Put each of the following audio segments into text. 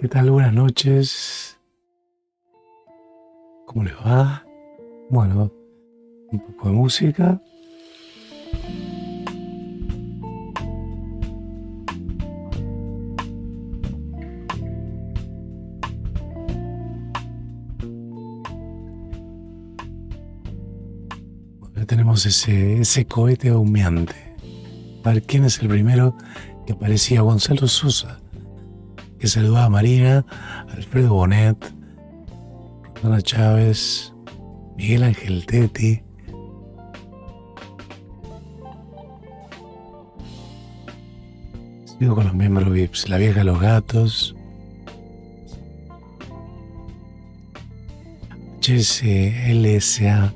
¿Qué tal? Buenas noches. ¿Cómo les va? Bueno, un poco de música. Bueno, ya tenemos ese cohete humeante. A ver, ¿quién es el primero que aparecía? Gonzalo Sosa, que saludaba a Marina, Alfredo Bonet, Rosana Chávez, Miguel Ángel Tetti. Sigo con los miembros VIPs, la vieja Los Gatos, HSLSA,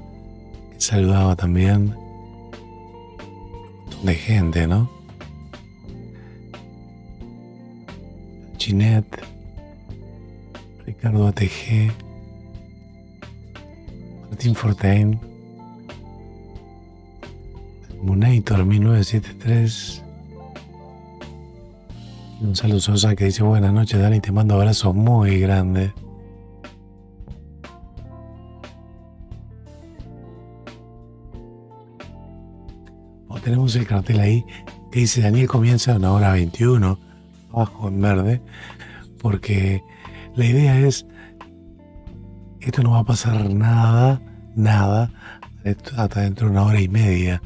que saludaba también. Un montón de gente, ¿no? Ginette, Ricardo ATG, Martín Fortain, Munator 1973, Gonzalo Sosa, que dice buenas noches Dani, te mando abrazos muy grandes. Tenemos el cartel ahí que dice Daniel comienza a 1:21, abajo en verde, porque la idea es, esto no va a pasar nada, hasta dentro de 1 hora y media,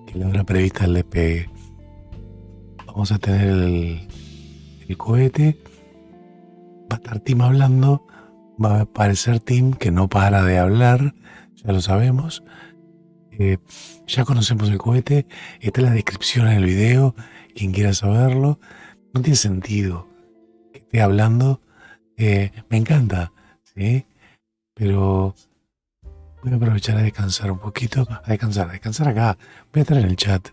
que es la hora prevista del despegue. Vamos a tener el cohete, va a estar Tim hablando, va a aparecer Tim que no para de hablar, ya lo sabemos. Ya conocemos el cohete, está en la descripción en el video, quien quiera saberlo. No tiene sentido que esté hablando, me encanta, ¿sí? Pero voy a aprovechar a descansar un poquito, a descansar acá, voy a estar en el chat.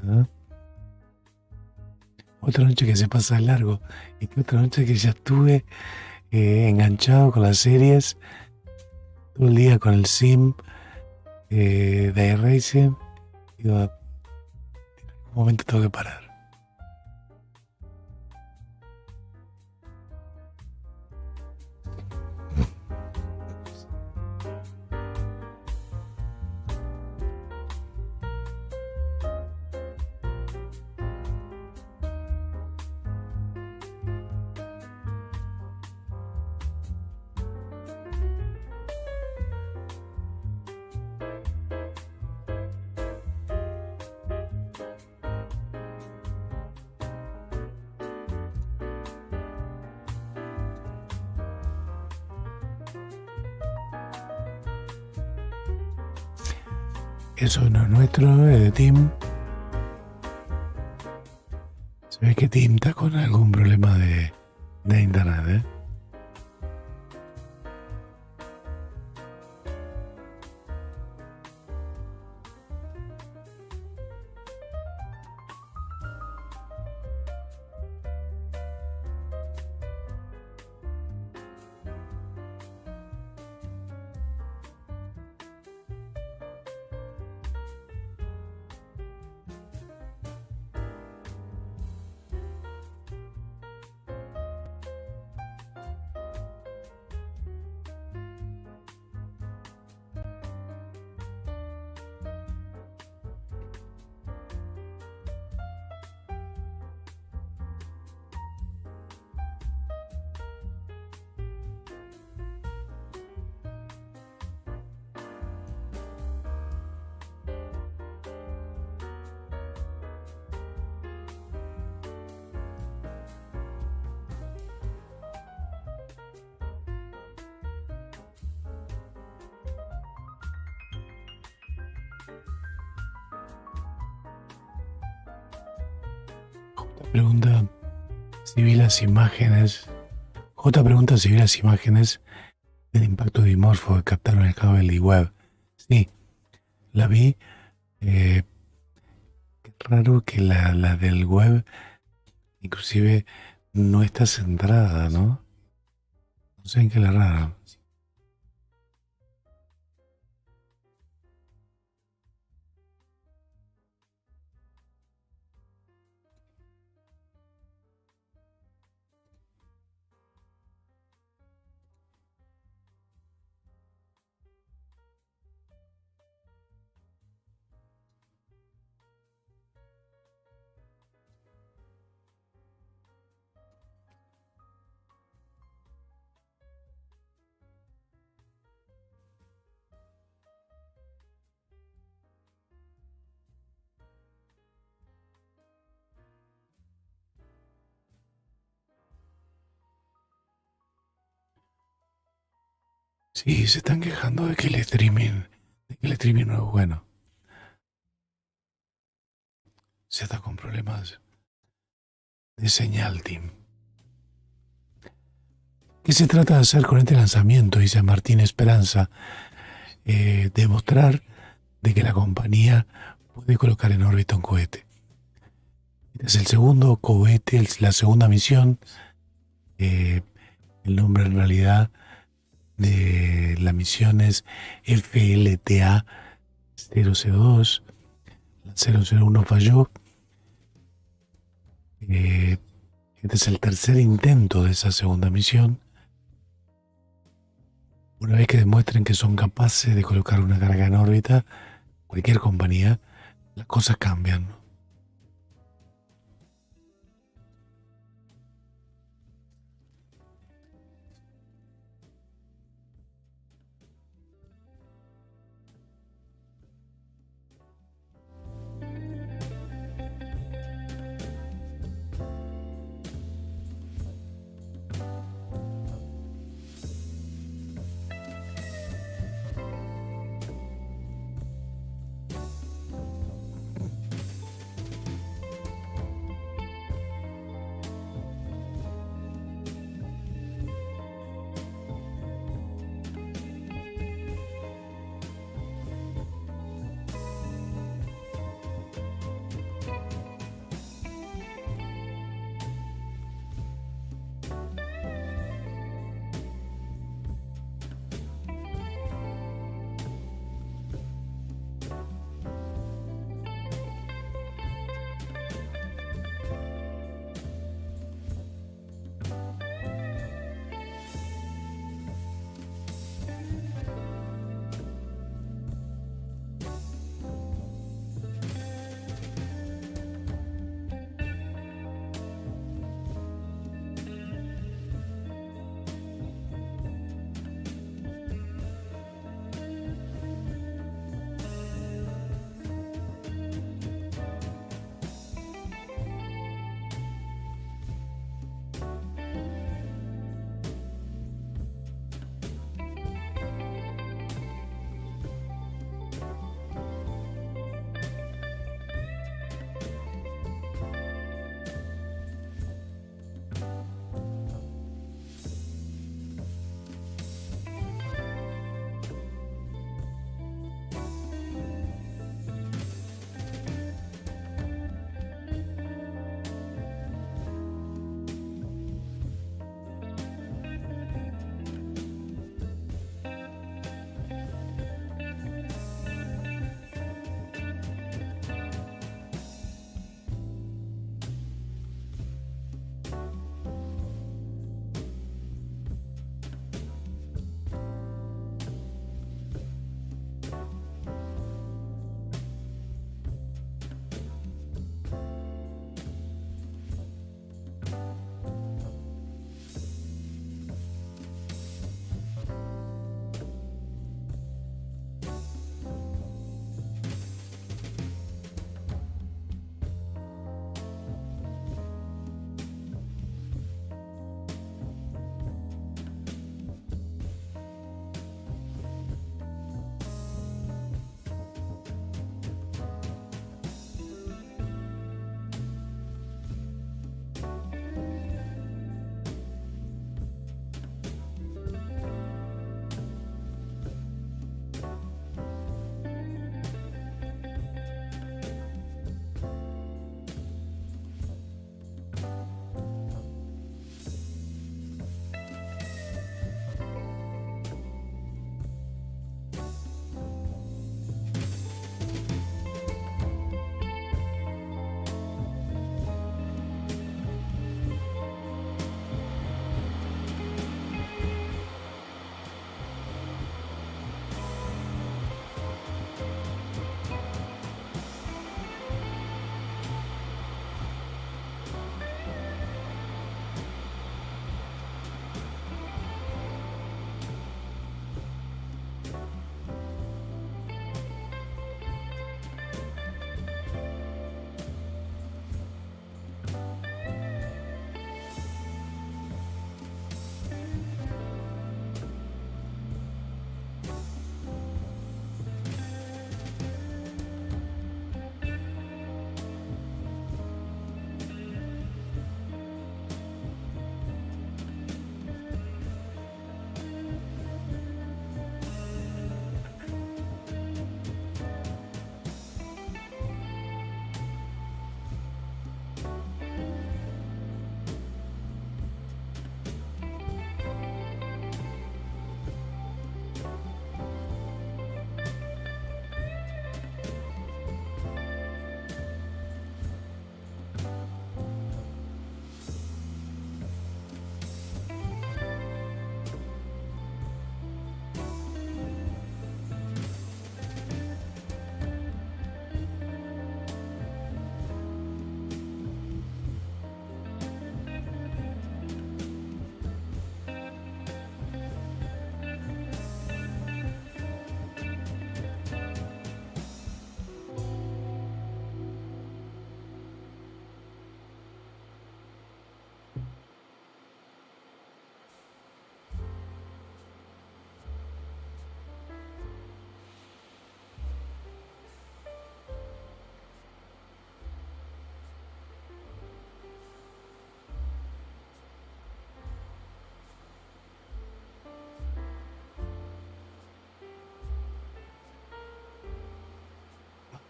¿Ah? Otra noche que se pasa de largo, y otra noche que ya estuve enganchado con las series, todo el día con el sim de Racing. Digo, en un momento tengo que parar. Eso no es nuestro, es de Tim. Se ve que Tim está con algún problema de internet, ¿eh? Pregunta si vi las imágenes. J pregunta si vi las imágenes del impacto dimorfo que captaron el cable web. Sí, la vi. Qué raro que la del web inclusive no está centrada, ¿no? No sé en qué la rara. Sí, se están quejando de que el streaming no es bueno. Se está con problemas de señal, Tim. ¿Qué se trata de hacer con este lanzamiento? Dice Martín Esperanza. Demostrar de que la compañía puede colocar en órbita un cohete. Este es el segundo cohete, la segunda misión. El nombre en realidad de la misión es FTLA002. La 001 falló. Este es el tercer intento de esa segunda misión. Una vez que demuestren que son capaces de colocar una carga en órbita, cualquier compañía, las cosas cambian, ¿no?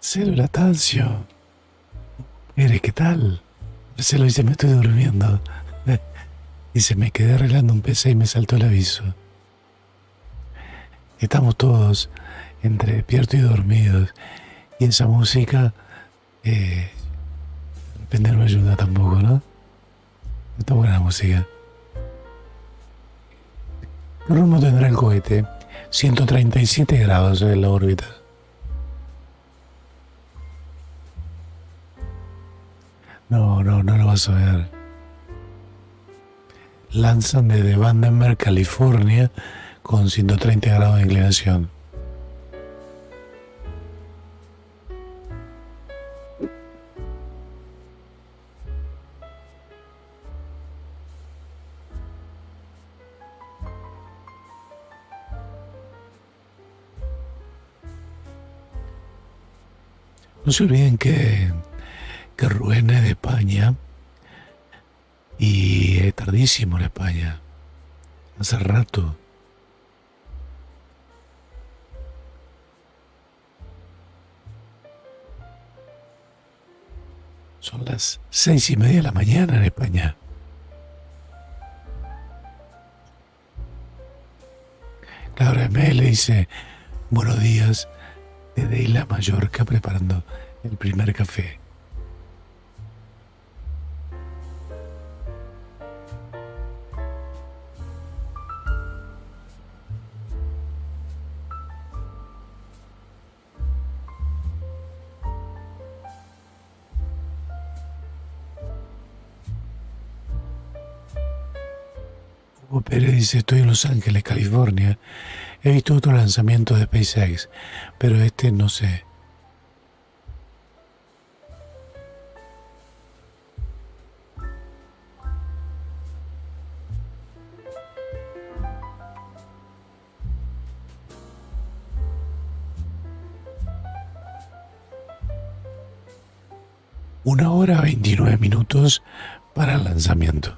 Cero latancio. Eres, ¿qué tal? Marcelo dice, me estoy durmiendo. Dice, me quedé arreglando un PC y me saltó el aviso. Estamos todos entre despiertos y dormidos. Y esa música, de repente no ayuda tampoco, ¿no? Está buena la música. ¿Qué rumbo tendrá el cohete? 137 grados en la órbita. No lo vas a ver. Lanzan desde Vandenberg, California, con 130 grados de inclinación. No se olviden que Rubén es de España y es tardísimo en España. Hace rato. Son las 6:30 de la mañana en España. Laura M. le dice, buenos días, desde Isla Mallorca preparando el primer café. Hugo Pérez dice, estoy en Los Ángeles, California. He visto otro lanzamiento de SpaceX, pero este no sé. Una hora 29 minutos para el lanzamiento.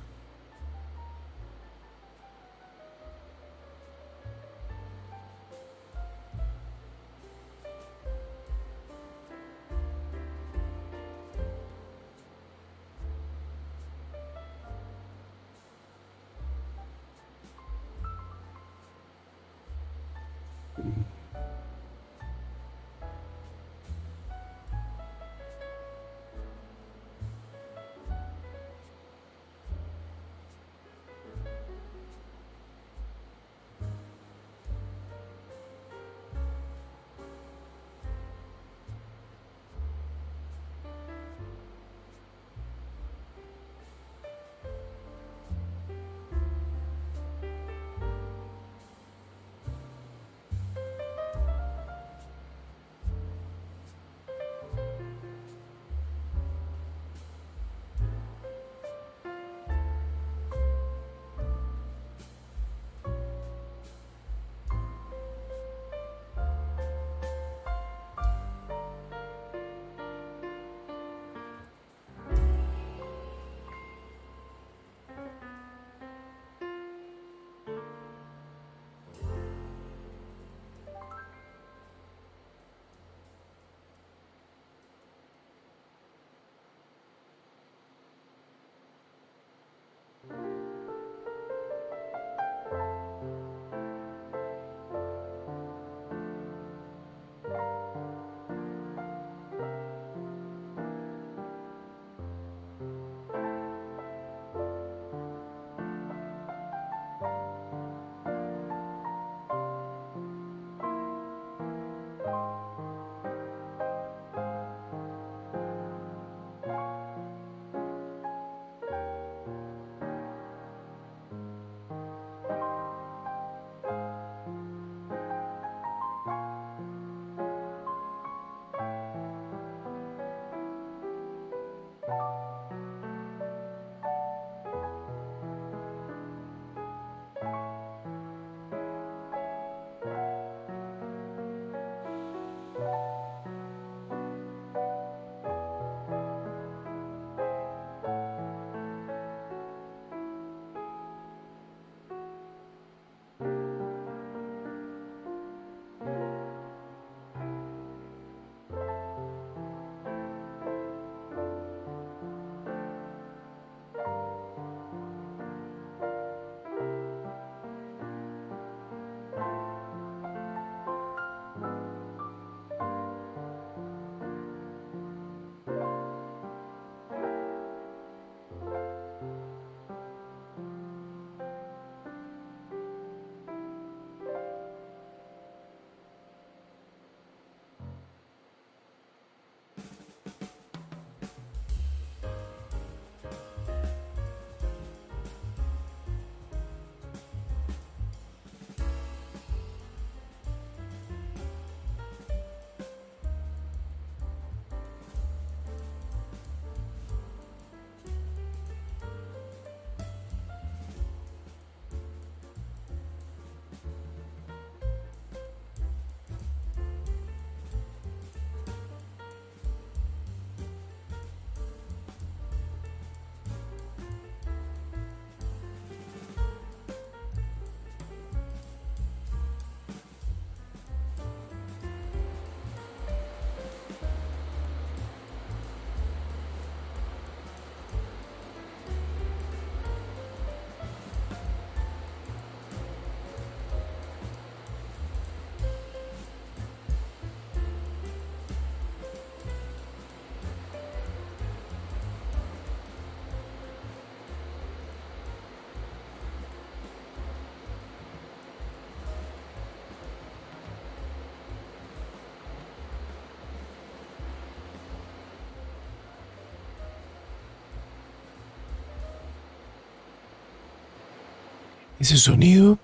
Ese sonido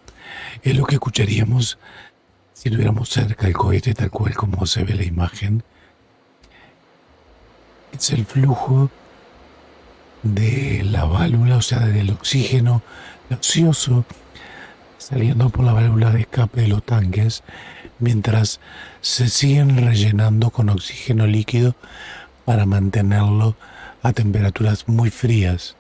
es lo que escucharíamos si estuviéramos cerca del cohete, tal cual como se ve la imagen. Es el flujo de la válvula, o sea, del oxígeno gaseoso saliendo por la válvula de escape de los tanques, mientras se siguen rellenando con oxígeno líquido para mantenerlo a temperaturas muy frías.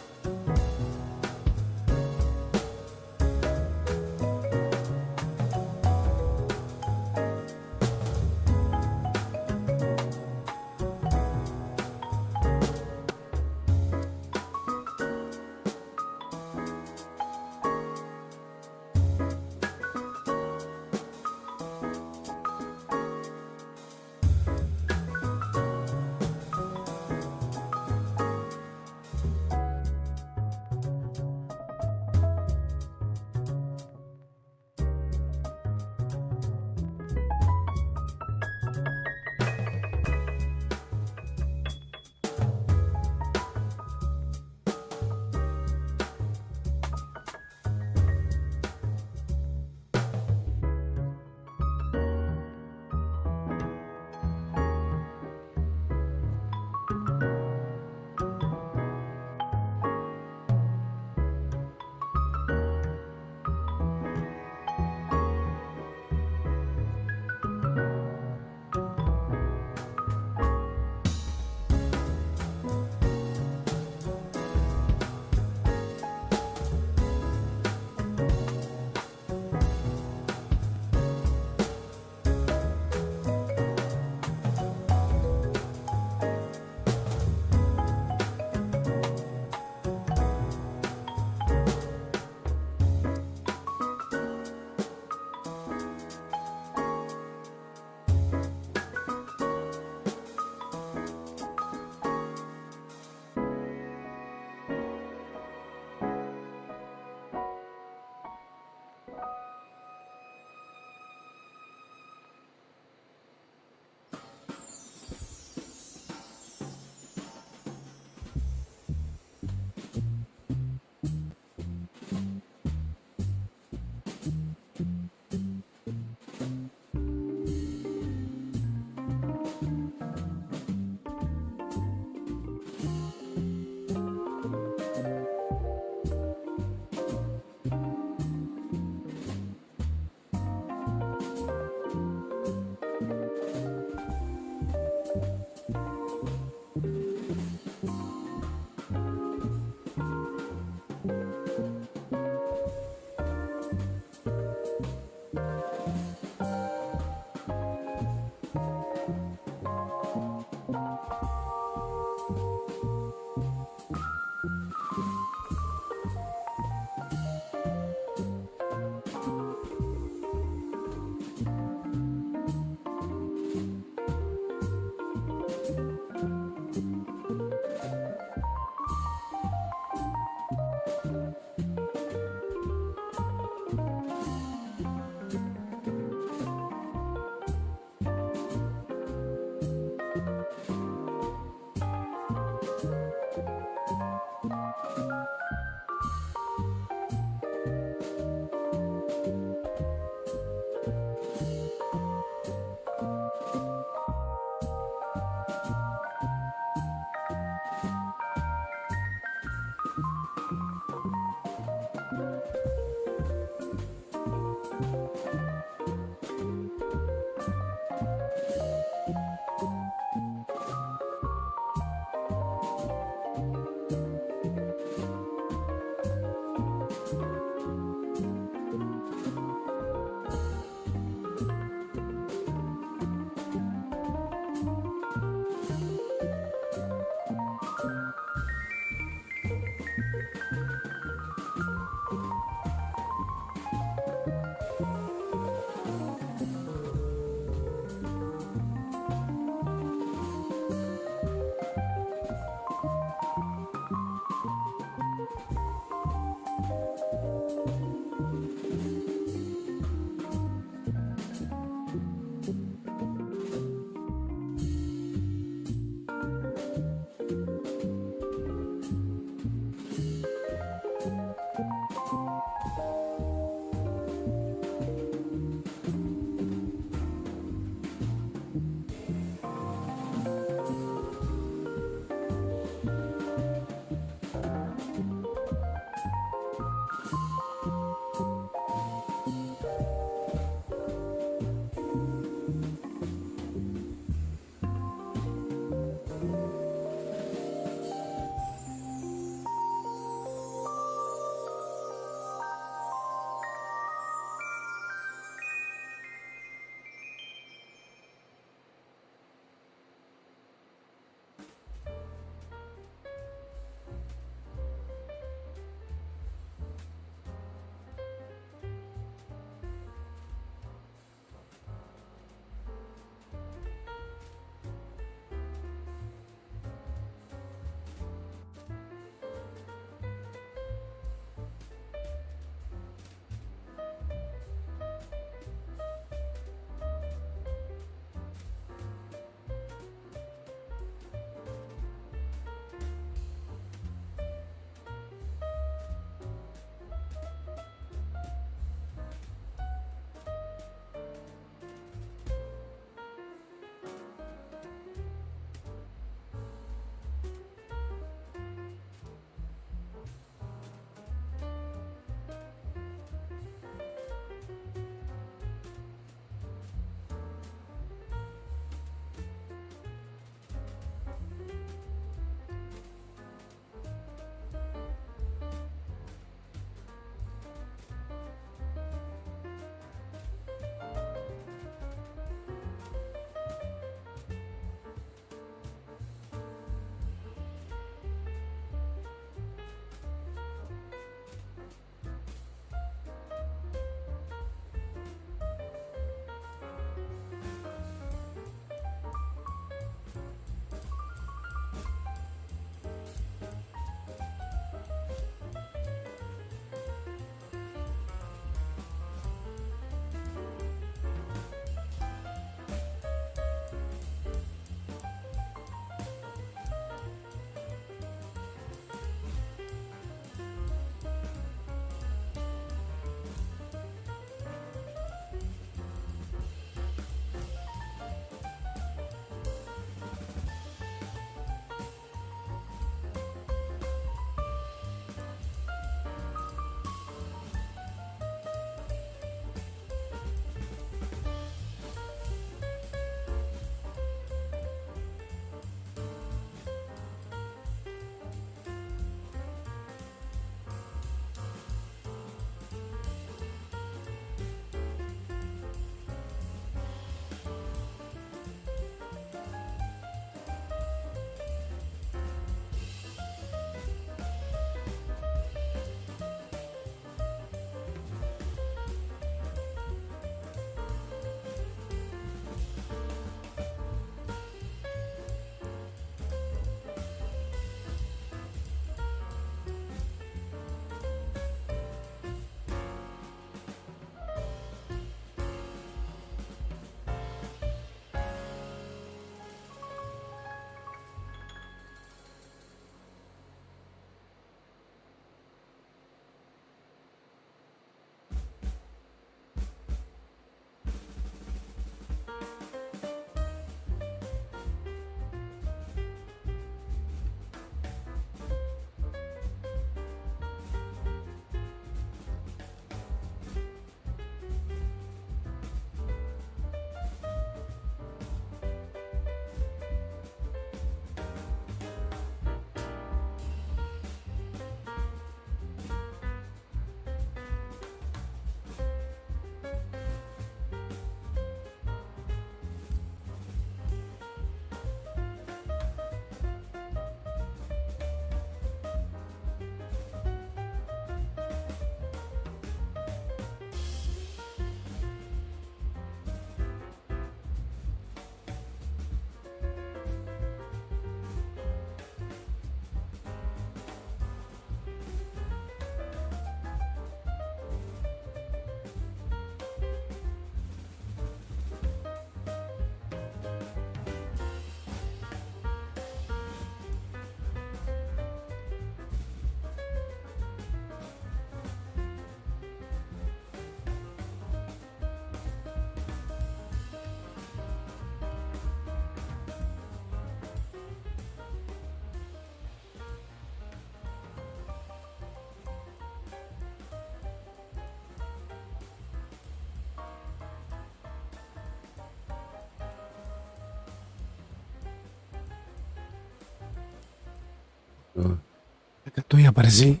Acá estoy, aparecí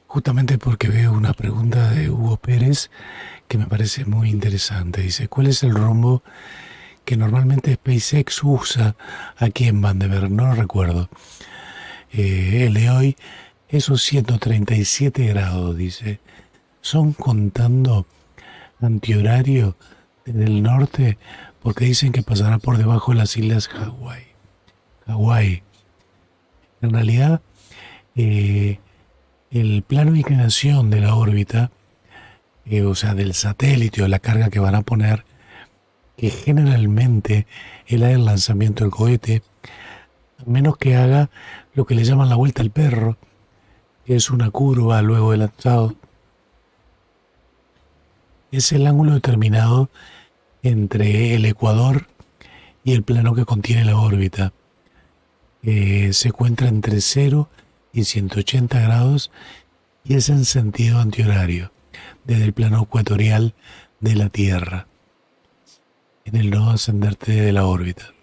justamente porque veo una pregunta de Hugo Pérez que me parece muy interesante. Dice, ¿cuál es el rumbo que normalmente SpaceX usa aquí en Vandenberg? No lo recuerdo. El de hoy, esos 137 grados, dice, son contando antihorario desde el norte porque dicen que pasará por debajo de las islas Hawái. Hawái. En realidad, eh, el plano de inclinación de la órbita, o sea, del satélite o la carga que van a poner, que generalmente es la del lanzamiento del cohete, a menos que haga lo que le llaman la vuelta al perro, que es una curva luego de lanzado, es el ángulo determinado entre el ecuador y el plano que contiene la órbita. Se encuentra entre 0 y 180 grados y es en sentido antihorario, desde el plano ecuatorial de la Tierra, en el nodo ascendente de la órbita.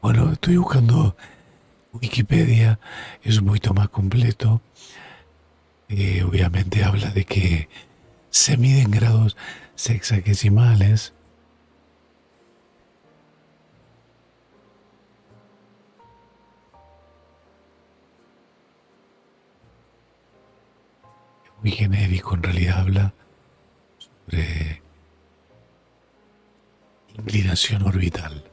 Bueno, estoy buscando Wikipedia, es un poquito más completo. Obviamente habla de que se mide en grados sexagesimales. Muy genérico, en realidad habla sobre inclinación orbital.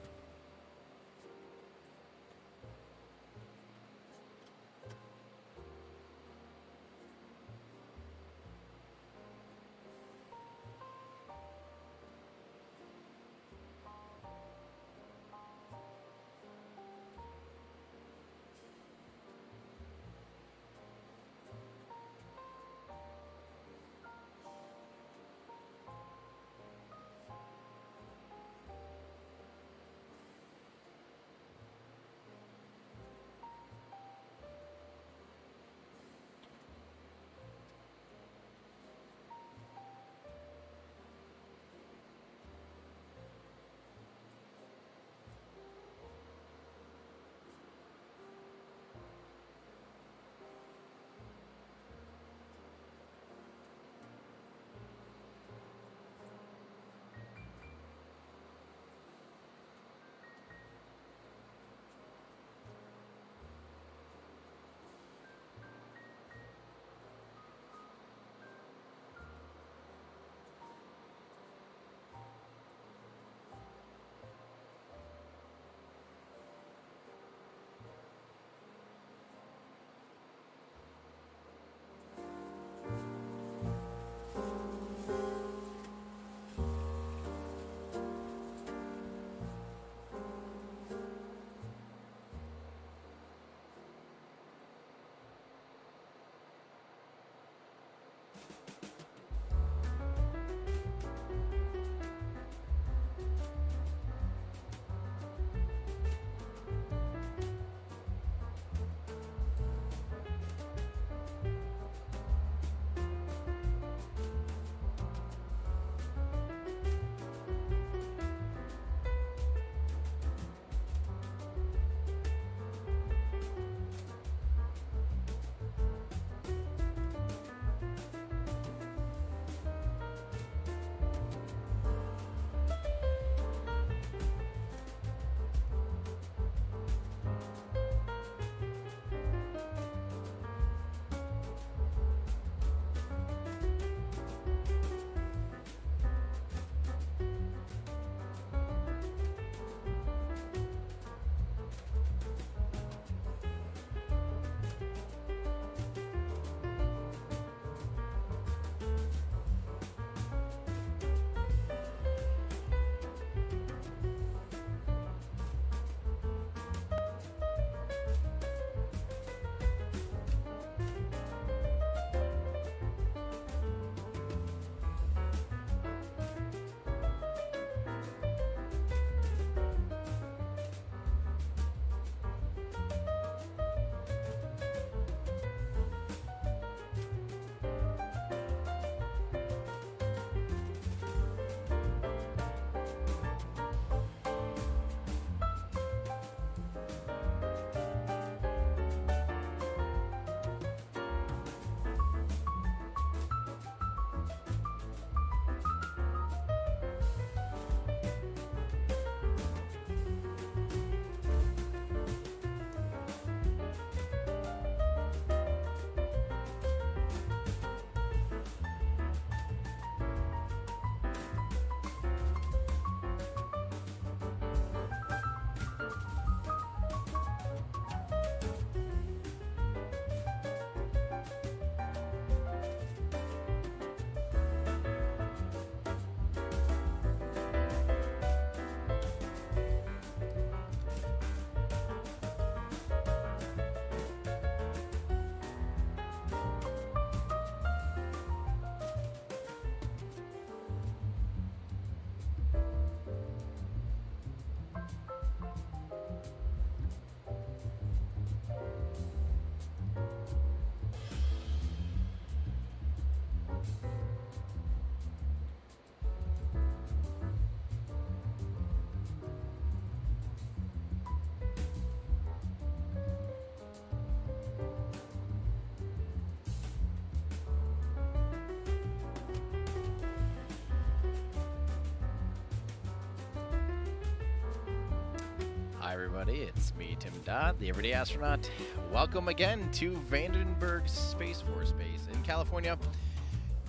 everybody, it's me, Tim Dodd, the Everyday Astronaut. Welcome again to Vandenberg Space Force Base in California.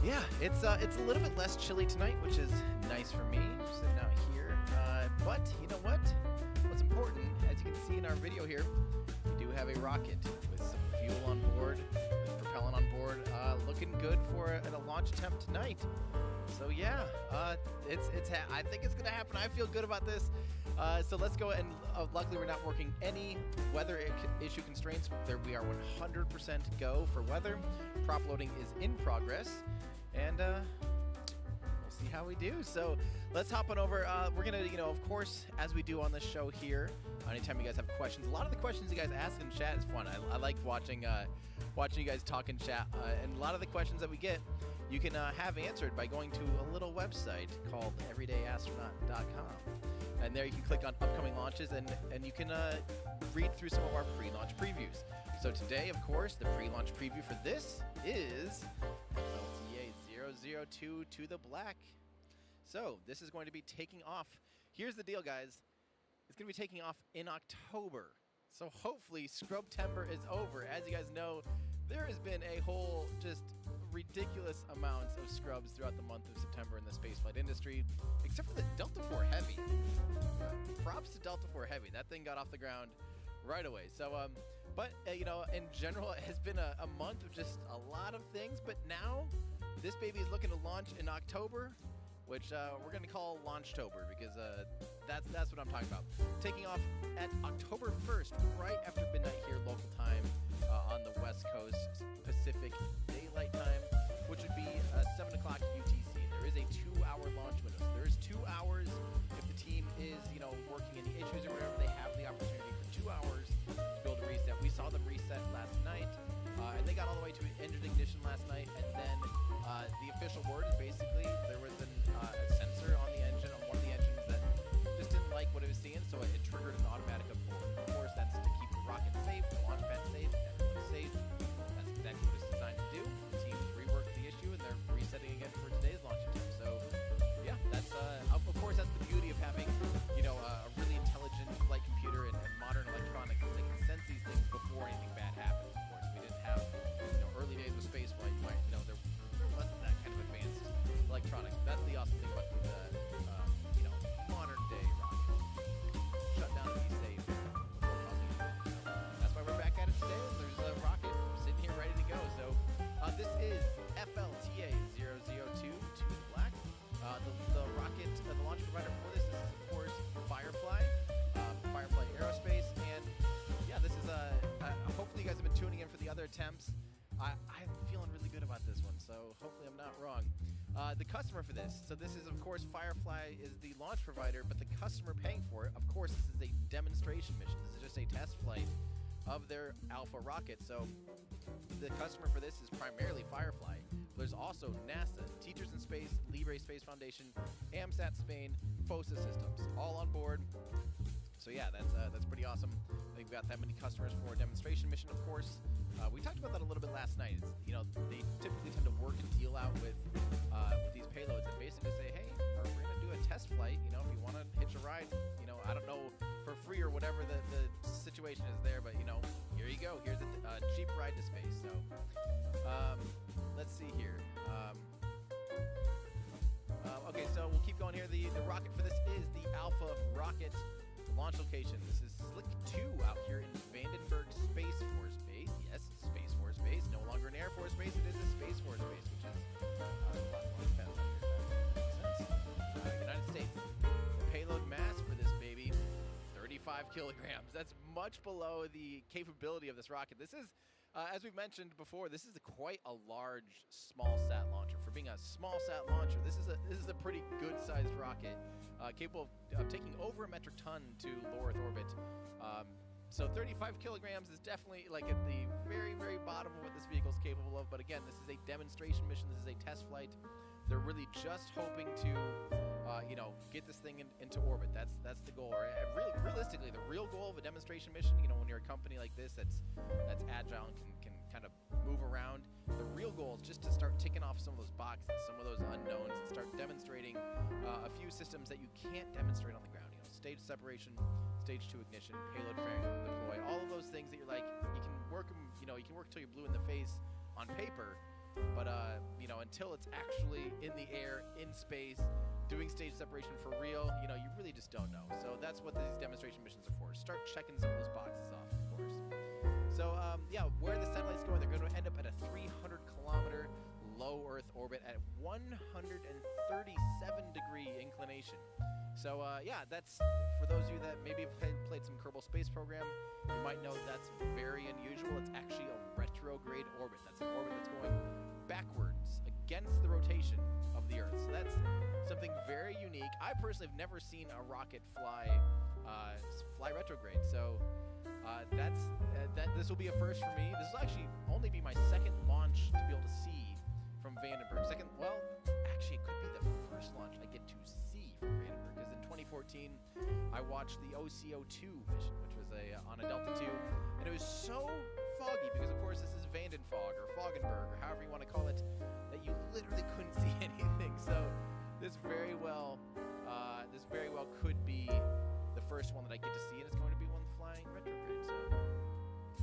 Yeah, it's a little bit less chilly tonight, which is nice for me, sitting out here. But you know what? What's important, as you can see in our video here, we do have a rocket with some fuel on board, with propellant on board, looking good for a launch attempt tonight. So yeah, I think it's gonna happen. I feel good about this. So let's go, and luckily we're not working any weather issue constraints. There we are 100% go for weather. Prop loading is in progress, and we'll see how we do. So let's hop on over. We're gonna, of course, as we do on this show here, anytime you guys have questions, a lot of the questions you guys ask in chat is fun. I like watching you guys talk in chat, and a lot of the questions that we get, you can have answered by going to a little website called everydayastronaut.com. And there you can click on upcoming launches, and you can read through some of our pre-launch previews. So today, of course, the pre-launch preview for this is FTLA002 to the black. So this is going to be taking off. Here's the deal, guys. It's going to be taking off in October. So hopefully Scrubtember is over. As you guys know, there has been a whole just ridiculous amounts of scrubs throughout the month of September in the spaceflight industry, except for the Delta IV Heavy. Props to Delta IV Heavy. That thing got off the ground right away. So, but in general, it has been a month of just a lot of things. But now, this baby is looking to launch in October, which we're going to call Launchtober, because that's what I'm talking about. Taking off at October 1st, right after midnight here, local time, on the West Coast, Pacific Daylight Time, which would be 7 o'clock UTC. There is a 2-hour launch window. So there is 2 hours. If the team is, working any issues or whatever, they have the opportunity for 2 hours to be able to reset. We saw them reset last night, and they got all the way to engine ignition last night. And then the official word is basically there was a sensor on the engine, on one of the engines, that just didn't like what it was seeing, so it triggered an automatic abort. Of course, that's to keep the rocket safe, the launch pad safe, everyone safe. That's exactly what it's designed to do. The team reworked the issue, and they're resetting again for today's launch attempt. So, yeah, that's of course that's the beauty of having a really intelligent flight computer and modern electronics. They can sense these things before anything bad happens. Of course, we didn't have early days of spaceflight. You might there wasn't that kind of advanced electronics. That's the awesome thing about the modern day rocket. Shut down and be safe. That's why we're back at it today. There's a rocket sitting here ready to go. So this is FLTA002 to the black. The rocket, the launch provider for this is, of course, Firefly Aerospace. And yeah, this is hopefully you guys have been tuning in for the other attempts. I'm feeling really good about this one, so hopefully I'm not wrong. The customer for this, so this is, of course, Firefly is the launch provider, but the customer paying for it, of course, this is a demonstration mission. This is just a test flight of their Alpha rocket. So the customer for this is primarily Firefly. There's also NASA, Teachers in Space, Libre Space Foundation, AMSAT Spain, Fossa Systems, all on board. So yeah, that's pretty awesome. They've got that many customers for a demonstration mission, of course. We talked about that a little bit last night. They typically tend to work a deal out with these payloads and basically say, hey, we're going to do a test flight. If you want to hitch a ride, I don't know, for free or whatever the situation is there, but here you go. Here's a cheap ride to space. So let's see here. Okay, so we'll keep going here. The rocket for this is the Alpha rocket. Launch location. This is Slick 2 out here in Vandenberg Space Force Base. Yes, Space Force Base. No longer an Air Force Base. It is a Space Force Base, which is a lot more defense out here. United States. The payload mass for this baby, 35 kilograms. That's much below the capability of this rocket. This is, as we've mentioned before, this is quite a large small sat launcher. For being a small sat launcher, this is a pretty good sized rocket, capable of taking over a metric ton to low Earth orbit. So 35 kilograms is definitely like at the very, very bottom of what this vehicle is capable of. But again, this is a demonstration mission. This is a test flight. They're really just hoping to, get this thing into orbit. That's the goal. Realistically, the real goal of a demonstration mission, when you're a company like this that's agile and can kind of move around, the real goal is just to start ticking off some of those boxes, some of those unknowns, and start demonstrating a few systems that you can't demonstrate on the ground. Stage separation, stage 2 ignition, payload fairing deploy, all of those things that you're like, you can work them, you know, you can work till you're blue in the face on paper, but you know, until it's actually in the air, in space, doing stage separation for real, you know, you really just don't know. So that's what these demonstration missions are for. Start checking some of those boxes off, of course. So yeah, where the satellite's going, they're going to end up at a 300-kilometer low Earth orbit at 137-degree inclination. So yeah, that's, for those of you that maybe have played some Kerbal Space Program, you might know that's very unusual. It's actually a retrograde orbit. That's an orbit that's going backwards against the rotation of the Earth. So that's something very unique. I personally have never seen a rocket fly retrograde. So this will be a first for me. This will actually only be my second launch to be able to see from Vandenberg. Well, actually, it could be the first launch I get to see from Vandenberg, because in 2014, I watched the OCO2 mission, which was on a Delta II, and it was so foggy, because of course this is Vandenfog, or Fogenberg, or however you want to call it, that you literally couldn't see anything. So this very well could be the first one that I get to see, and it's going to be one flying retrograde. So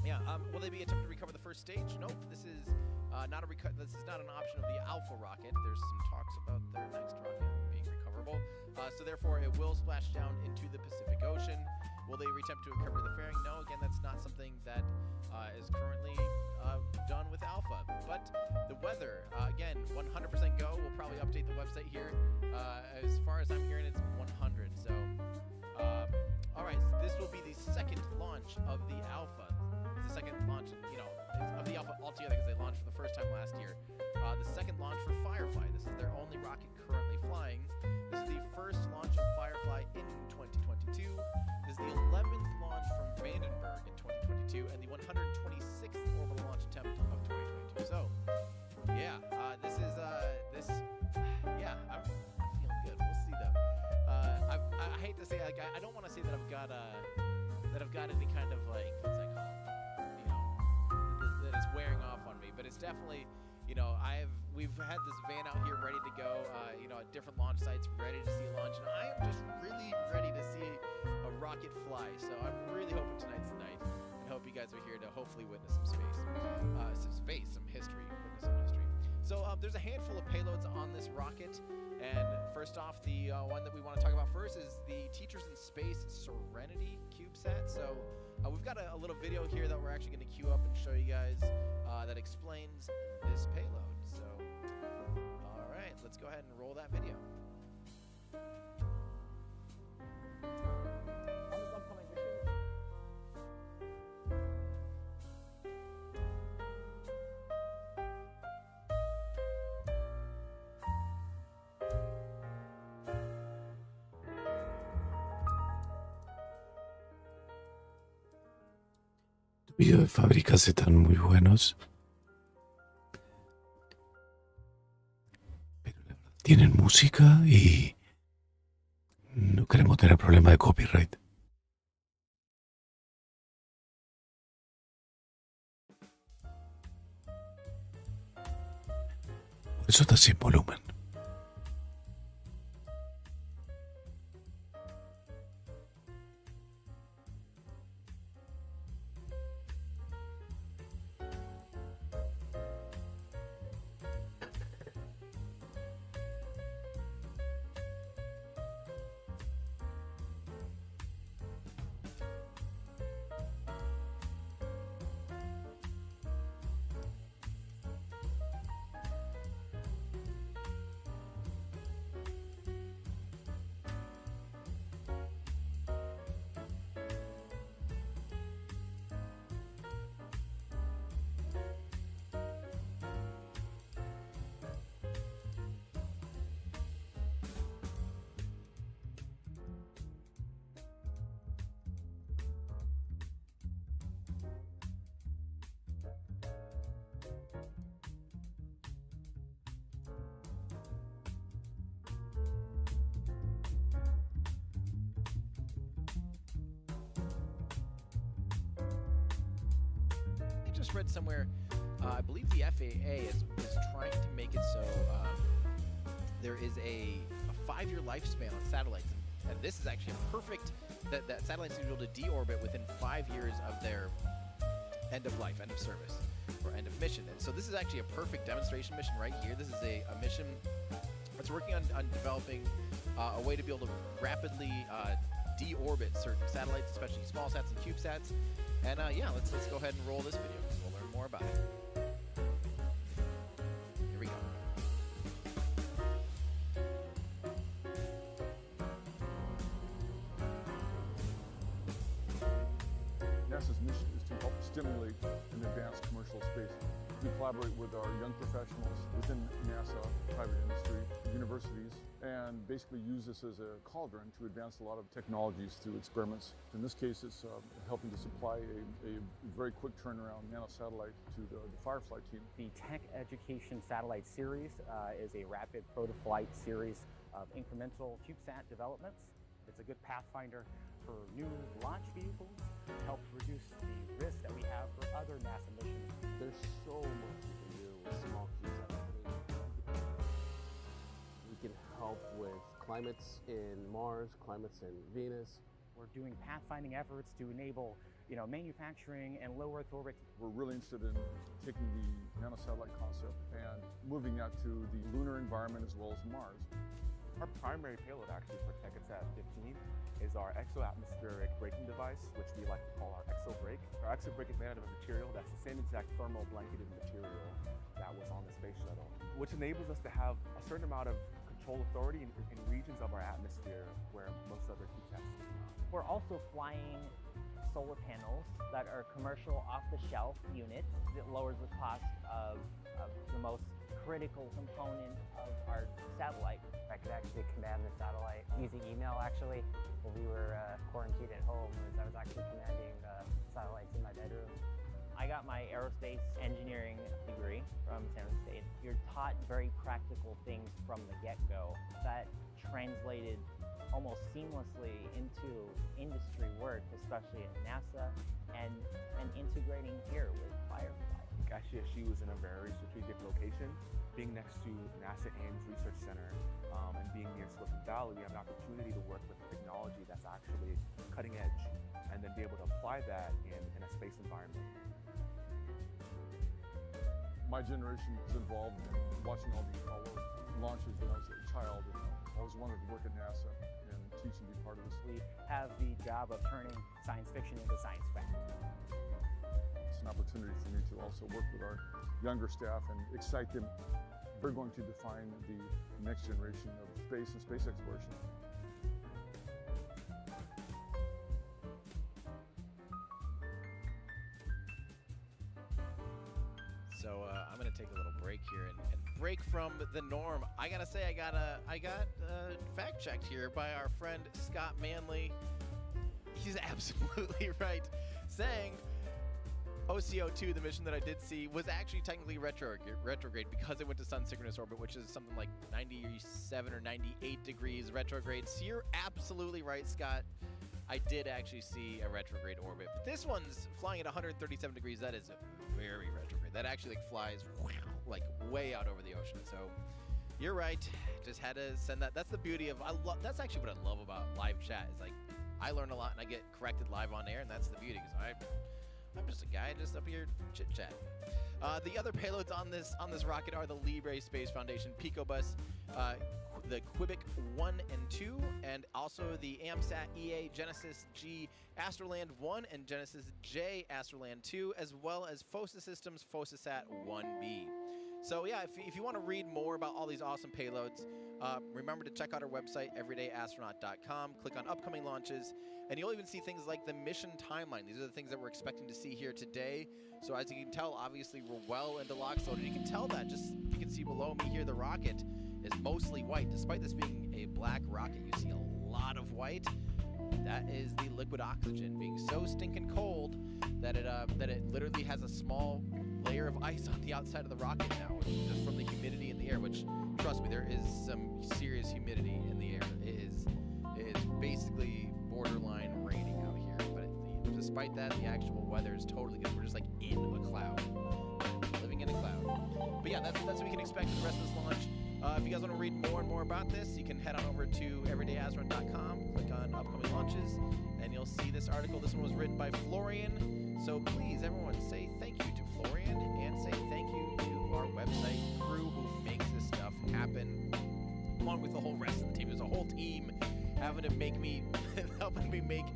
yeah, will they be attempting to recover the first stage? Nope. This is not an option of the Alpha rocket. There's some talks about their next rocket being recoverable. So therefore, it will splash down into the Pacific Ocean. Will they attempt to recover the fairing? No. Again, that's not something that is currently done with Alpha. But the weather, again, 100% go. We'll probably update the website here. As far as I'm hearing, it's 100. So, all right. So this will be the second launch of the Alpha. It's the second launch, you know, of the Alpha altogether, because they launched for the first time last year. The second launch for Firefly. This is their only rocket currently flying. This is the first launch of Firefly in 2022. This is the 11th launch from Vandenberg in 2022, and the 126th orbital launch attempt of 2022. So, yeah, yeah, I'm feeling good. We'll see though. I hate to say, like, I don't want to say that I've got any kind of, like, what's that called? You know, that is wearing off on me, but it's definitely, you know, we've had this van out here ready to go, you know, at different launch sites, ready to see a launch, and I am just really ready to see a rocket fly. So I'm really hoping tonight's the night, and hope you guys are here to hopefully witness some space, some history, witness some history. So there's a handful of payloads on this rocket, and first off, the one that we want to talk about first is the Teachers in Space Serenity CubeSat. So we've got a little video here that we're actually going to queue up and show you guys that explains this payload. So, all right, let's go ahead and roll that video. Videos de fábricas están muy buenos, pero la verdad, tienen música y no queremos tener problema de copyright. Por eso está sin volumen. Just read somewhere, I believe the FAA is trying to make it so there is a 5-year lifespan on satellites, and this is actually a perfect that satellites need to be able to deorbit within 5 years of their end of life, end of service, or end of mission. And so this is actually a perfect demonstration mission right here. This is a mission that's working on developing a way to be able to rapidly deorbit certain satellites, especially small sats and CubeSats. And yeah, let's go ahead and roll this video. We'll learn more about it. Here we go. NASA's mission is to help stimulate and advance commercial space. We collaborate with our young professionals within NASA, private industry, universities, and basically use this as a cauldron to advance a lot of technologies through experiments. In this case, it's helping to supply a very quick turnaround nanosatellite to the Firefly team. The Tech Education Satellite Series is a rapid proto-flight series of incremental CubeSat developments. It's a good pathfinder for new launch vehicles, helps reduce the risk that we have for other NASA missions. There's so much we can do with small CubeSats. We can help with climates in Mars, climates in Venus. We're doing pathfinding efforts to enable, manufacturing and low Earth orbit. We're really interested in taking the nanosatellite concept and moving that to the lunar environment as well as Mars. Our primary payload actually for TechEdSat 15 is our exo-atmospheric braking device, which we like to call our exo-brake. Our exo-brake is made out of a material that's the same exact thermal blanketed material that was on the space shuttle, which enables us to have a certain amount of control authority in regions of our atmosphere where most other CubeSats do not. We're also flying solar panels that are commercial off-the-shelf units that lowers the cost of the most critical component of our satellite. I could actually command the satellite using email actually. When we were quarantined at home, I was actually commanding satellites in my bedroom. I got my aerospace engineering degree from San José. You're taught very practical things from the get-go that translated almost seamlessly into industry work, especially at NASA, and integrating here with Firefly. Actually, she was in a very strategic location, being next to NASA Ames Research Center and being near Silicon Valley. We have an opportunity to work with technology that's actually cutting edge and then be able to apply that in a space environment. My generation was involved in watching all the Apollo launches when I was a child, and I always wanted to work at NASA and teach and be part of this. We have the job of turning science fiction into science fact. It's an opportunity for me to also work with our younger staff and excite them. We're going to define the next generation of space and space exploration. So I'm gonna take a little break here and break from the norm. I gotta say, I got fact checked here by our friend Scott Manley. He's absolutely right, saying OCO2, the mission that I did see, was actually technically retrograde because it went to sun synchronous orbit, which is something like 97 or 98 degrees retrograde. So you're absolutely right, Scott. I did actually see a retrograde orbit, but this one's flying at 137 degrees. That is very retrograde. That actually flies like way out over the ocean. So you're right. Just had to send that. That's the beauty of that's actually what I love about live chat. Is like I learn a lot and I get corrected live on air, and that's the beauty. Because I'm just a guy just up here chit chatting. The other payloads on this rocket are the Libre Space Foundation Picobus, the Qubik 1 and 2, and also the AMSAT EA Genesis G Astroland 1 and Genesis J Astroland 2, as well as Fossa Systems FossaSat 1B. So yeah, if you want to read more about all these awesome payloads, remember to check out our website, everydayastronaut.com. Click on upcoming launches, and you'll even see things like the mission timeline. These are the things that we're expecting to see here today. So as you can tell, obviously we're well into LOX loaded. You can tell that you can see below me here, the rocket is mostly white. Despite this being a black rocket, you see a lot of white. That is the liquid oxygen being so stinking cold that it literally has a small layer of ice on the outside of the rocket now, just from the humidity in the air, which, trust me, there is some serious humidity in the air. It is basically borderline raining out here, but despite that, the actual weather is totally good. We're just like in a cloud, living in a cloud. But yeah, that's what we can expect for the rest of this launch. If you guys want to read more and more about this, you can head on over to everydayastronaut.com, click on upcoming launches, and you'll see this article. This one was written by Florian. So please, everyone, say thank you to Florian and say thank you to our website crew who makes this stuff happen, along with the whole rest of the team. There's a whole team having to make me, helping me make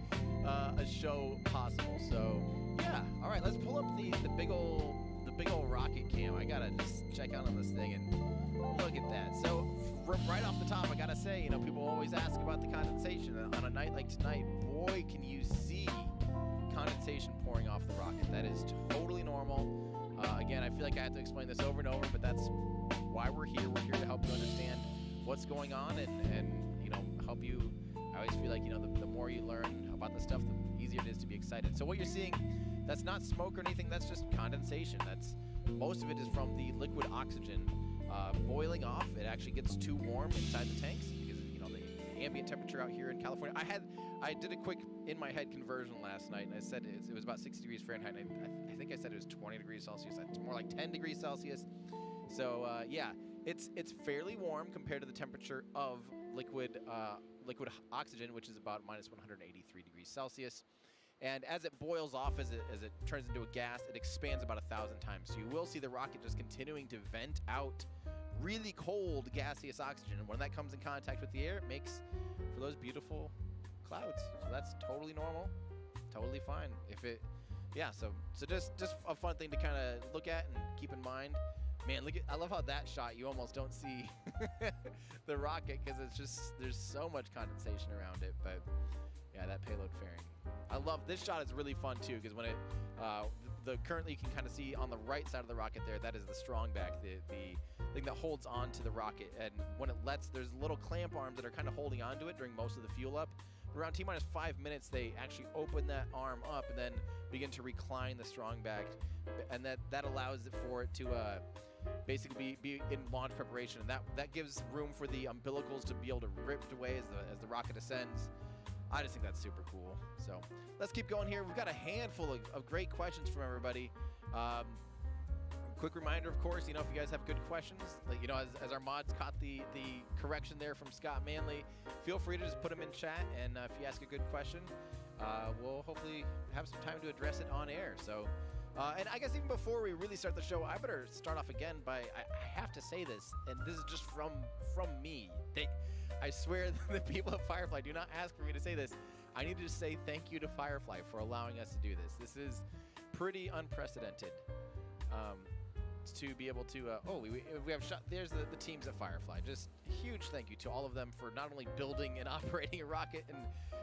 a show possible. So yeah, all right, let's pull up the big old rocket cam. I gotta just check out on this thing and look at that. So right off the top, I gotta say, you know, people always ask about the condensation. On a night like tonight, boy, can you see condensation pouring off the rocket. That is totally normal. Again, I feel like I have to explain this over and over, but that's why we're here. We're here to help you understand what's going on and you know, help you. I always feel like, you know, the more you learn about the stuff, the easier it is to be excited. So what you're seeing, that's not smoke or anything. That's just condensation. That's most of it is from the liquid oxygen boiling off. It actually gets too warm inside the tanks because, you know, the ambient temperature out here in California. I did a quick in my head conversion last night, and I said it was about 60 degrees Fahrenheit. And I think I said it was 20 degrees Celsius. It's more like 10 degrees Celsius. So yeah, it's fairly warm compared to the temperature of liquid oxygen, which is about minus 183 degrees Celsius. And as it boils off, as it turns into a gas, it expands about 1,000 times. So you will see the rocket just continuing to vent out really cold gaseous oxygen. And when that comes in contact with the air, it makes for those beautiful clouds. So that's totally normal, totally fine. So just a fun thing to kind of look at and keep in mind. Man, I love how that shot, you almost don't see the rocket because it's just, there's so much condensation around it. But yeah, that payload fairing. I love this shot. Is really fun too because when it currently you can kind of see on the right side of the rocket there, that is the strong back, the thing that holds on to the rocket. And when it lets, there's little clamp arms that are kind of holding onto it during most of the fuel up. But around T-minus 5 minutes, they actually open that arm up and then begin to recline the strong back, and that allows it for it to basically be in launch preparation, and that gives room for the umbilicals to be able to rip away as the rocket ascends. I just think that's super cool. So let's keep going here. We've got a handful of great questions from everybody. Quick reminder, of course, you know, if you guys have good questions, like, you know, as our mods caught the correction there from Scott Manley, feel free to just put them in chat, and if you ask a good question, we'll hopefully have some time to address it on air. So, and I guess even before we really start the show, I better start off again by, I have to say this, and this is just from me. I swear the people at Firefly do not ask for me to say this. I need to just say thank you to Firefly for allowing us to do this. This is pretty unprecedented. To be able to, we have shot, there's the teams at Firefly. Just huge thank you to all of them for not only building and operating a rocket and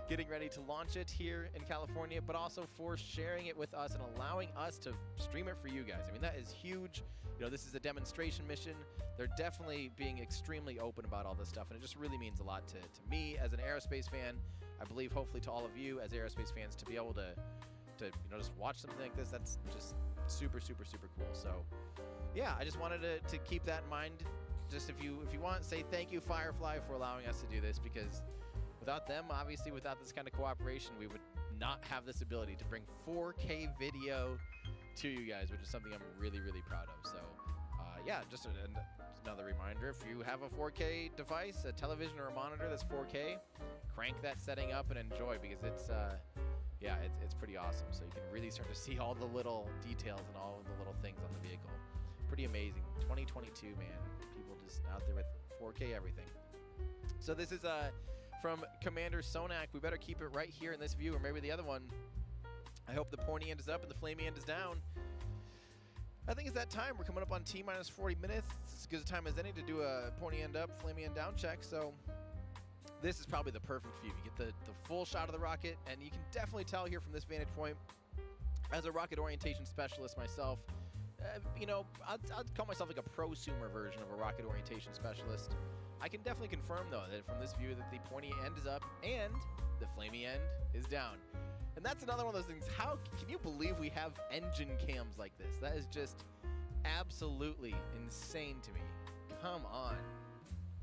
getting ready to launch it here in California, but also for sharing it with us and allowing us to stream it for you guys. I mean, that is huge. You know, this is a demonstration mission. They're definitely being extremely open about all this stuff, and it just really means a lot to me as an aerospace fan. I believe hopefully to all of you as aerospace fans to be able to you know, just watch something like this. That's just super, super, super cool. So yeah, I just wanted to keep that in mind. Just if you want, say thank you Firefly for allowing us to do this, because without them, obviously without this kind of cooperation, we would not have this ability to bring 4K video to you guys, which is something I'm really, really proud of. So yeah, just another reminder, if you have a 4K device, a television or a monitor that's 4K, crank that setting up and enjoy, because it's yeah, it's pretty awesome. So you can really start to see all the little details and all of the little things on the vehicle. Pretty amazing. 2022, man. People just out there with 4K everything. So this is from Commander Sonak. We better keep it right here in this view, or maybe the other one. I hope the pointy end is up and the flamey end is down. I think it's that time. We're coming up on T-minus 40 minutes. It's as good a time as any to do a pointy end up, flamey end down check. So this is probably the perfect view. You get the full shot of the rocket, and you can definitely tell here from this vantage point, as a rocket orientation specialist myself, you know, I'd call myself like a prosumer version of a rocket orientation specialist. I can definitely confirm, though, that from this view that the pointy end is up and the flamey end is down. And that's another one of those things. How can you believe we have engine cams like this? That is just absolutely insane to me. Come on.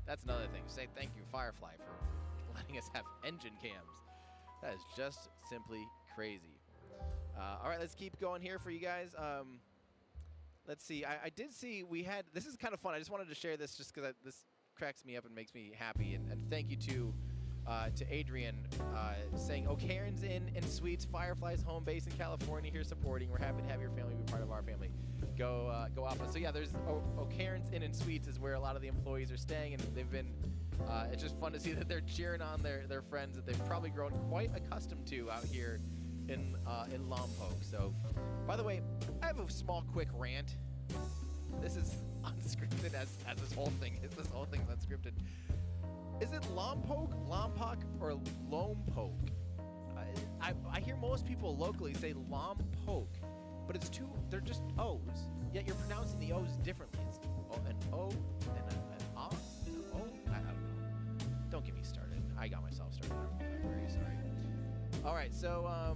That's another thing. Say thank you, Firefly, for letting us have engine cams. That is just simply crazy. All right, let's keep going here for you guys. Let's see. I did see we had, this is kind of fun. I just wanted to share this just because cracks me up and makes me happy. And thank you to Adrian saying, "Oh, Karen's in Suites, Firefly's home base in California here supporting. We're happy to have your family be part of our family. Go Alpha." So yeah, there's Karen's in Suites is where a lot of the employees are staying, and they've been. It's just fun to see that they're cheering on their friends that they've probably grown quite accustomed to out here in Lompoc. So, by the way, I have a small quick rant. This is unscripted as this whole thing is. This whole thing's unscripted. Is it Lompoc, or Lompoc? I hear most people locally say Lompoc, but it's they're just O's, yet you're pronouncing the O's differently. It's an O and an A, an O. I don't know. Don't get me started. I got myself started. I'm very sorry. All right, so,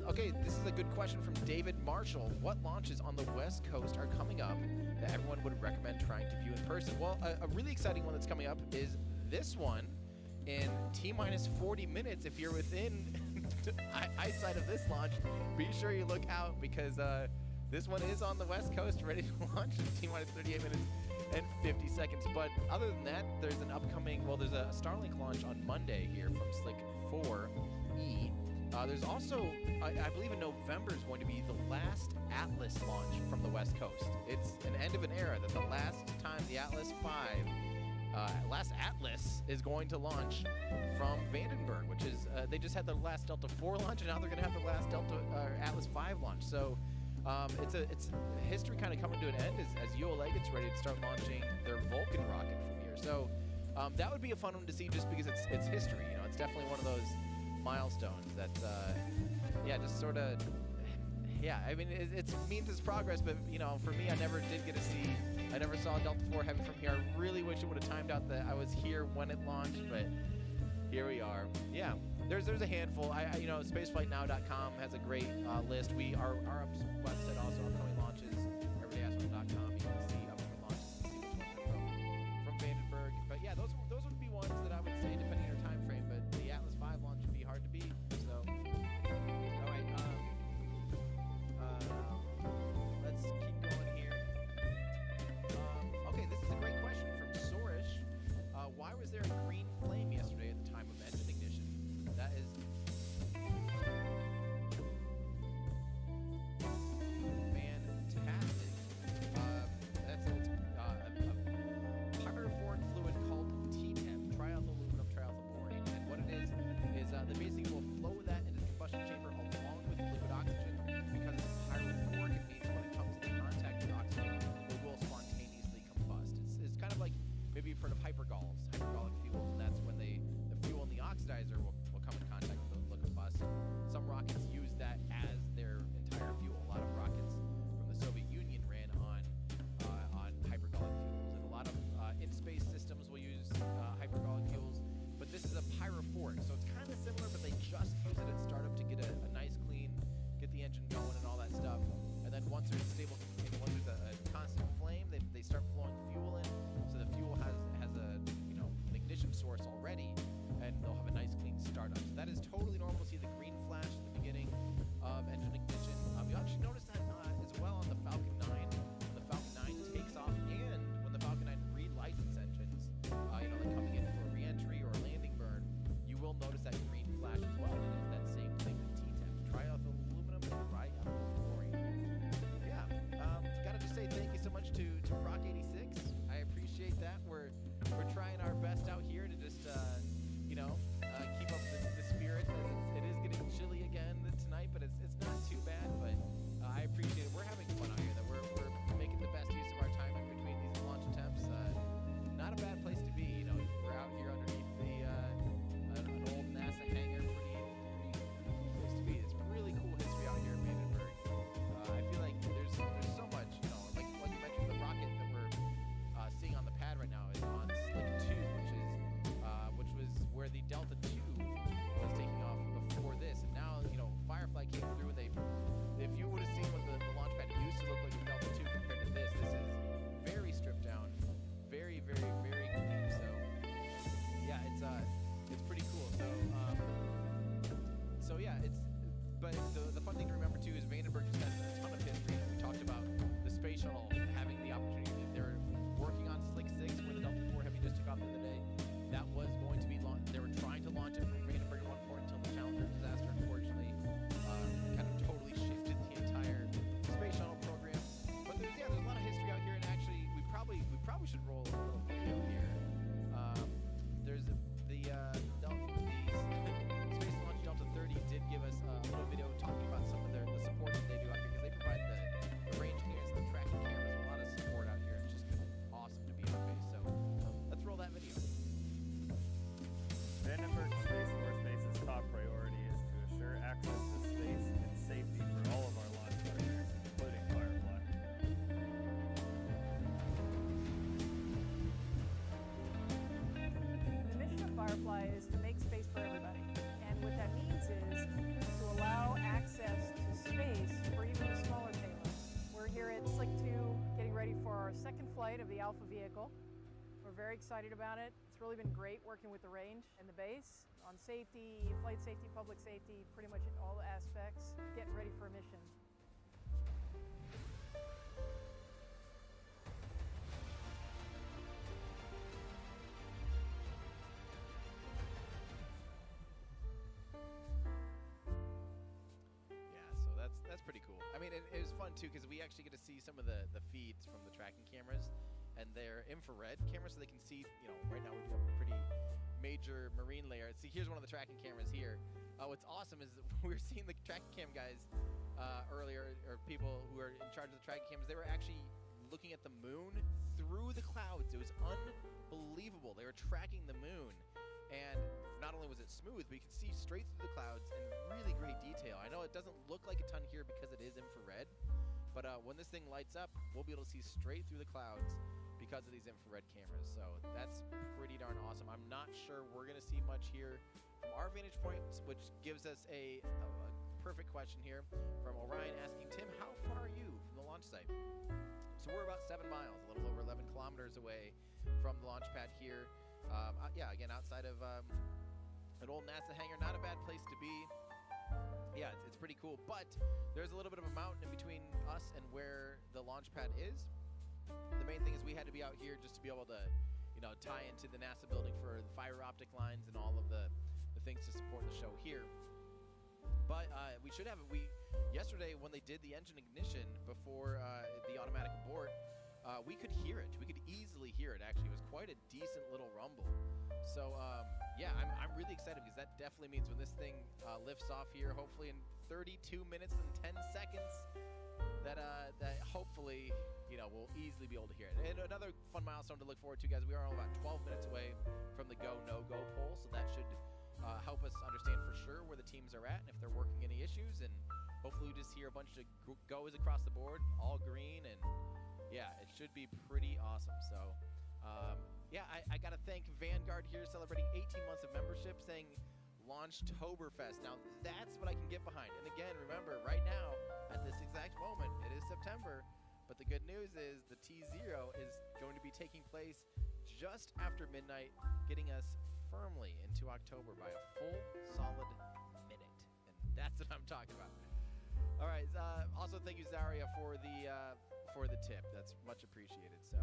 okay, this is a good question from David Marshall. What launches on the West Coast are coming up that everyone would recommend trying to view in person? Well, a really exciting one that's coming up is this one in T-minus 40 minutes. If you're within eyesight of this launch, be sure you look out because this one is on the West Coast, ready to launch in T-minus 38 minutes and 50 seconds. But other than that, there's an upcoming, well, there's a Starlink launch on Monday here from Slick 4E. There's also, I believe in November is going to be the last Atlas launch from the West Coast. It's an end of an era that the last time the Atlas 5, last Atlas is going to launch from Vandenberg, which is, they just had the last Delta 4 launch, and now they're going to have the last Atlas 5 launch. So it's history kind of coming to an end as ULA gets ready to start launching their Vulcan rocket from here. So that would be a fun one to see just because it's history. You know, it's definitely one of those milestones that, yeah, just sort of, yeah, I mean, it means it's progress, but, you know, for me, I never did get to see, I never saw Delta 4 heaven from here. I really wish it would have timed out that I was here when it launched, but here we are. Yeah, there's a handful. You know, spaceflightnow.com has a great list. Our website also upcoming launches, everydayastronaut.com. You can see upcoming launches and see which ones are from Vandenberg. But yeah, those would be ones that I would say depending on your time frame. But the Atlas 5 launch would be hard to beat. So, all right. Let's keep going here. Okay, this is a great question from Sorish. Why was there a green flame yesterday at the time of engine ignition? That is fantastic. That's a pyrophoric fluid called TTEM, triethyl aluminum triethyl borane. And what it is they basically will flow that into the combustion chamber along with liquid oxygen. Because it's pyrophoric, it means when it comes into contact with oxygen, it will spontaneously combust. It's kind of like, maybe you've heard of hypergolic fuels, and that's when the fuel in the oxidizer will come in contact with the combust. Some rockets use that as their entire fuel. A lot of rockets from the Soviet Union ran on hypergolic fuels, and a lot of in-space systems will use hypergolic fuels. But this is a pyrophoric, so it's kind of similar, but they just use it at startup to get a nice clean, get the engine going and all that stuff. And then once there's stable, once there's a constant flame, they start flowing fuel in. So the fuel has a an ignition source already, and they'll have a nice clean startup. So that is totally normal to see the green flash at the beginning of engine ignition. You actually notice that as well on the Falcon 9 when the Falcon 9 takes off, and when the Falcon 9 relights its engines. Like coming in for a re-entry or a landing burn, you will notice that green flash as well. And it is that same thing with TTEM, triethyl aluminum triethyl borane. Yeah, gotta just say thank you so much to Rock 86. I appreciate that. We're trying our best out here to just keep up the spirit. It is getting Firefly is to make space for everybody. And what that means is to allow access to space for even the smaller payloads. We're here at Slick 2 getting ready for our second flight of the Alpha vehicle. We're very excited about it. It's really been great working with the range and the base on safety, flight safety, public safety, pretty much in all aspects, getting ready for a mission. That's pretty cool. I mean, it was fun too because we actually get to see some of the feeds from the tracking cameras, and they're infrared cameras, so they can see. You know, right now we do have a pretty major marine layer. See, here's one of the tracking cameras here. What's awesome is that we were seeing the tracking cam guys earlier, or people who are in charge of the tracking cameras. They were actually looking at the moon through the clouds. It was unbelievable. They were tracking the moon. And not only was it smooth, but you could see straight through the clouds in really great detail. I know it doesn't look like a ton here because it is infrared, but when this thing lights up, we'll be able to see straight through the clouds because of these infrared cameras. So that's pretty darn awesome. I'm not sure we're going to see much here from our vantage point, which gives us a perfect question here from Orion asking, Tim, how far are you from the launch site? So we're about 7 miles, a little over 11 kilometers away from the launch pad here. Yeah, again, outside of an old NASA hangar, not a bad place to be. Yeah, it's pretty cool, but there's a little bit of a mountain in between us and where the launch pad is. The main thing is we had to be out here just to be able to, you know, tie into the NASA building for the fiber optic lines and all of the things to support the show here. But we should have yesterday when they did the engine ignition before the automatic abort, we could hear it. We could easily hear it, actually. It was quite a decent little rumble. So, yeah, I'm really excited because that definitely means when this thing lifts off here, hopefully in 32 minutes and 10 seconds, that hopefully, you know, we'll easily be able to hear it. And another fun milestone to look forward to, guys, we are about 12 minutes away from the go, no-go poll, so that should help us understand for sure where the teams are at and if they're working any issues, and hopefully we just hear a bunch of goes across the board, all green, and yeah, it should be pretty awesome. So, yeah, I got to thank Vanguard here celebrating 18 months of membership, saying Launchtoberfest. Now, that's what I can get behind. And again, remember, right now, at this exact moment, it is September, but the good news is the T0 is going to be taking place just after midnight, getting us firmly into October by a full, solid minute. And that's what I'm talking about. All right, also thank you, Zaria, for the tip. That's much appreciated. So,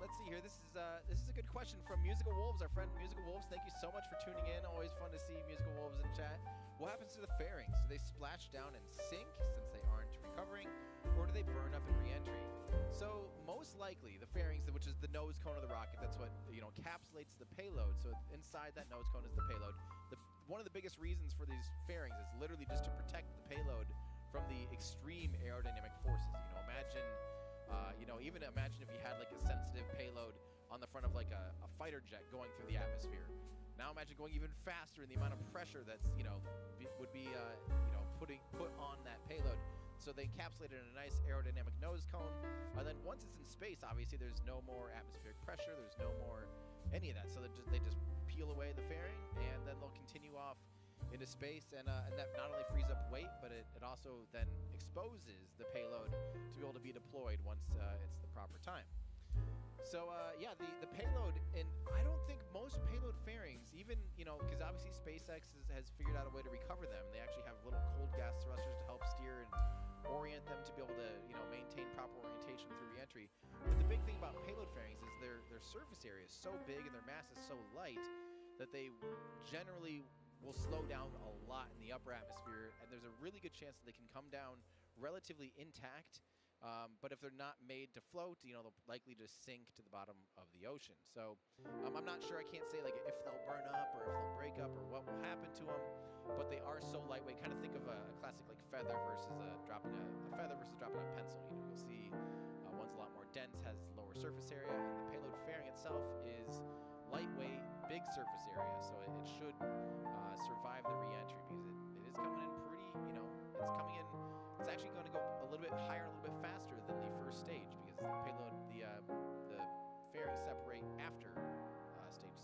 let's see here. This is a good question from Musical Wolves, our friend Musical Wolves. Thank you so much for tuning in. Always fun to see Musical Wolves in chat. What happens to the fairings? Do they splash down and sink since they aren't recovering, or do they burn up in re-entry? So most likely the fairings, which is the nose cone of the rocket, that's what, you know, encapsulates the payload. So inside that nose cone is the payload. One of the biggest reasons for these fairings is literally just to protect the payload from the extreme aerodynamic forces. You know, imagine, even imagine if you had like a sensitive payload on the front of like a fighter jet going through the atmosphere. Now imagine going even faster in the amount of pressure that's, would be, put on that payload. So they encapsulate it in a nice aerodynamic nose cone. And then once it's in space, obviously there's no more atmospheric pressure. There's no more any of that. So they just peel away the fairing, and then they'll continue off into space, and that not only frees up weight, but it also then exposes the payload to be able to be deployed once it's the proper time. So yeah, the payload, and I don't think most payload fairings, even, because obviously SpaceX has figured out a way to recover them. They actually have little cold gas thrusters to help steer and orient them to be able to, maintain proper orientation through reentry. But the big thing about payload fairings is their surface area is so big and their mass is so light that they generally will slow down a lot in the upper atmosphere, and there's a really good chance that they can come down relatively intact. But if they're not made to float, they'll likely just sink to the bottom of the ocean. So I'm not sure. I can't say like if they'll burn up or if they'll break up or what will happen to them. But they are so lightweight. Kind of think of a classic like feather versus dropping a feather versus dropping a pencil. You'll see one's a lot more dense, has lower surface area, and the payload fairing itself is lightweight, big surface area. So it should survive the re-entry because it is coming in pretty. It's coming in. It's actually going to go a little bit higher, a little bit faster than the first stage because the payload, the fairings separate after stage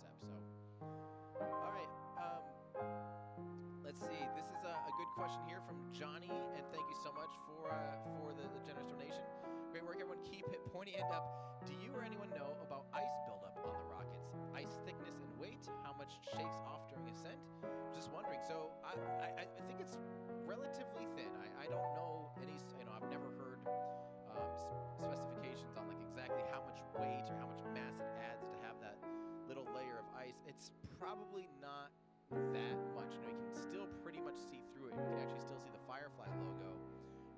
going to end up, do you or anyone know about ice buildup on the rockets? Ice thickness and weight, how much shakes off during ascent? Just wondering. So I think it's relatively thin. I don't know any, I've never heard specifications on like exactly how much weight or how much mass it adds to have that little layer of ice. It's probably not that much. You can still pretty much see through it. You can actually still see the Firefly logo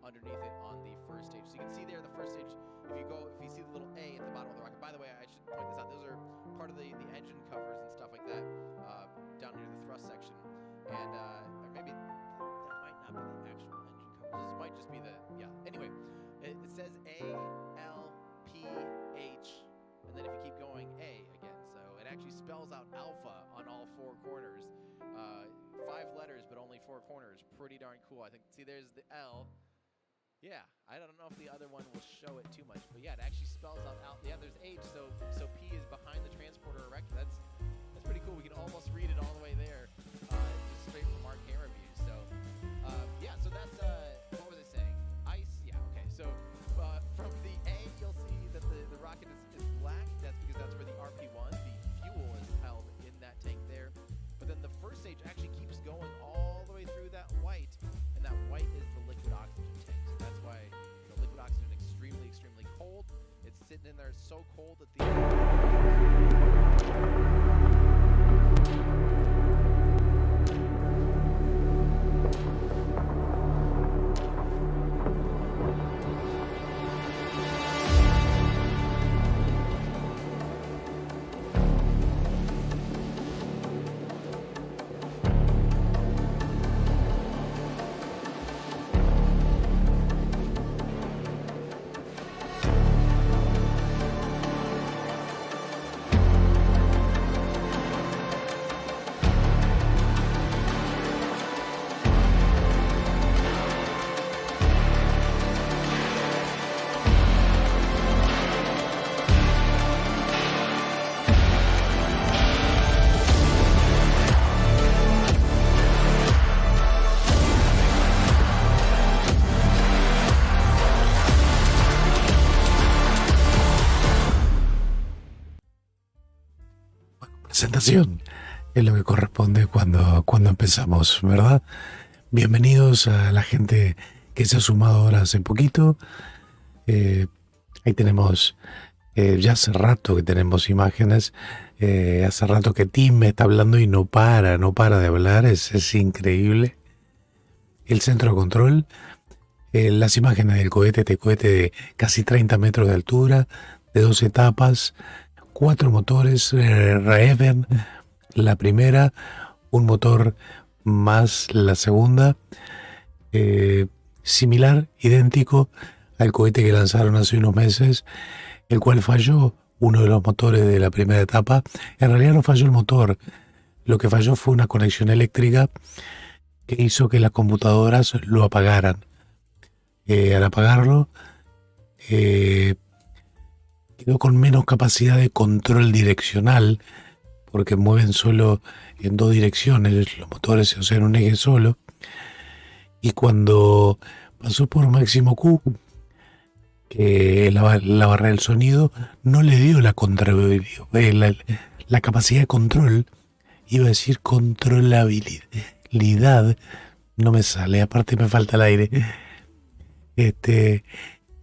underneath it on the first stage. So you can see there the first stage, if you see the little A at the bottom of the rocket. By the way, I should point this out. Those are part of the engine covers and stuff like that down near the thrust section. And or maybe that might not be the actual engine covers. This might just be the, Anyway, it says A, L, P, H, and then if you keep going, A again. So it actually spells out alpha on all four corners. 5 letters, but only 4 corners. Pretty darn cool. I think, see, there's the L. Yeah, I don't know if the other one will show it too much, but yeah, it actually spells out Yeah, there's H, so P is behind the transporter erector. That's pretty cool. We can almost read it all the way there, just straight from our camera view. So, yeah, so that's, what was I saying? Ice, yeah, okay. So, from the A, you'll see that the rocket is black. That's because that's where the RP-1, the fuel, is held in that tank there. But then the first stage actually keeps going all the way through that white, and that white is the liquid oxygen tank. So that's why the liquid oxygen is extremely, extremely cold. It's sitting in there so cold that the presentación es lo que corresponde cuando empezamos, ¿verdad? Bienvenidos a la gente que se ha sumado ahora hace poquito. Ahí tenemos, ya hace rato que tenemos imágenes, hace rato que Tim me está hablando y no para de hablar, es increíble. El centro de control, las imágenes del cohete, este cohete de casi 30 metros de altura, de 2 etapas, 4 motores Raven, la primera, un motor más la segunda, similar, idéntico al cohete que lanzaron hace unos meses, el cual falló uno de los motores de la primera etapa. En realidad no falló el motor, lo que falló fue una conexión eléctrica que hizo que las computadoras lo apagaran. Al apagarlo, quedó con menos capacidad de control direccional, porque mueven solo en 2 direcciones, los motores, o sea, en un eje solo. Y cuando pasó por máximo Q, que la barra del sonido no le dio la capacidad de control, iba a decir controlabilidad, no me sale, aparte me falta el aire,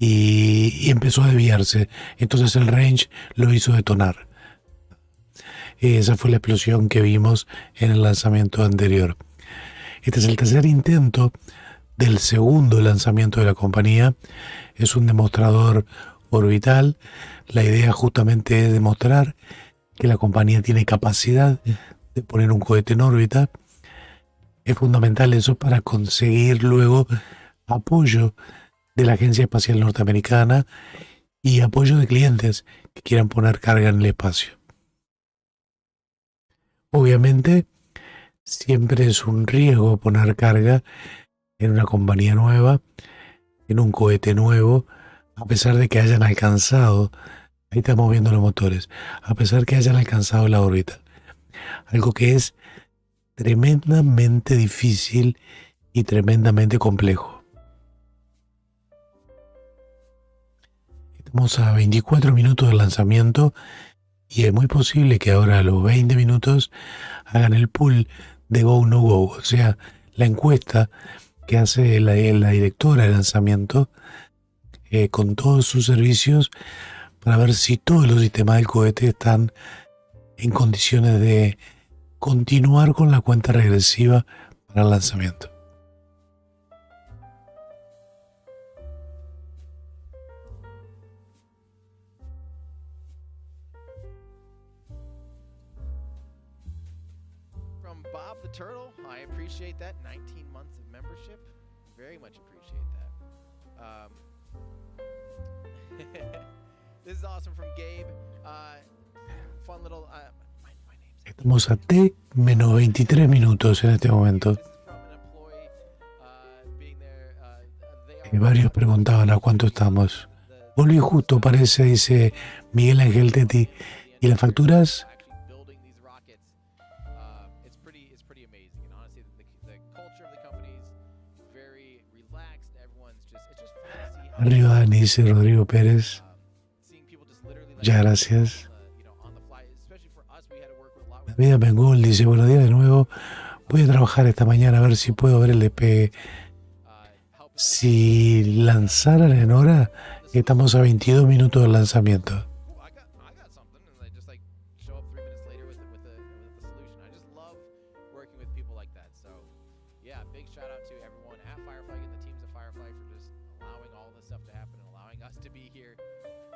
y empezó a desviarse. Entonces el range lo hizo detonar. Esa fue la explosión que vimos en el lanzamiento anterior. Este es el tercer intento del segundo lanzamiento de la compañía. Es un demostrador orbital. La idea justamente es demostrar que la compañía tiene capacidad de poner un cohete en órbita. Es fundamental eso para conseguir luego apoyo de la Agencia Espacial Norteamericana y apoyo de clientes que quieran poner carga en el espacio. Obviamente, siempre es un riesgo poner carga en una compañía nueva, en un cohete nuevo, a pesar de que hayan alcanzado, ahí estamos viendo los motores, a pesar que hayan alcanzado la órbita. Algo que es tremendamente difícil y tremendamente complejo. Estamos a 24 minutos del lanzamiento y es muy posible que ahora a los 20 minutos hagan el poll de Go No Go, o sea, la encuesta que hace la directora de lanzamiento con todos sus servicios para ver si todos los sistemas del cohete están en condiciones de continuar con la cuenta regresiva para el lanzamiento. From Bob the Turtle, I appreciate that. 19 months of membership. Very much appreciate that. This is awesome from Gabe. Fun little... my name's... Estamos a T menos 23 minutos en este momento. This is from an employee being there. They are... Varios preguntaban a cuánto estamos. Volví justo, parece, dice Miguel Ángel Teti. ¿Y las facturas? actually building these rockets. It's pretty amazing. And honestly, the culture of the company is very relaxed. Everyone's just... It's just fun to see how... Arriba Dani, dice Rodrigo Pérez. seeing people just literally... Muchas gracias. you know, on the fly. Especially for us, we had to work with a lot La with... vida Bengol dice, buenos días de nuevo. Voy a trabajar esta mañana a ver si puedo ver el despegue. help Si lanzaran en hora, estamos a 22 minutos del lanzamiento. Ooh, I got something, and I just like show up 3 minutes later with the solution. I just love working with people like that. So yeah, big shout out to everyone at Firefly and the teams at Firefly for just allowing all this stuff to happen and allowing us to be here.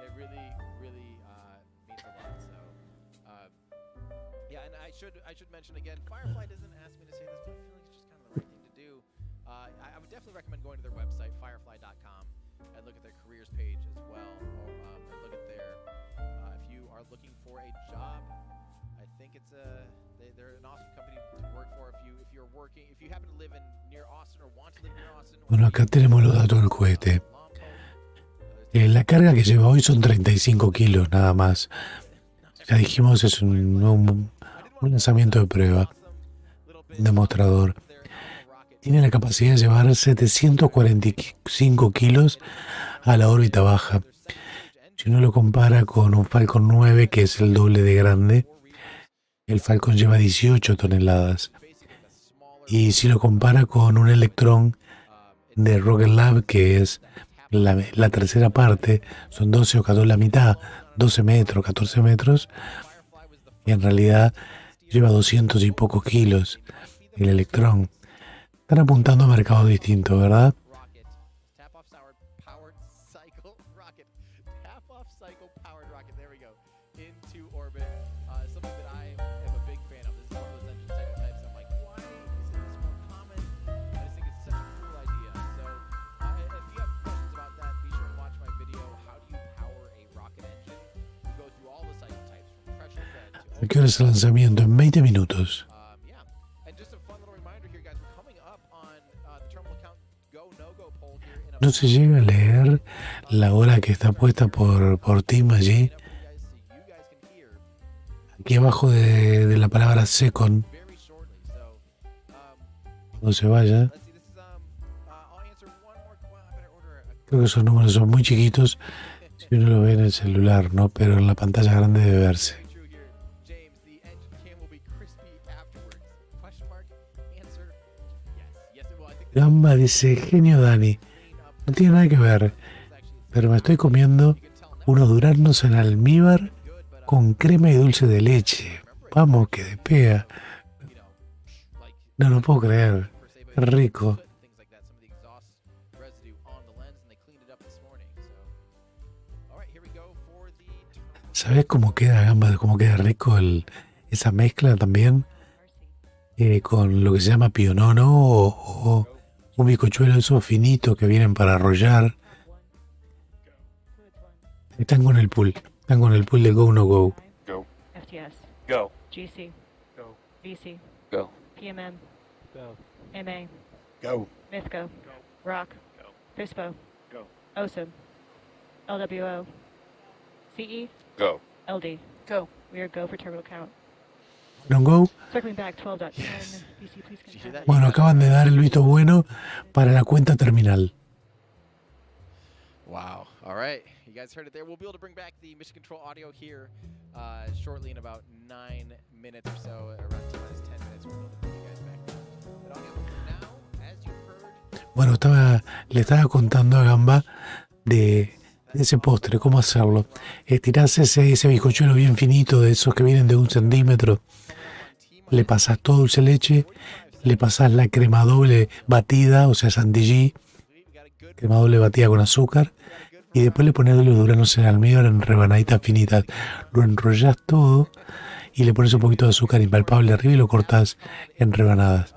It really means a lot. So yeah, and I should mention again, Firefly doesn't ask me to say this, but I feel like it's just kind of the right thing to do. I would definitely recommend going to their website, firefly.com, and look at their careers page as well, or and look at their, if you are looking for a job, I think it's they're an awesome company to work for. If you happen to live near Austin or want to live near Austin. Bueno, acá tenemos los datos del cohete. La carga que lleva hoy son 35 kilos nada más. Ya dijimos, es un lanzamiento de prueba, un demostrador. Tiene la capacidad de llevar 745 kilos a la órbita baja. Si uno lo compara con un Falcon 9, que es el doble de grande, el Falcon lleva 18 toneladas. Y si lo compara con un Electron de Rocket Lab, que es la tercera parte, son 12 o 14, la mitad, 12 metros, 14 metros, y en realidad lleva 200 y pocos kilos el Electron. Están apuntando a mercados distintos, ¿verdad? ¿A qué hora es el lanzamiento? En 20 minutos. No se llega a leer la hora que está puesta por Tim allí. Aquí abajo de la palabra second. Cuando se vaya. Creo que esos números son muy chiquitos si uno lo ve en el celular, ¿no? Pero en la pantalla grande debe verse. Gamba dice, genio Dani. No tiene nada que ver, pero me estoy comiendo unos duraznos en almíbar con crema y dulce de leche. Vamos, que despega. No lo puedo creer. Qué rico. ¿Sabes cómo queda, Gamba? ¿Cómo queda rico esa mezcla también? Con lo que se llama pionono o un bizcochuelo esos finitos que vienen para arrollar. Están con el pool de Go No Go. Go. FTS. Go. GC. Go. VC. Go. PMM. Go. MA. Go. MISCO. ROC. Go. FISPO. Go. OSIM. LWO. CE. Go. LD. Go. We are go for terminal count. No Go. Circling back 12.10. VC, please confirm. Bueno, acaban de dar el visto bueno para la cuenta terminal. Wow. All right. You guys heard it there. We'll be able to bring back the mission control audio here shortly in about 9 minutes or so, around 10 minutes. We'll be able to bring you guys back. But audio for now, as you heard. Bueno, le estaba contando a Gamba de ese postre, cómo hacerlo. Estirás ese bizcochuelo bien finito, de esos que vienen de 1 centímetro. Le pasas todo dulce de leche, le pasas la crema doble batida, o sea, chantilly, crema doble batida con azúcar, y después le pones los duranos en almíbar en rebanaditas finitas. Lo enrollas todo y le pones un poquito de azúcar impalpable arriba y lo cortas en rebanadas.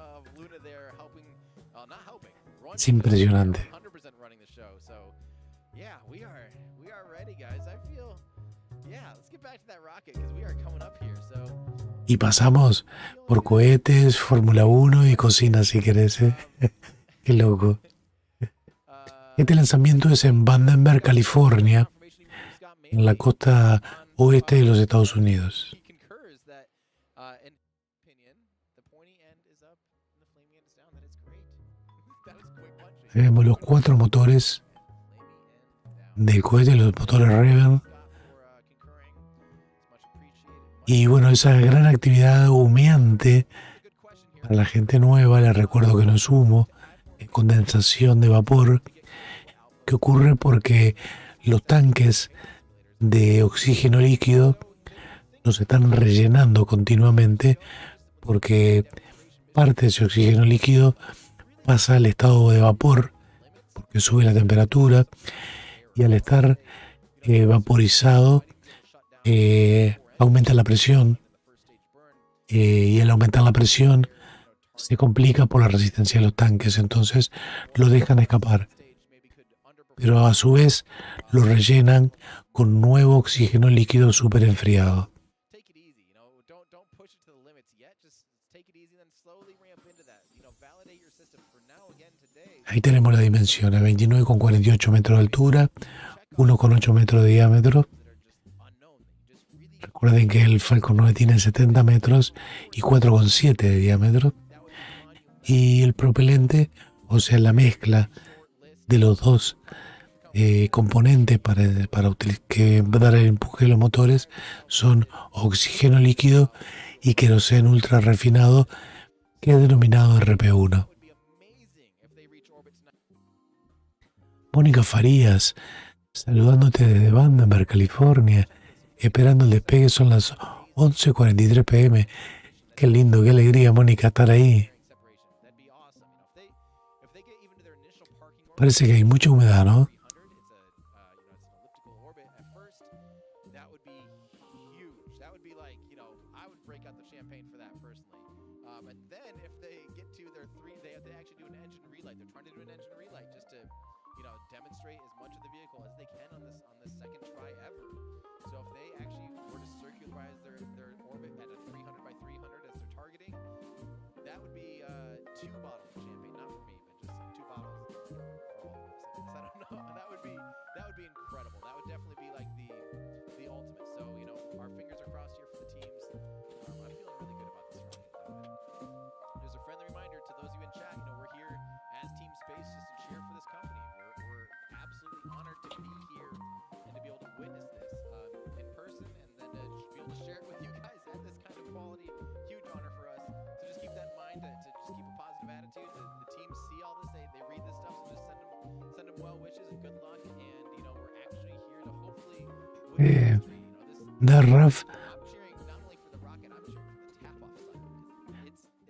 Es impresionante. Y pasamos por cohetes, Fórmula 1 y cocina si querés, ¿eh? Qué loco. Este lanzamiento es en Vandenberg, California, en la costa oeste de los Estados Unidos. Ahí vemos los 4 motores del cohete, los motores Reven. Y bueno, esa gran actividad humeante, para la gente nueva, les recuerdo que no es humo, es condensación de vapor, que ocurre porque los tanques de oxígeno líquido nos están rellenando continuamente, porque parte de ese oxígeno líquido pasa al estado de vapor, porque sube la temperatura, y al estar vaporizado, aumenta la presión, y al aumentar la presión se complica por la resistencia de los tanques, entonces lo dejan escapar. Pero a su vez lo rellenan con nuevo oxígeno líquido súper enfriado. Ahí tenemos la dimensión, 29,48 metros de altura, 1,8 metros de diámetro. Recuerden que el Falcon 9 tiene 70 metros y 4,7 de diámetro. Y el propelente, o sea, la mezcla de los dos componentes para que dar el empuje de los motores, son oxígeno líquido y queroseno ultra refinado, que es denominado RP1. Mónica Farías, saludándote desde Vandenberg, California, esperando el despegue, son las 11:43 p.m. Qué lindo, qué alegría, Mónica, estar ahí. Parece que hay mucha humedad, ¿no?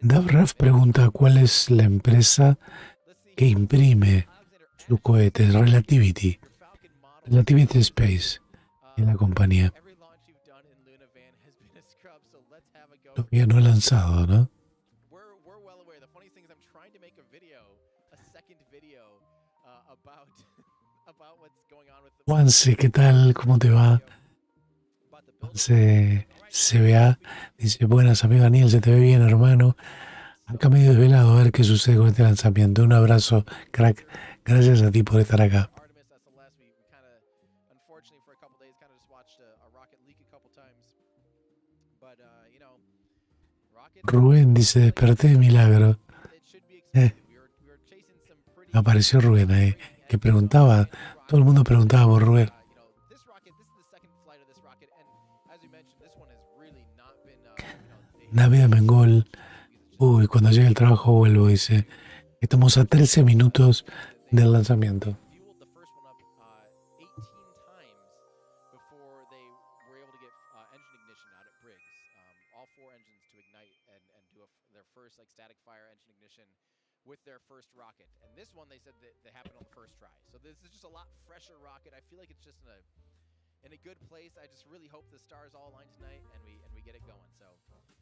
Davraf pregunta cuál es la empresa que imprime su cohete. Relativity Space es la compañía. Todavía no ha lanzado, ¿no? Juanse, ¿qué tal? ¿Cómo te va? Juanse CBA dice: buenas, amigo Daniel, se te ve bien, hermano. Acá medio desvelado, a ver qué sucede con este lanzamiento. Un abrazo, crack. Gracias a ti por estar acá. Rubén dice: desperté de milagro. Apareció Rubén ahí, que preguntaba, todo el mundo preguntaba por Rubén. Navidad Mengol. Uy, cuando llegue el trabajo vuelvo, dice. Estamos a 13 minutos del lanzamiento. Fueled the first one up 18 times before they were able to get engine ignition out at Briggs. All 4 engines to ignite and do their first like static fire engine ignition with their first rocket. And this one they said that happened on the first try. So this is just a lot fresher rocket. I feel like it's just in a good place. I just really hope the stars all align tonight and we get it going. So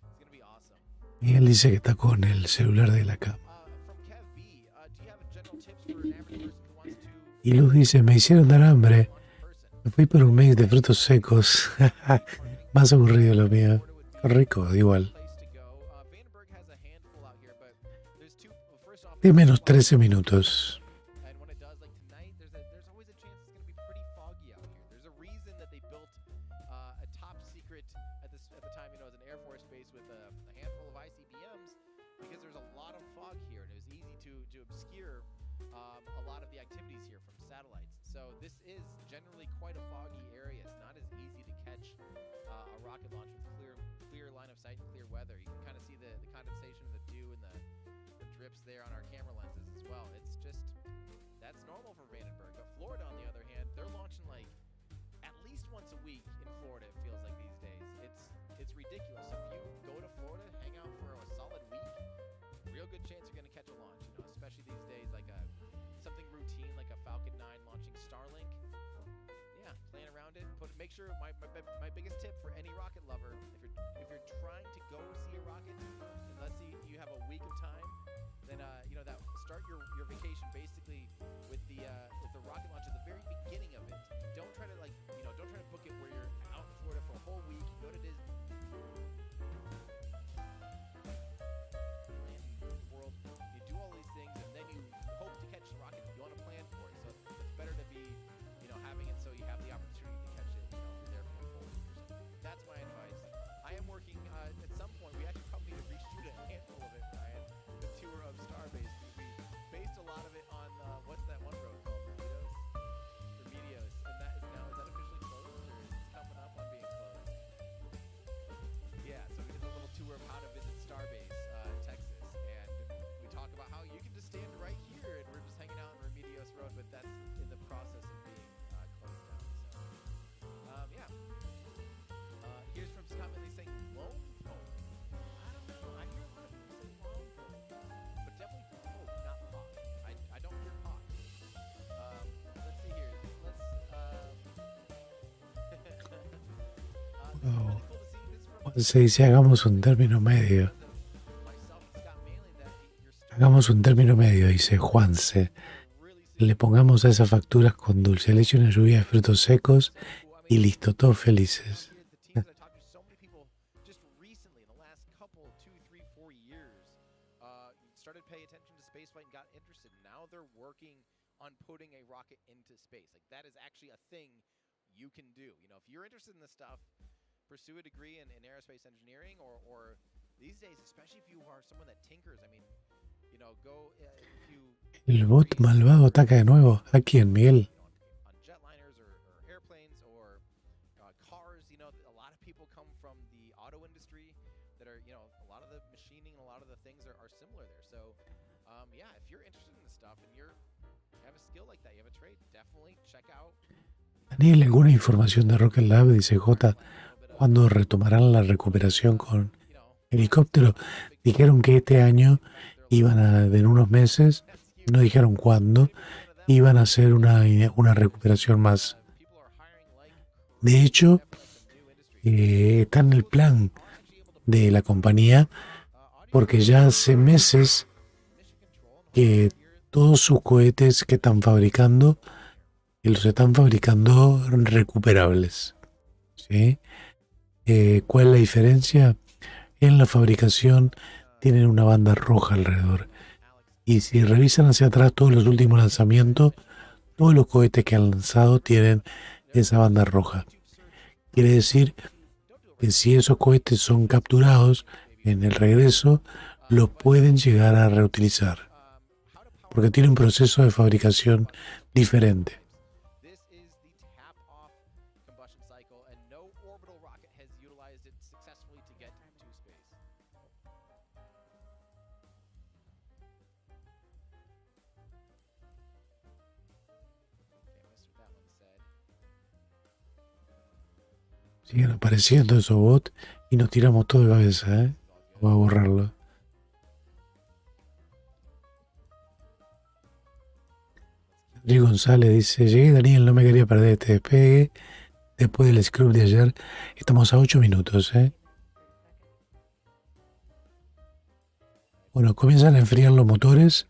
it's gonna be awesome. Y él dice que está con el celular de la cama. From Kev B, do you have general tips for an average person who wants to? Y Luz dice, me hicieron dar hambre. Me fui por un mes de frutos secos. Más aburrido lo mío. Rico, igual. De menos 13 minutos. There on our camera lenses as well. It's just, that's normal for Vandenberg. But Florida, on the other hand, they're launching like at least once a week in Florida, it feels like these days. It's ridiculous. If you go to Florida, hang out for a solid week, real good chance you're going to catch a launch, you know, especially these days, like something routine like a Falcon 9 launching Starlink. Yeah, playing around it. Make sure, my biggest tip for any rocket lover, if you're trying to go see a rocket, and let's say you have a week of time, then you know that start your vacation basically with the rocket launch at the very beginning of it. Don't try to don't try to book it where you're out in Florida for a whole week. You go to Disney World, you do all these things, and then you hope to catch the rocket. You want to plan for it, so it's better to be having it so you have the opportunity to catch it. You're there for a whole week or something. That's my advice. I am working at some point. We actually probably need to reshoot a handful of it, Ryan. The tour of Starbase. We based a lot of it on what's that one road called? Remedios. And that is that officially closed, or it's coming up on being closed? Yeah. So we did a little tour of how to visit Starbase, Texas, and we talk about how you can just stand right here, and we're just hanging out on Remedios Road, but that's in the process of being closed down. So, yeah. Here's from Scott Milley saying lone poke. I don't know. I hear a lot of people say lone poke, but definitely poke, not pock. I don't hear pock. Let's see here. Let's. Oh. Se dice, hagamos un término medio. Hagamos un término medio, dice Juanse. Le pongamos a esas facturas con dulce de leche una lluvia de frutos secos y listo, todos felices. Started paying attention to spaceflight and got interested. Now they're working on putting a rocket into space. Like that is actually a thing you can do. You know, if you're interested in this stuff, pursue a degree in aerospace engineering, or these days, especially if you are someone that tinkers. I mean, you know, go if you. El bot malvado ataca de nuevo. ¿A quién, Miguel? On jetliners or airplanes or cars, you know, a lot of people come from the auto industry that are, you know, a lot of the machining, a lot of the things are similar there. So, yeah, if you're interested in this stuff and you have a skill like that, you have a trade, definitely check out. Daniel, ¿alguna información de Rocket Lab? Dice J. ¿Cuándo retomarán la recuperación con helicóptero? Dijeron que este año iban a, en unos meses, no dijeron cuándo, iban a hacer una recuperación más. De hecho, está en el plan de la compañía, porque ya hace meses que todos sus cohetes que están fabricando, los están fabricando recuperables. ¿Sí? ¿Cuál es la diferencia? En la fabricación tienen una banda roja alrededor. Y si revisan hacia atrás todos los últimos lanzamientos, todos los cohetes que han lanzado tienen esa banda roja. Quiere decir que si esos cohetes son capturados en el regreso, los pueden llegar a reutilizar. Porque tiene un proceso de fabricación diferente. Siguen apareciendo esos bots y nos tiramos todo de cabeza, ¿eh? Voy a borrarlo. Rodrigo González dice: llegué, Daniel, no me quería perder este despegue. Después del scrub de ayer, estamos a 8 minutos, ¿eh? Bueno, comienzan a enfriar los motores.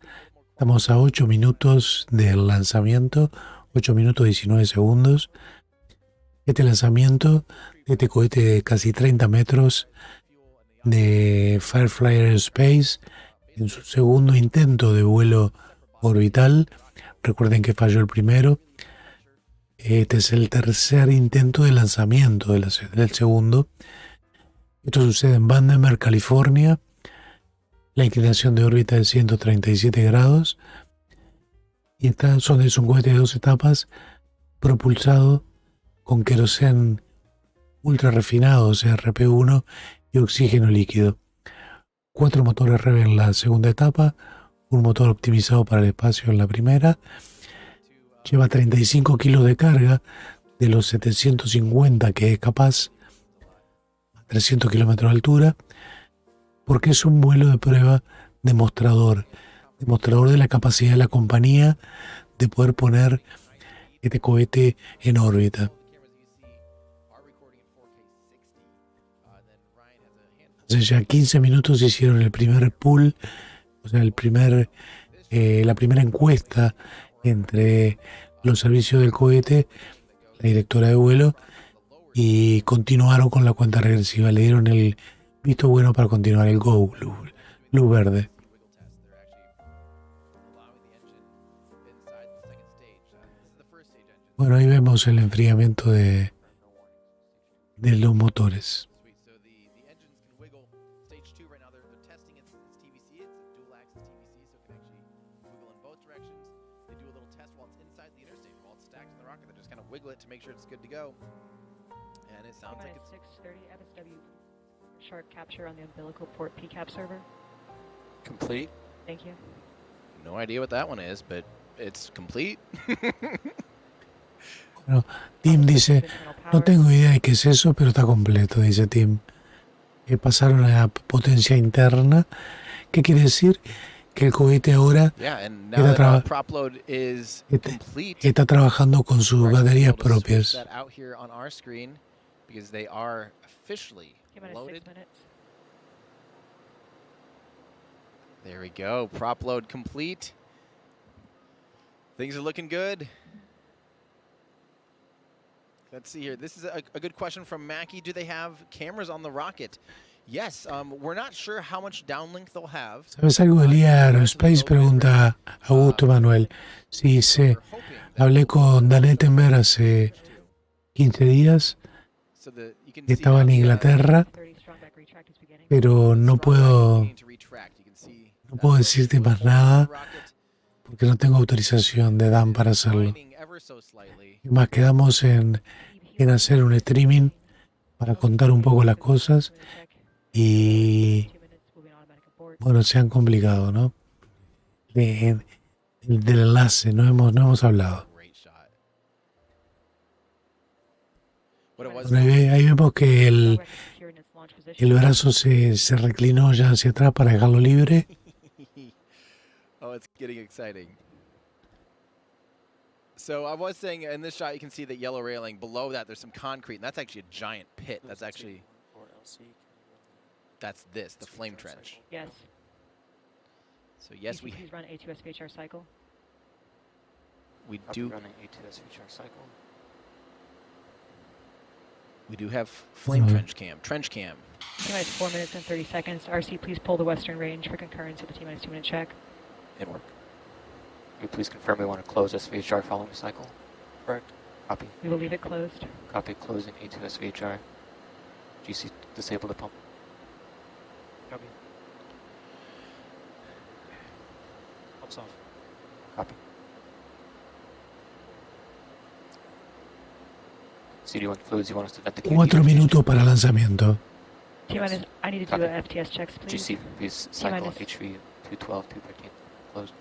Estamos a 8 minutos del lanzamiento, 8 minutos 19 segundos. Este lanzamiento de este cohete de casi 30 metros de Firefly Aerospace en su segundo intento de vuelo orbital. Recuerden que falló el primero. Este es el tercer intento de lanzamiento del segundo. Esto sucede en Vandenberg, California. La inclinación de órbita es 137 grados. Y es un cohete de 2 etapas propulsado con queroseno ultra refinado, o sea, RP1 y oxígeno líquido. 4 motores REV en la segunda etapa, un motor optimizado para el espacio en la primera. Lleva 35 kilos de carga de los 750 que es capaz a 300 kilómetros de altura, porque es un vuelo de prueba demostrador de la capacidad de la compañía de poder poner este cohete en órbita. Hace ya 15 minutos hicieron el primer pool, o sea, la primera encuesta entre los servicios del cohete, la directora de vuelo, y continuaron con la cuenta regresiva. Le dieron el visto bueno para continuar, el go, luz verde. Bueno, ahí vemos el enfriamiento de los motores. To make sure it's good to go, and it sounds like it's 630 FSW. Sharp capture on the umbilical port PCAP server. Complete. Thank you. No idea what that one is, but it's complete. Bueno, Tim dice: no tengo idea de qué es eso, pero está completo, dice Tim. Pasaron a la potencia interna. ¿Qué quiere decir? Que el cohete ahora está trabajando con sus baterías propias. There we go. Prop load complete. Things are looking good. Let's see here. This is a good question from Mackie. Do they have cameras on the rocket? Yes, we're not sure how much downlink they'll have. ¿Sabes algo de Aerospace? Pregunta Augusto Manuel. Sí, sé. Hablé con Dan Ettenberg hace 15 días. Estaba en Inglaterra, pero no puedo decirte más nada porque no tengo autorización de Dan para hacerlo. Y más quedamos en hacer un streaming para contar un poco las cosas. Y bueno, se han complicado, ¿no? Del enlace, no hemos hablado. Bueno, ahí vemos que el brazo se reclinó ya hacia atrás para dejarlo libre. Oh, it's getting exciting. So I was saying in this shot you can see the yellow railing. Below that there's some concrete, and that's actually a giant pit. That's actually... That's the flame trench. Yes. So yes, we please run A2S VHR cycle. We do running A2S VHR cycle. We do have flame trench cam. T-minus 4 minutes and 30 seconds. RC, please pull the western range for concurrence with the T-minus 2 minute check. In work. Will you please confirm we want to close this VHR following the cycle? Correct. Copy. We will leave it closed. Copy. Closing A2S VHR. GC disable the pump. Copy. Pumps off. Copy. CD1 fluids, you want us to vent the 4 minutos para lanzamiento. T-minus, I need to do the FTS checks, please. GC, please cycle HV 212, 213. Closed.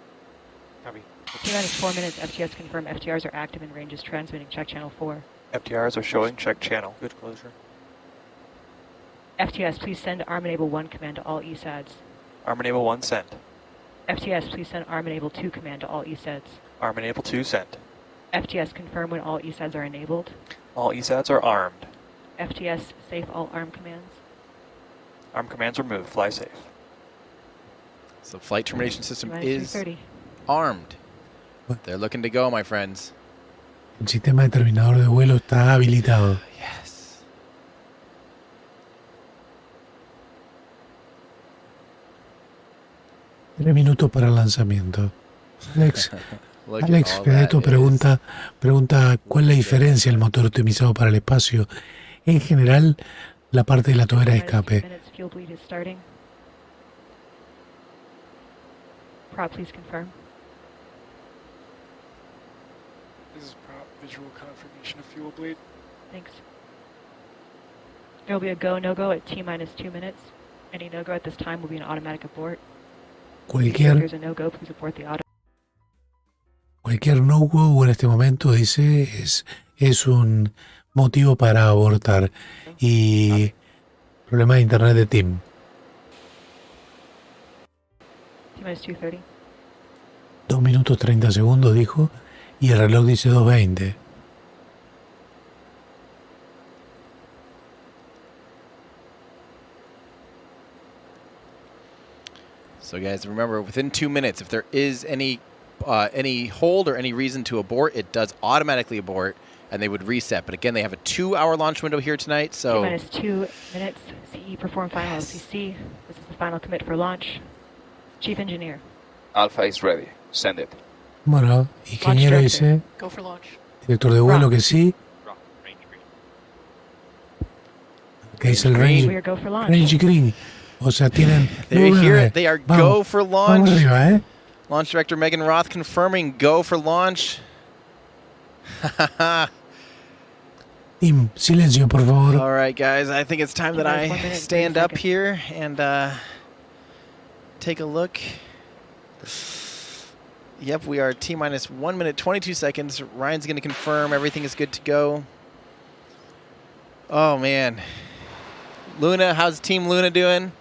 Copy. T-minus 4 minutes, FTS confirm FTRs are active and range is transmitting. Check channel 4. FTRs are showing. Check channel. Good closure. FTS, please send arm enable 1 command to all ESADs. Arm enable 1 send. FTS, please send arm enable 2 command to all ESADs. Arm enable 2 send. FTS, confirm when all ESADs are enabled. All ESADs are armed. FTS, safe all arm commands. Arm commands removed. Fly safe. So flight termination system Minus is 330. armed. They're looking to go, my friends. El sistema determinador de vuelo está habilitado. Yes. Tres minutos para el lanzamiento. Alex, Look at Alex all Pedeto that. pregunta cuál es la diferencia del motor optimizado para el espacio. En general, la parte de la tobera de Minus 2 escape. minutes, fuel bleed is starting. Prop, please confirm. This is prop visual confirmation of fuel bleed. Thanks. There will be a go, no-go at T-minus 2 minutes. Any no-go at this time will be an automatic abort. If Cualquier there's a no-go, please abort the auto. Cualquier no-go en este momento, dice, es un motivo para abortar. Y problema de internet de Tim. T-minus 2:30. 2 minutos 30 segundos, dijo, y el reloj dice 2:20. So guys, remember, within 2 minutes, if there is any hold or any reason to abort, it does automatically abort, and they would reset. But again, they have a 2-hour launch window here tonight, so... T-minus 2 minutes. CE perform final LCC. This is the final commit for launch. Chief Engineer. Alpha is ready. Send it. Bueno, ingeniero dice, Go for launch. director de vuelo que sí, que dice el We range, are go for launch. range green. O sea, tienen... There you luz hear verde. it. They are Vamos, go for launch. Vamos arriba, Launch Director Megan Roth confirming go for launch. Tim, silencio, por favor. All right, guys. I think it's time that Give us 1 I minute and stand 30 up seconds. here and take a look. Yep, we are T-minus 1 minute, 22 seconds. Ryan's going to confirm everything is good to go. Oh, man. Luna, how's Team Luna doing?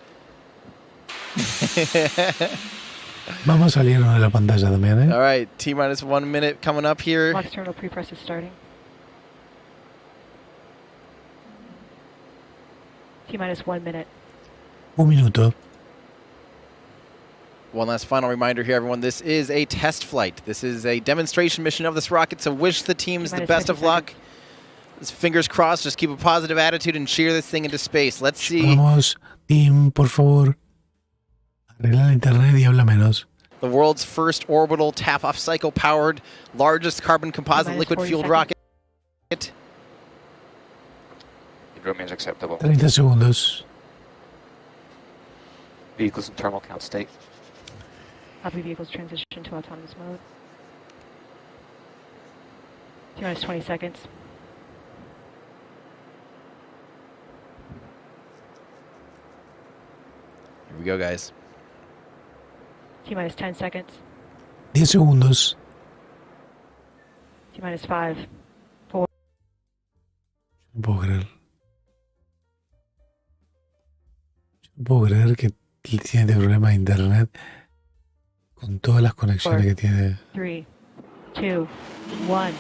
Vamos a salirnos de la pantalla también, All right, T-minus 1 minute coming up here. Box terminal prepress is starting. T-minus 1 minute. Un minuto. One last final reminder here, everyone. This is a test flight. This is a demonstration mission of this rocket, so wish the teams the best of luck. Fingers crossed, just keep a positive attitude and cheer this thing into space. Let's see. Vamos, Tim, por favor. Arregla la internet y habla menos. The world's first orbital tap-off cycle-powered, largest carbon composite Minus liquid-fueled 40 rocket. It remains acceptable. 30 segundos. Vehicles in thermal count state. Copy vehicles transition to autonomous mode. T-minus 20 seconds. Here we go, guys. T-minus 10 seconds. 10 segundos. T-minus 5, 4, No puedo creer. No puedo creer que tiene este problema de internet con todas las conexiones que tiene. 3, 2, 1.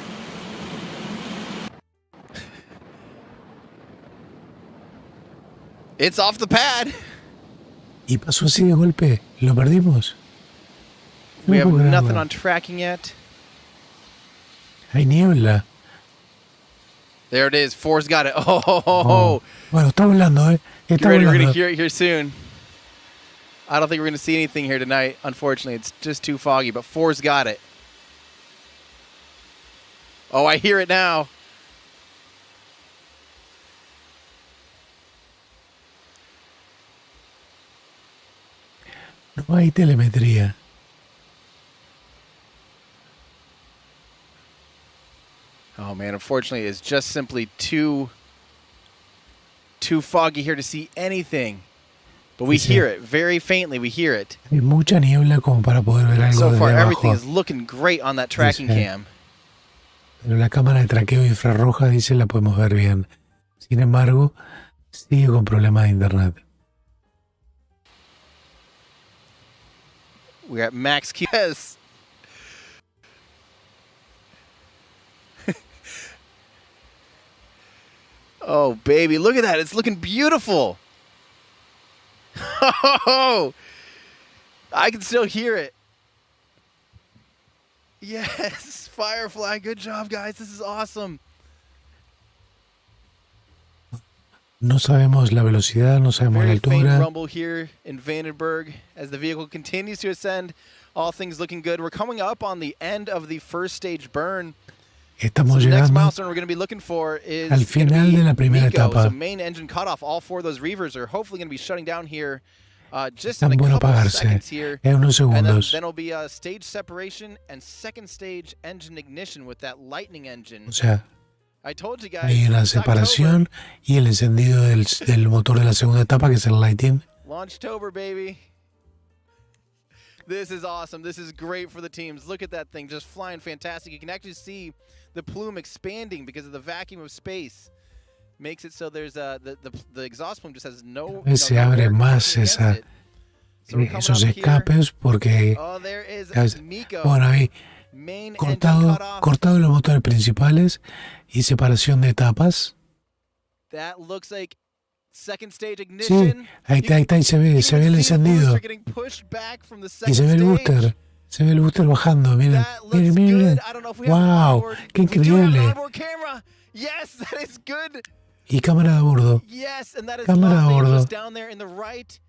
It's off the pad. Y pasó así de golpe. Lo perdimos. We No have puedo creerlo. nothing on tracking yet. Hay niebla. There it is. Four's got it. Oh. Bueno, está volando, Get Está ready. We're going volando. to hear it here soon. I don't think we're going to see anything here tonight. Unfortunately, it's just too foggy, but Four's got it. Oh, I hear it now. No hay telemetría. Oh, man. Unfortunately, it's just simply too foggy here to see anything. But we Sí, sí. hear it. Very faintly, we hear it. Hay mucha niebla como para poder ver algo So desde far, abajo. everything is looking great on that tracking sí. cam. Pero la cámara de traqueo infrarroja dice la podemos ver bien. Sin embargo, sigue con problemas de internet. We're at max Q. Yes. Oh, baby, look at that. It's looking beautiful. Oh, I can still hear it. Yes, Firefly. Good job, guys. This is awesome. No sabemos la velocidad, no sabemos la Very faint altura. rumble here in Vandenberg as the vehicle continues to ascend. All things looking good. We're coming up on the end of the first stage burn. Estamos The next llegando milestone we're going to be looking for is al final de la primera etapa. So main engine cutoff. All four of those reavers are hopefully going to be shutting down here just Están in a por couple of apagarse seconds here. en unos And segundos. then it'll be a stage separation and second stage engine ignition with that lightning engine. O sea, I told you guys. hay una it's October. separación y el encendido del motor de la segunda etapa, que es el lighting. Launchtober, baby. This is awesome. This is great for the teams. Look at that thing just flying fantastic. You can actually see the plume expanding because of the vacuum of space. Makes it so there's the exhaust plume just has no. Se abre más esos escapes porque bueno, hay cortado los motores principales y separación de etapas. That looks like second stage Sí, ignition. ahí está, y se ve el encendido. Y se ve el booster bajando, miren, miren. Wow, qué increíble. Yes, that is good. Y cámara de bordo. Yes, and that is Cámara de Los Angeles bordo. down there in the right.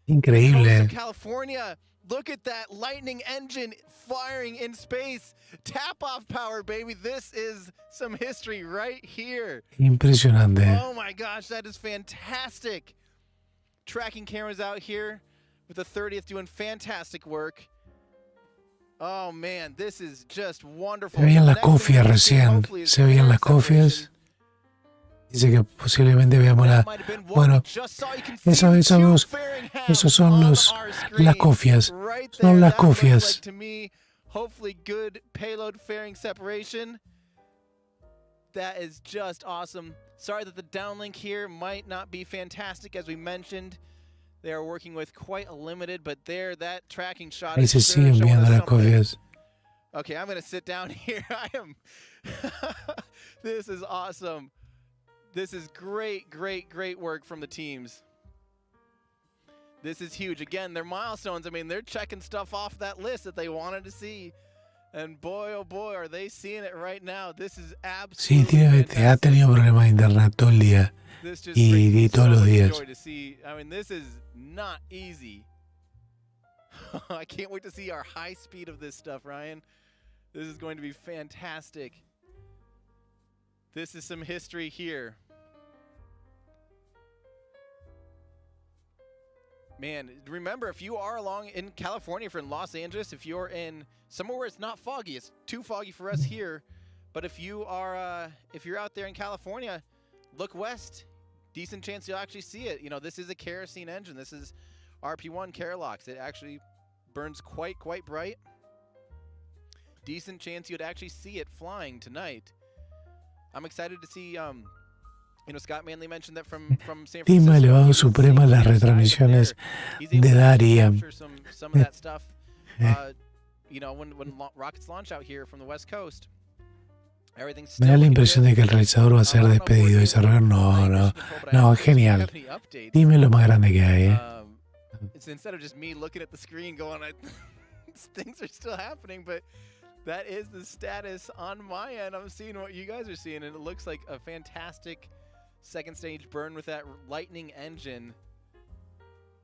Increíble. Coast of California. Look at that lightning engine firing in space. Tap off power, baby. This is some history right here. Impresionante. Oh my gosh, that is fantastic. Tracking cameras out here with the 30th doing fantastic work. Oh man, this is just wonderful. Se veían las Next thing cofias we're gonna see, recién. hopefully, is Se veían las air separation. cofias. Dice que posiblemente veamos la. Bueno, esos son las cofias. Son las cofias. To me, hopefully good payload fairing separation. That is just awesome. Sorry that the downlink here might not be fantastic, as we mentioned. They are working with quite a limited, but there, that tracking shot Ahí is se sure siguen showing viendo us las something. cofias. Okay, I'm gonna sit down here. I am. This is awesome. This is great, great, great work from the teams. This is huge. Again, they're milestones. I mean, they're checking stuff off that list that they wanted to see. And boy, oh boy, are they seeing it right now. This is Sí, absolutely ha tenido problemas de internet todo el día. This just Y brings me todos so los much días. joy to see. I mean, this is not easy. I can't wait to see our high speed of this stuff, Ryan. This is going to be fantastic. This is some history here. Man, remember, if you are along in California, if you're in Los Angeles, if you're in somewhere where it's not foggy, it's too foggy for us here. But if you are, if you're out there in California, look west. Decent chance you'll actually see it. You know, this is a kerosene engine. This is RP1 Keralox. It actually burns quite bright. Decent chance you'd actually see it flying tonight. I'm excited to see. You know, Scott Manley mentioned that from San Francisco. Estima elevado suprema las retransmisiones de Daria. Some of that stuff. You know, when rockets launch out here from the West Coast, everything's Me da la impresión de que el realizador va a ser despedido y cerrar. No, genial. Dime lo más grande que hay, It's instead of just me looking at the screen going, things are still happening, but that is the status on my end. I'm seeing what you guys are seeing, and it looks like a fantastic second stage burn with that lightning engine.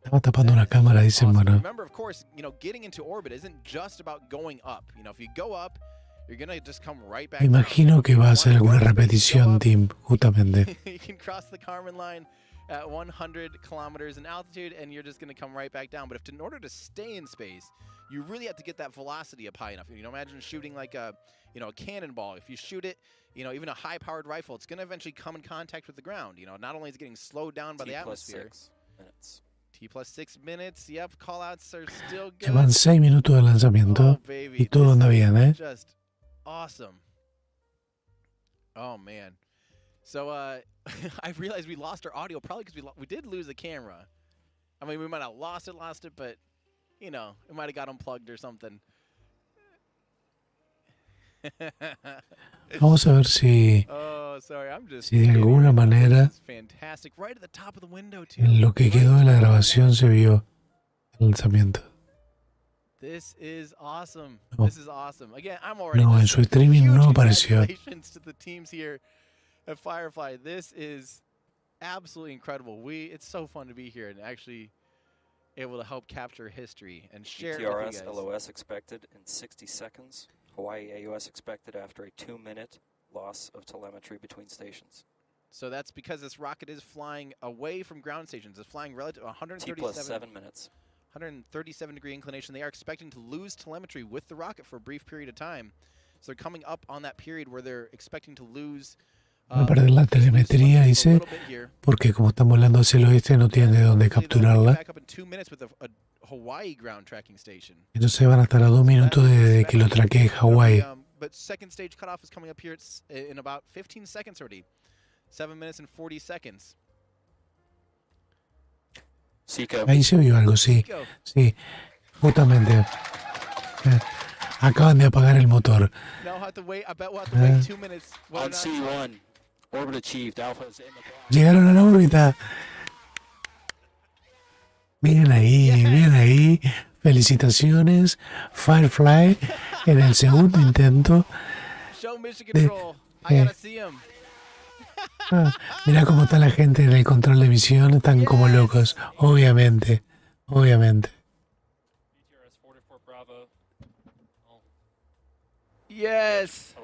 Estaba tapando una cámara, dicen, bueno. Remember, of course, you know, getting into orbit isn't just about going up. You know, if you go up, you're going to just come right back. Imagino que va a ser alguna repetición, Tim, justamente. You can cross the Kármán line at 100 kilometers in altitude, and you're just going to come right back down. But in order to stay in space, you really have to get that velocity up high enough. You know, imagine shooting like a cannonball. If you shoot it, you know, even a high-powered rifle, it's going to eventually come in contact with the ground. You know, not only is it getting slowed down by the atmosphere. T+6 minutes. Yep, callouts are still good. Llevan 6 minutos de lanzamiento y todo anda bien, Just awesome. Oh man. So I realized we lost our audio probably because we did lose the camera. I mean, we might have lost it, but you know, it might have got unplugged or something. Vamos a ver si, Oh, sorry, I'm just si de alguna manera fantastic. Right at the top of the window too. en lo que quedó de la grabación se vio el lanzamiento. This is awesome. No. This is awesome. Again, I'm already No, en just su streaming huge no apareció. congratulations to the teams here at Firefly. This is absolutely incredible. It's so fun to be here and actually able to help capture history and share it with you TRS guys. LOS expected in 60 seconds. Hawaii AUS expected after a 2-minute loss of telemetry between stations. So that's because this rocket is flying away from ground stations. It's flying relative to 137. T plus 7 minutes. 137-degree inclination. They are expecting to lose telemetry with the rocket for a brief period of time. So they're coming up on that period where they're expecting to lose. Va a perder la telemetría, dice, porque como están volando hacia el oeste no tienen de dónde capturarla. Entonces van a estar a 2 minutos de que lo traquee Hawái. But second stage cutoff is coming up here in about 15 seconds already. 7 minutes and 40 seconds. Ahí se vio algo, sí. Sí, justamente. Acaban de apagar el motor. On C1, orbit achieved. Alpha's in the block. Llegaron a la órbita. Bien ahí. Felicitaciones, Firefly, en el segundo intento. Mira cómo está la gente en el control de misión, están como locos, obviamente. Yes.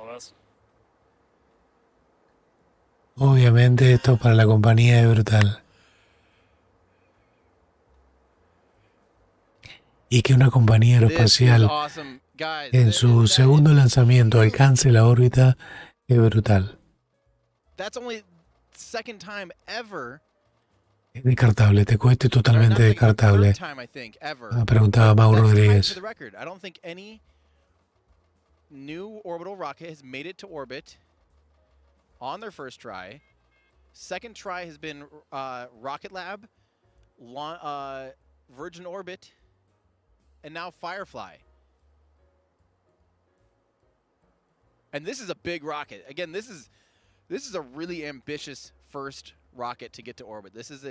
Obviamente esto para la compañía es brutal. Y que una compañía aeroespacial en su segundo lanzamiento alcance la órbita es brutal. That's only second time ever. Es descartable, este cohete es totalmente descartable. Preguntaba Mauro Rodríguez. I don't think any new orbital rocket has made it to orbit on their first try. Second try has been Rocket Lab, Virgin Orbit, and now Firefly. And this is a big rocket. Again, this is a really ambitious first rocket to get to orbit. This is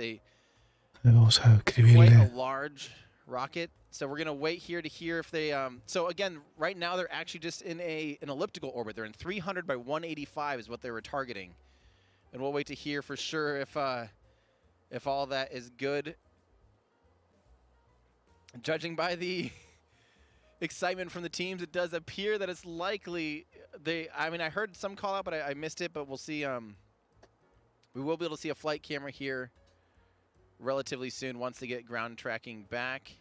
Vamos a quite a escribirle. large rocket. So we're gonna wait here to hear if they. So again, right now they're actually just in an elliptical orbit. They're in 300 by 185 is what they were targeting, and we'll wait to hear for sure if all that is good. Judging by the excitement from the teams, it does appear that it's likely they. I mean, I heard some call out, but I missed it. But we'll see. We will be able to see a flight camera here relatively soon once they get ground tracking back.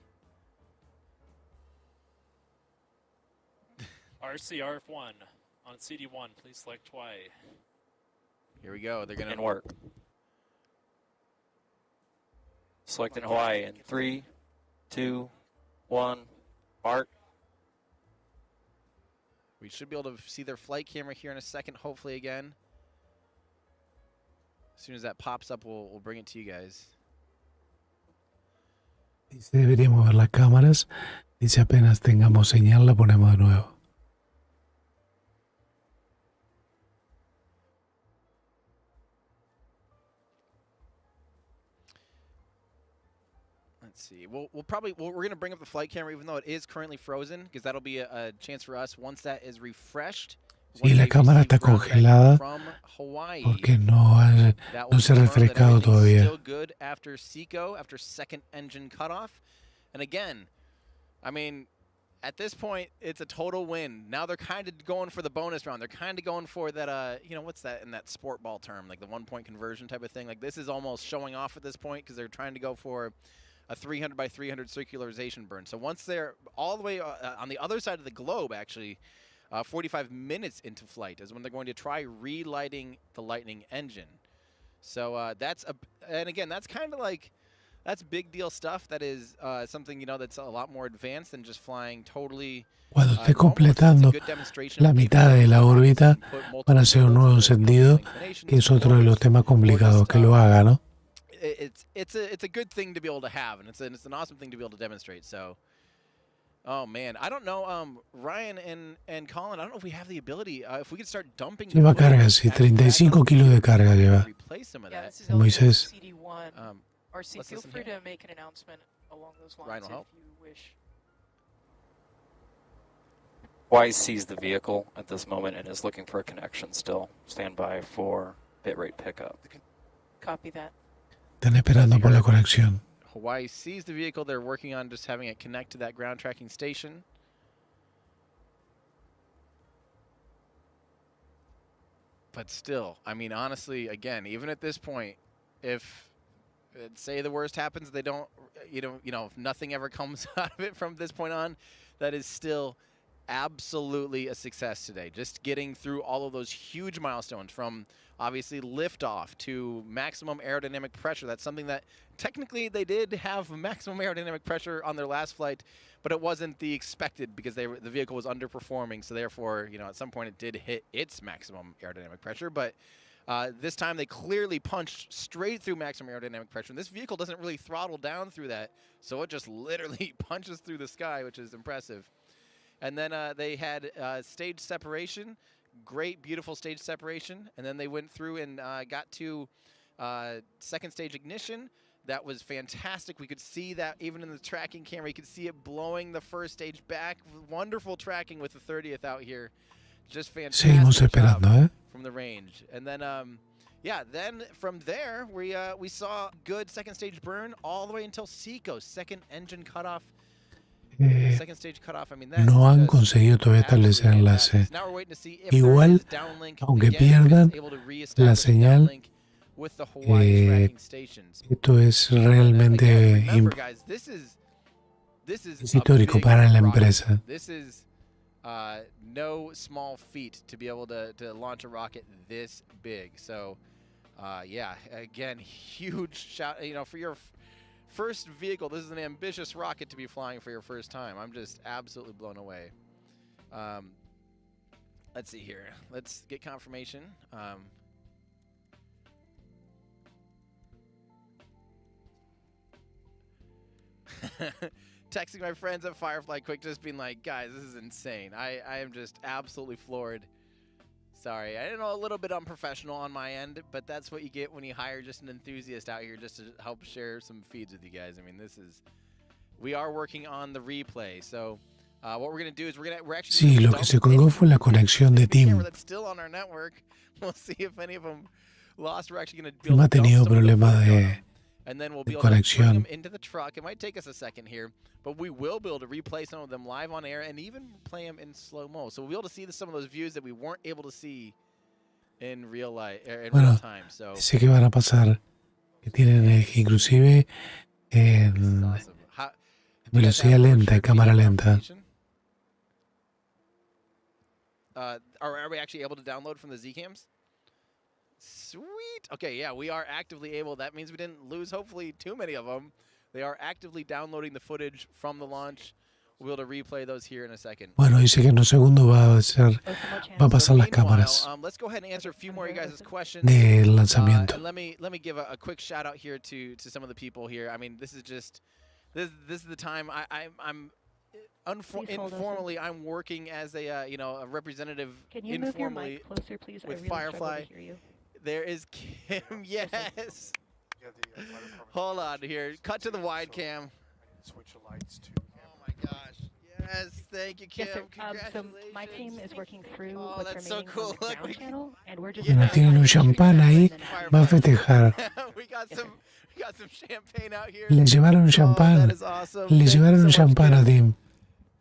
RF1 on CD1, please select Y. Here we go. They're gonna work. Selecting Hawaii in 3, 2, 1, arc. We should be able to see their flight camera here in a second, hopefully again. As soon as that pops up, we'll bring it to you guys. Dice, deberíamos ver las cámaras. Dice, apenas tengamos señal, la ponemos de nuevo. Let's see. We're going to bring up the flight camera even though it is currently frozen because that'll be a chance for us once that is refreshed. Sí, la cámara está congelada porque no se ha refrescado todavía. Still good after SECO, after second engine cutoff. And again, I mean, at this point, it's a total win. Now they're kind of going for the bonus round. They're kind of going for that, you know, what's that in that sport ball term, like the 1-point conversion type of thing. Like this is almost showing off at this point because they're trying to go for a 300 by 300 circularization burn. So once they're all the way on the other side of the globe, actually, 45 minutes into flight is when they're going to try relighting the Lightning engine. So and again, that's kind of like that's big deal stuff. That is something, you know, that's a lot more advanced than just flying totally. Cuando esté completando la mitad de la órbita, van a hacer un nuevo encendido, que es otro de los temas complicados, que lo haga, ¿no? It's a good thing to be able to have, and it's an awesome thing to be able to demonstrate. So, oh man, I don't know, Ryan and Colin, I don't know if we have the ability, if we could start dumping. Lleva carga, sí, 35 kilos de carga lleva. Moisés. RC, feel free to make an announcement along those lines if you wish. Hawaii sees the vehicle at this moment and is looking for a connection still. Stand by for bitrate pickup. Copy that. Están esperando por la conexión. Hawaii sees the vehicle. They're working on just having it connect to that ground tracking station. But still, I mean, honestly, again, even at this point, if say the worst happens, they don't, you know, if nothing ever comes out of it from this point on, that is still absolutely a success today. Just getting through all of those huge milestones, from obviously liftoff to maximum aerodynamic pressure. That's something that technically they did have maximum aerodynamic pressure on their last flight, but it wasn't the expected because the vehicle was underperforming. So therefore, you know, at some point it did hit its maximum aerodynamic pressure, but this time they clearly punched straight through maximum aerodynamic pressure. And this vehicle doesn't really throttle down through that, so it just literally punches through the sky, which is impressive. And then they had stage separation, great, beautiful stage separation. And then they went through and got to second stage ignition. That was fantastic. We could see that even in the tracking camera. You could see it blowing the first stage back. Wonderful tracking with the 30th out here. Just fantastic job from the range. And then, yeah, then from there, we saw good second stage burn all the way until SECO, second engine cutoff. No han conseguido todavía establecer enlace. Igual, aunque pierdan la señal, esto es realmente es histórico para la empresa. No small feat to be able to launch a rocket this big. So, yeah, again, huge shout, you know, for your first vehicle. This is an ambitious rocket to be flying for your first time. I'm just absolutely blown away. Let's see here. Let's get confirmation. Texting my friends at Firefly quick, just being like, guys, this is insane. I am just absolutely floored. Sorry, I know a little bit unprofessional on my end, but that's what you get when you hire just an enthusiast out here just to help share some feeds with you guys. I mean, we are working on the replay. So what we're going to do is we're actually... Sí, lo que se colgó fue la conexión de Tim. That's still on our network. We'll see if any of them lost. We're actually going to Tim ha tenido problemas de and then we'll be able to bring them into the truck. It might take us a second here, but we will be able to replay some of them live on air and even play them in slow-mo. So we'll be able to see some of those views that we weren't able to see in real life, real time. So sé que van a pasar, que tienen inclusive en velocidad lenta, cámara lenta. Are we actually able to download from the Zcams? Sweet. Okay, yeah, we are actively able. That means we didn't lose, hopefully, too many of them. They are actively downloading the footage from the launch. We'll be able to replay those here in a second. Bueno, dice que en un segundo va a pasar las cámaras let's go ahead and answer a few more of you guys' questions. del lanzamiento. Let me give a quick shout out here to some of the people here. I mean, this is just this is the time I'm informally I'm working as a you know, a representative informally with Firefly. There is Kim, yes. Hold on here. Cut to the wide cam. Switch the lights to. Oh my gosh. Yes, thank you, Kim. Yes, sir. Congratulations. So my team is working through Oh, what's that's so remaining cool. on the Look, ground channel, and we're just Bueno, tienen un champán ahí, va a festejar. we got some champagne out here. Le llevaron champán. That is awesome. Le Thank you llevaron so much, champán a Kim. Tim.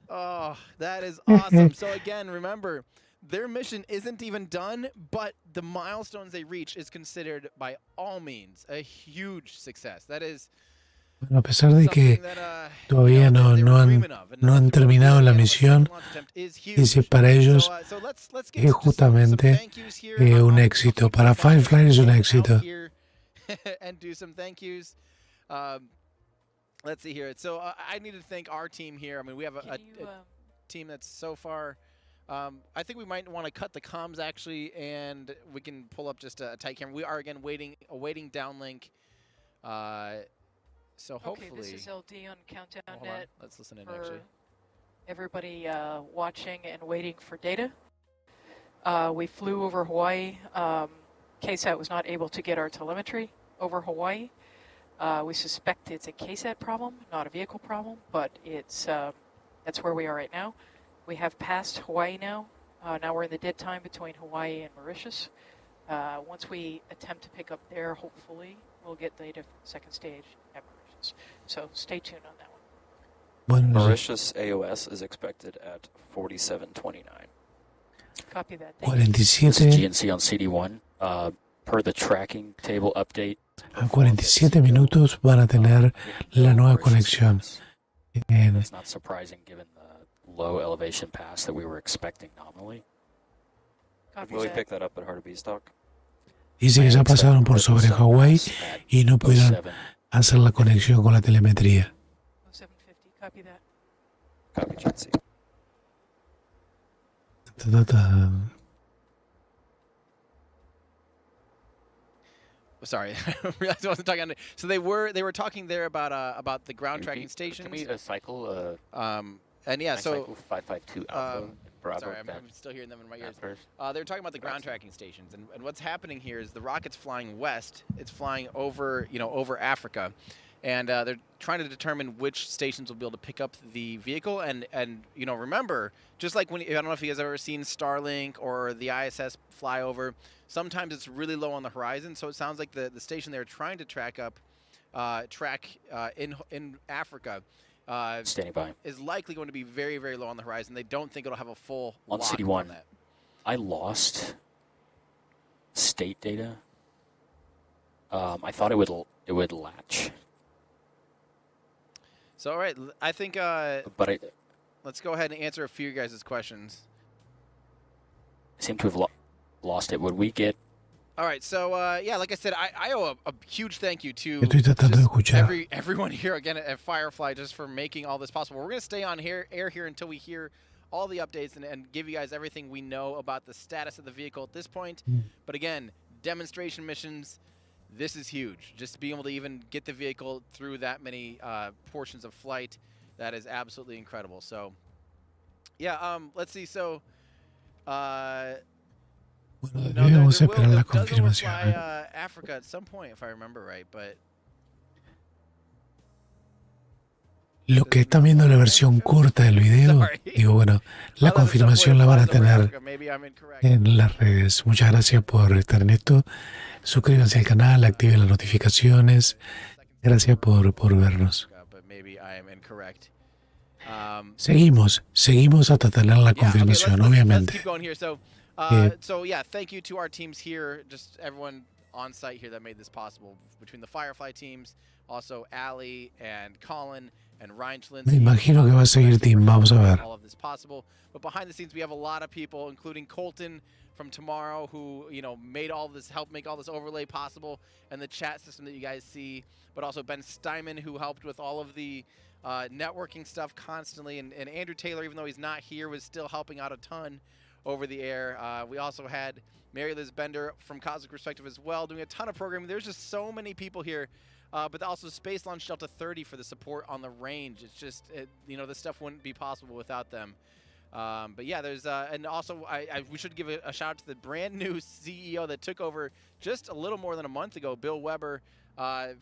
Oh, that is awesome. So again, remember, their mission isn't even done, but the milestones they reach is considered by all means a huge success. That is Bueno, a pesar de que todavía no han terminado la misión, dice para ellos es justamente un éxito. Para Firefly es un éxito. and do some thank yous. let's see here. So I need to thank our team here. I mean, we have a team that's so far. I think we might want to cut the comms actually, and we can pull up just a tight camera. We are again awaiting downlink. So hopefully. Okay, this is LD on Countdown Hold Net. on. Let's listen in actually. Everybody watching and waiting for data. We flew over Hawaii. KSAT was not able to get our telemetry over Hawaii. We suspect it's a KSAT problem, not a vehicle problem, but it's that's where we are right now. We have passed Hawaii now. Now we're in the dead time between Hawaii and Mauritius. Once we attempt to pick up there, hopefully we'll get data from the second stage at Mauritius. So stay tuned on that one. Mauritius AOS is expected at 47:29. Copy that. 47. This is GNC on CD1. Per the tracking table update. A 47 minutos van a tener la nueva conexión. It's not surprising given the low elevation pass that we were expecting nominally. Will we pick that up at Heart of Beastock? Dice que ya pasaron por sobre Hawái y no pudieron hacer la conexión con la telemetría. 750, copy that. Copy, GNC. Sorry, I realized I wasn't talking on it. So they were talking there about the ground tracking stations. Can we cycle? And yeah, so 552 Alpha. Bravo. Sorry, I'm still hearing them in my ears. They were talking about the ground tracking stations, and what's happening here is the rocket's flying west. It's flying over over Africa, and they're trying to determine which stations will be able to pick up the vehicle. And remember, just like when I don't know if you guys have ever seen Starlink or the ISS fly over. Sometimes it's really low on the horizon, so it sounds like the station they're trying to track in Africa standing by is likely going to be very, very low on the horizon. They don't think it'll have a full on lock CD1. On that. I lost state data. I thought it would latch. So all right, I think. Let's go ahead and answer a few of you guys' questions. I seem to have lost it. Would we get? All right, so yeah, like I said, I owe a huge thank you to everyone here again at Firefly just for making all this possible. We're going to stay on air here until we hear all the updates and give you guys everything we know about the status of the vehicle at this point. But again, demonstration missions, this is huge. Just being able to even get the vehicle through that many portions of flight, that is absolutely incredible. So yeah, let's see. So Debemos esperar la confirmación. Africa at some point, if I remember right, but lo que están viendo la versión corta del video, digo, bueno, la confirmación la van a tener en las redes. Muchas gracias por estar en esto. Suscríbanse al canal, activen las notificaciones. Gracias por vernos. Seguimos hasta tener la confirmación, obviamente. So yeah, thank you to our teams here, just everyone on site here that made this possible. Between the Firefly teams, also Ali and Colin and Ryan Me imagino que va a seguir team, vamos a ver. All of this possible, but behind the scenes we have a lot of people, including Colton from Tomorrow, who made all this, helped make all this overlay possible, and the chat system that you guys see. But also Ben Steinman, who helped with all of the networking stuff constantly, and Andrew Taylor, even though he's not here, was still helping out a ton over the air. We also had Mary Liz Bender from Cosmic Perspective as well, doing a ton of programming. There's just so many people here, but also Space Launch Delta 30 for the support on the range. It's just, this stuff wouldn't be possible without them. But yeah, there's, and also we should give a shout out to the brand new CEO that took over just a little more than a month ago, Bill Weber.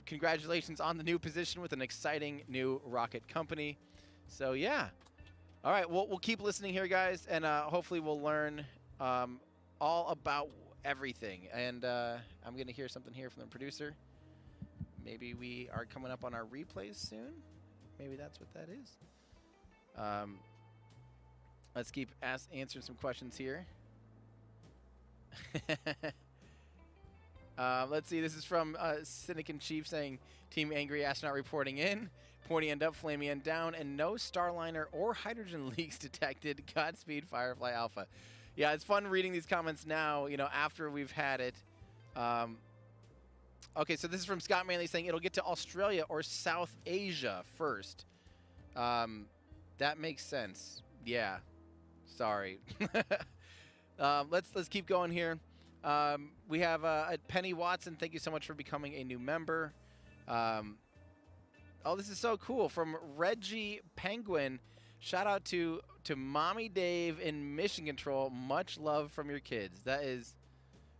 Congratulations on the new position with an exciting new rocket company. So yeah. All right, we'll keep listening here, guys, and hopefully we'll learn all about everything. And I'm going to hear something here from the producer. Maybe we are coming up on our replays soon. Maybe that's what that is. Let's keep answering some questions here. Let's see. This is from Cynic in Chief saying, Team Angry Astronaut reporting in. Pointy end up, flaming end down, and no Starliner or hydrogen leaks detected. Godspeed, Firefly Alpha. Yeah, it's fun reading these comments now, after we've had it. Okay, so this is from Scott Manley saying it'll get to Australia or South Asia first. That makes sense. Yeah. Sorry. Let's keep going here. We have Penny Watson. Thank you so much for becoming a new member. Oh, this is so cool. From Reggie Penguin. Shout out to Mommy Dave in Mission Control. Much love from your kids. That is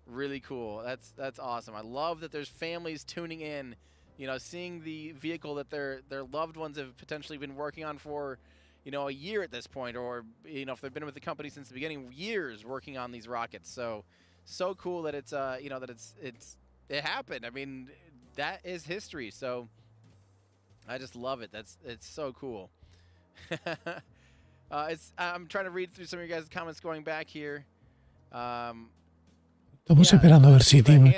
really cool. That's awesome. I love that there's families tuning in, you know, seeing the vehicle that their loved ones have potentially been working on for, you know, a year at this point, or, you know, if they've been with the company since the beginning, years working on these rockets. So cool that it's you know, that it happened. I mean, that is history. So I just love it. It's so cool. I'm trying to read through some of your guys' comments going back here. Estamos esperando a ver si Tim,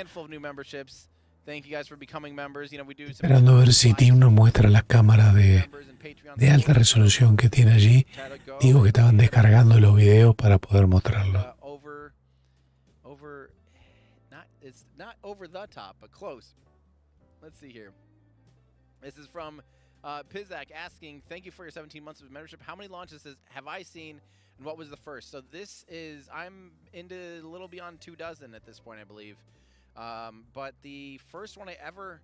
Thank you guys for becoming members. You know, we do esperando a ver si Tim nos muestra las cámaras de alta resolución que tiene allí. Digo que estaban descargando los videos para poder mostrarlo. It's not over the top, but close. Let's see here. This is from Pizak asking, thank you for your 17 months of membership. How many launches have I seen, and what was the first? So this is, I'm into a little beyond 24 at this point, I believe. But the first one I ever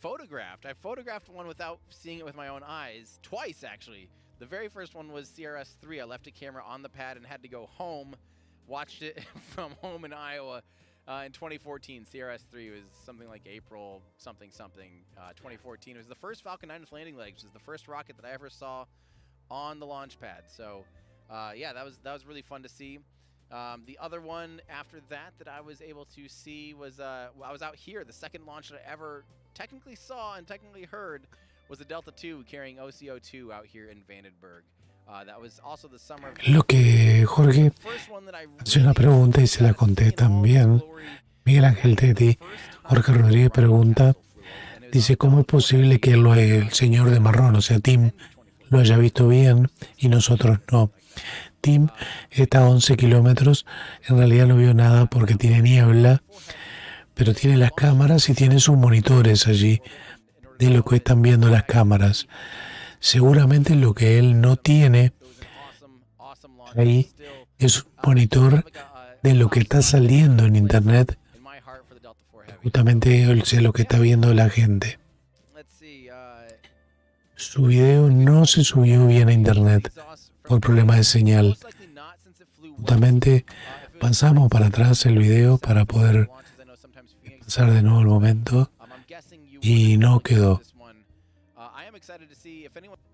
photographed, I photographed one without seeing it with my own eyes, twice actually. The very first one was CRS-3. I left a camera on the pad and had to go home, watched it from home in Iowa. In 2014, CRS-3 was something like April something 2014. It was the first Falcon 9 with landing legs. It was the first rocket that I ever saw on the launch pad. So, yeah, that was really fun to see. The other one after that I was able to see was I was out here. The second launch that I ever technically saw and technically heard was the Delta II carrying OCO2 out here in Vandenberg. That was also the summer of Lo que Jorge hace una pregunta y se la contestan bien. Miguel Ángel Teti, Jorge Rodríguez pregunta, dice, ¿cómo es posible que el señor de marrón, o sea, Tim, lo haya visto bien y nosotros no? Tim está a 11 kilómetros, en realidad no vio nada porque tiene niebla, pero tiene las cámaras y tiene sus monitores allí de lo que están viendo las cámaras. Seguramente lo que él no tiene ahí es un monitor de lo que está saliendo en internet. Justamente él sé lo que está viendo la gente. Su video no se subió bien a internet por problemas de señal. Justamente pasamos para atrás el video para poder pasar de nuevo el momento y no quedó.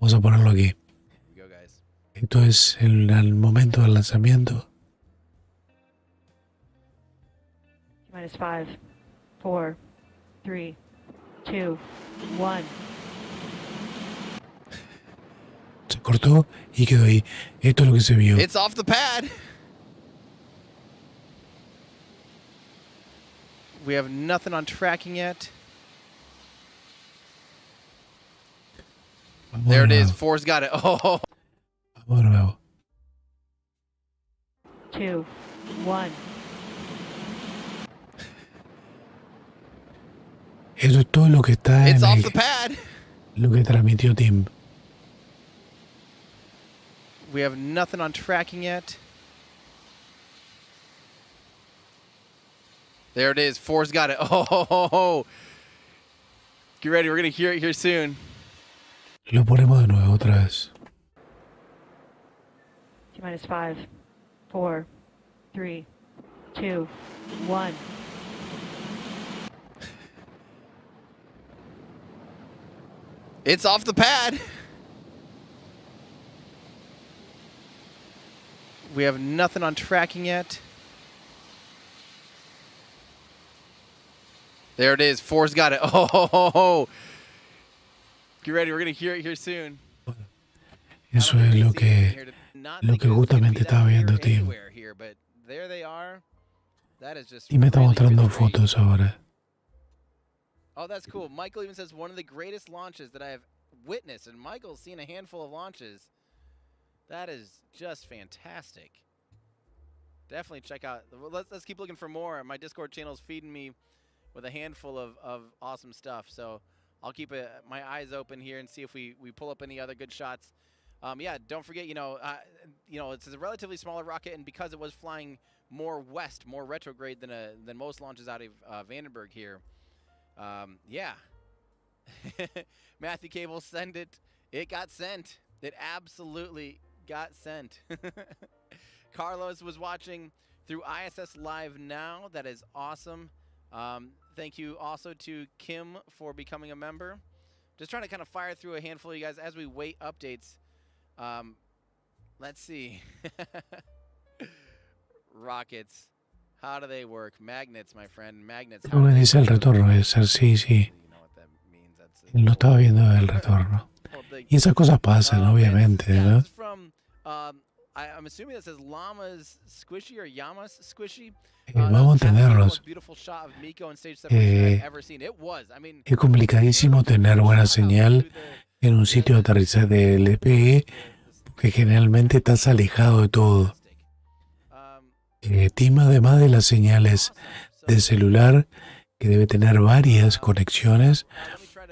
Vamos a ponerlo aquí. Esto es el momento del lanzamiento. -5, 4, 3, 2, 1. Se cortó y quedó ahí. Esto es lo que se vio. It's off the pad. We have nothing on tracking yet. There it is. Four's got it. Oh. Vamos de nuevo. 2, 1. Eso es todo lo que está It's off the pad. Lo que transmitió Tim. We have nothing on tracking yet. There it is. Four's got it. Oh. Get ready. We're going to hear it here soon. Lo ponemos de nuevo otra vez. T-5, 4, 3, 2, 1. It's off the pad. We have nothing on tracking yet. There it is. Four's got it. Oh. Get ready. We're going to hear it here soon. Eso es lo que justamente estaba viendo Tim. Y me está mostrando fotos ahora. Oh, that's cool. Michael even says one of the greatest launches that I have witnessed, and Michael's seen a handful of launches. That is just fantastic. Definitely check out. Let's keep looking for more. My Discord channel is feeding me with a handful of awesome stuff. So I'll keep my eyes open here and see if we pull up any other good shots. Yeah, don't forget, it's a relatively smaller rocket, and because it was flying more west, more retrograde than most launches out of Vandenberg here. Yeah. Matthew Cable, send it. It got sent. It absolutely got sent. Carlos was watching through ISS Live now. That is awesome. Thank you also to Kim for becoming a member. Just trying to kind of fire through a handful of you guys as we wait updates. Let's see. Rockets. How do they work? Magnets, my friend. Magnets. Lo que dice el retorno debe ser sí. Él no estaba viendo el retorno. Y esas cosas pasan, obviamente, ¿no? I'm assuming that says Llama's Squishy or Yama's Squishy. Vamos a tenerlos. Es complicadísimo tener buena señal en un sitio de aterrizaje de LPE porque generalmente estás alejado de todo. Tim, además de las señales de celular, que debe tener varias conexiones,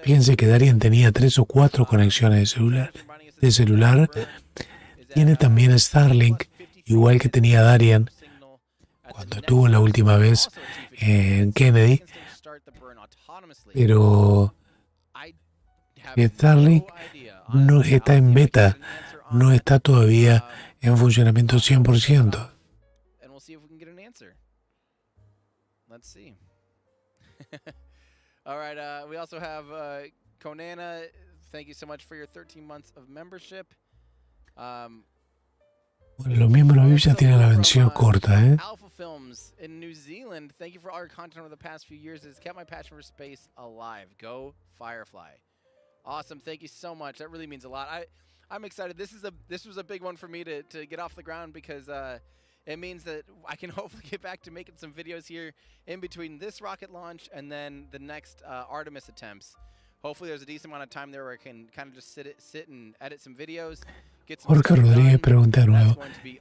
fíjense que Darien tenía 3 o 4 conexiones de celular. Tiene también Starlink, igual que tenía Darien cuando estuvo la última vez en Kennedy, pero Starlink no está en beta, no está todavía en funcionamiento 100%. Let's see. All right, we also have Konana. Thank you so much for your 13 months of membership. Bueno, los miembros VIP ya tienen la versión corta, ¿eh? Alpha Films in New Zealand. Thank you for all your content over the past few years. It's kept my passion for space alive. Go Firefly. Awesome. Thank you so much. That really means a lot. I'm excited. This was a big one for me to get off the ground because it means that I can hopefully get back to making some videos here in between this rocket launch and then the next Artemis attempts. Hopefully there's a decent amount of time there where I can kind of just sit and edit some videos. Jorge Rodríguez pregunta de nuevo.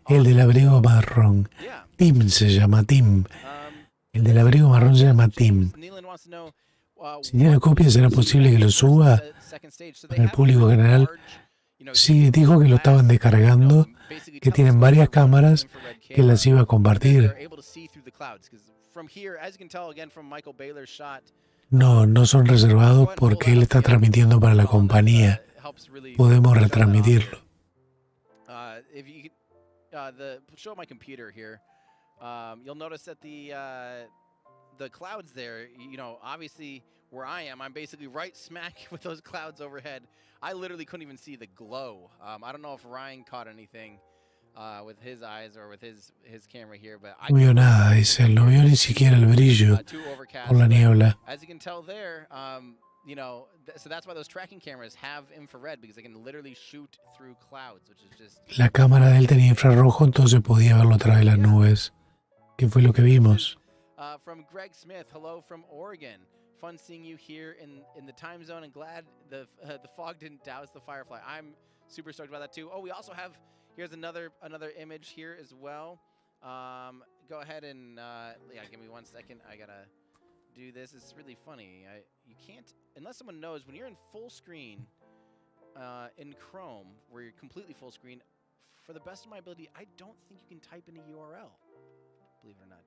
El del abrigo marrón. Tim se llama Tim. El del abrigo marrón se llama Tim. Si tiene copias, ¿será posible que lo suba para el público general? Sí, dijo que lo estaban descargando, que tienen varias cámaras, que las iba a compartir. No son reservados porque él está transmitiendo para la compañía. Podemos retransmitirlo. Show my computer here. You'll notice that the clouds there, obviously where I am, I'm basically right smack with those clouds overhead. I literally couldn't even see the glow. I don't know if Ryan caught anything with his eyes or with his camera here, but I no vio nada, dice, no vio ni siquiera el brillo por la niebla. As you can tell there, so that's why those tracking cameras have infrared, because they can literally shoot through clouds, which is just... La cámara de él tenía infrarrojo, entonces podía verlo a través de las nubes. ¿Qué fue lo que vimos? From Greg Smith, hello from Oregon. Fun seeing you here in the time zone, and glad the fog didn't douse the Firefly. I'm super stoked about that too. Oh, we also have, here's another image here as well. Go ahead and give me 1 second. I gotta do this. It's really funny. You can't, unless someone knows, when you're in full screen in Chrome, where you're completely full screen, for the best of my ability, I don't think you can type in a URL, believe it or not.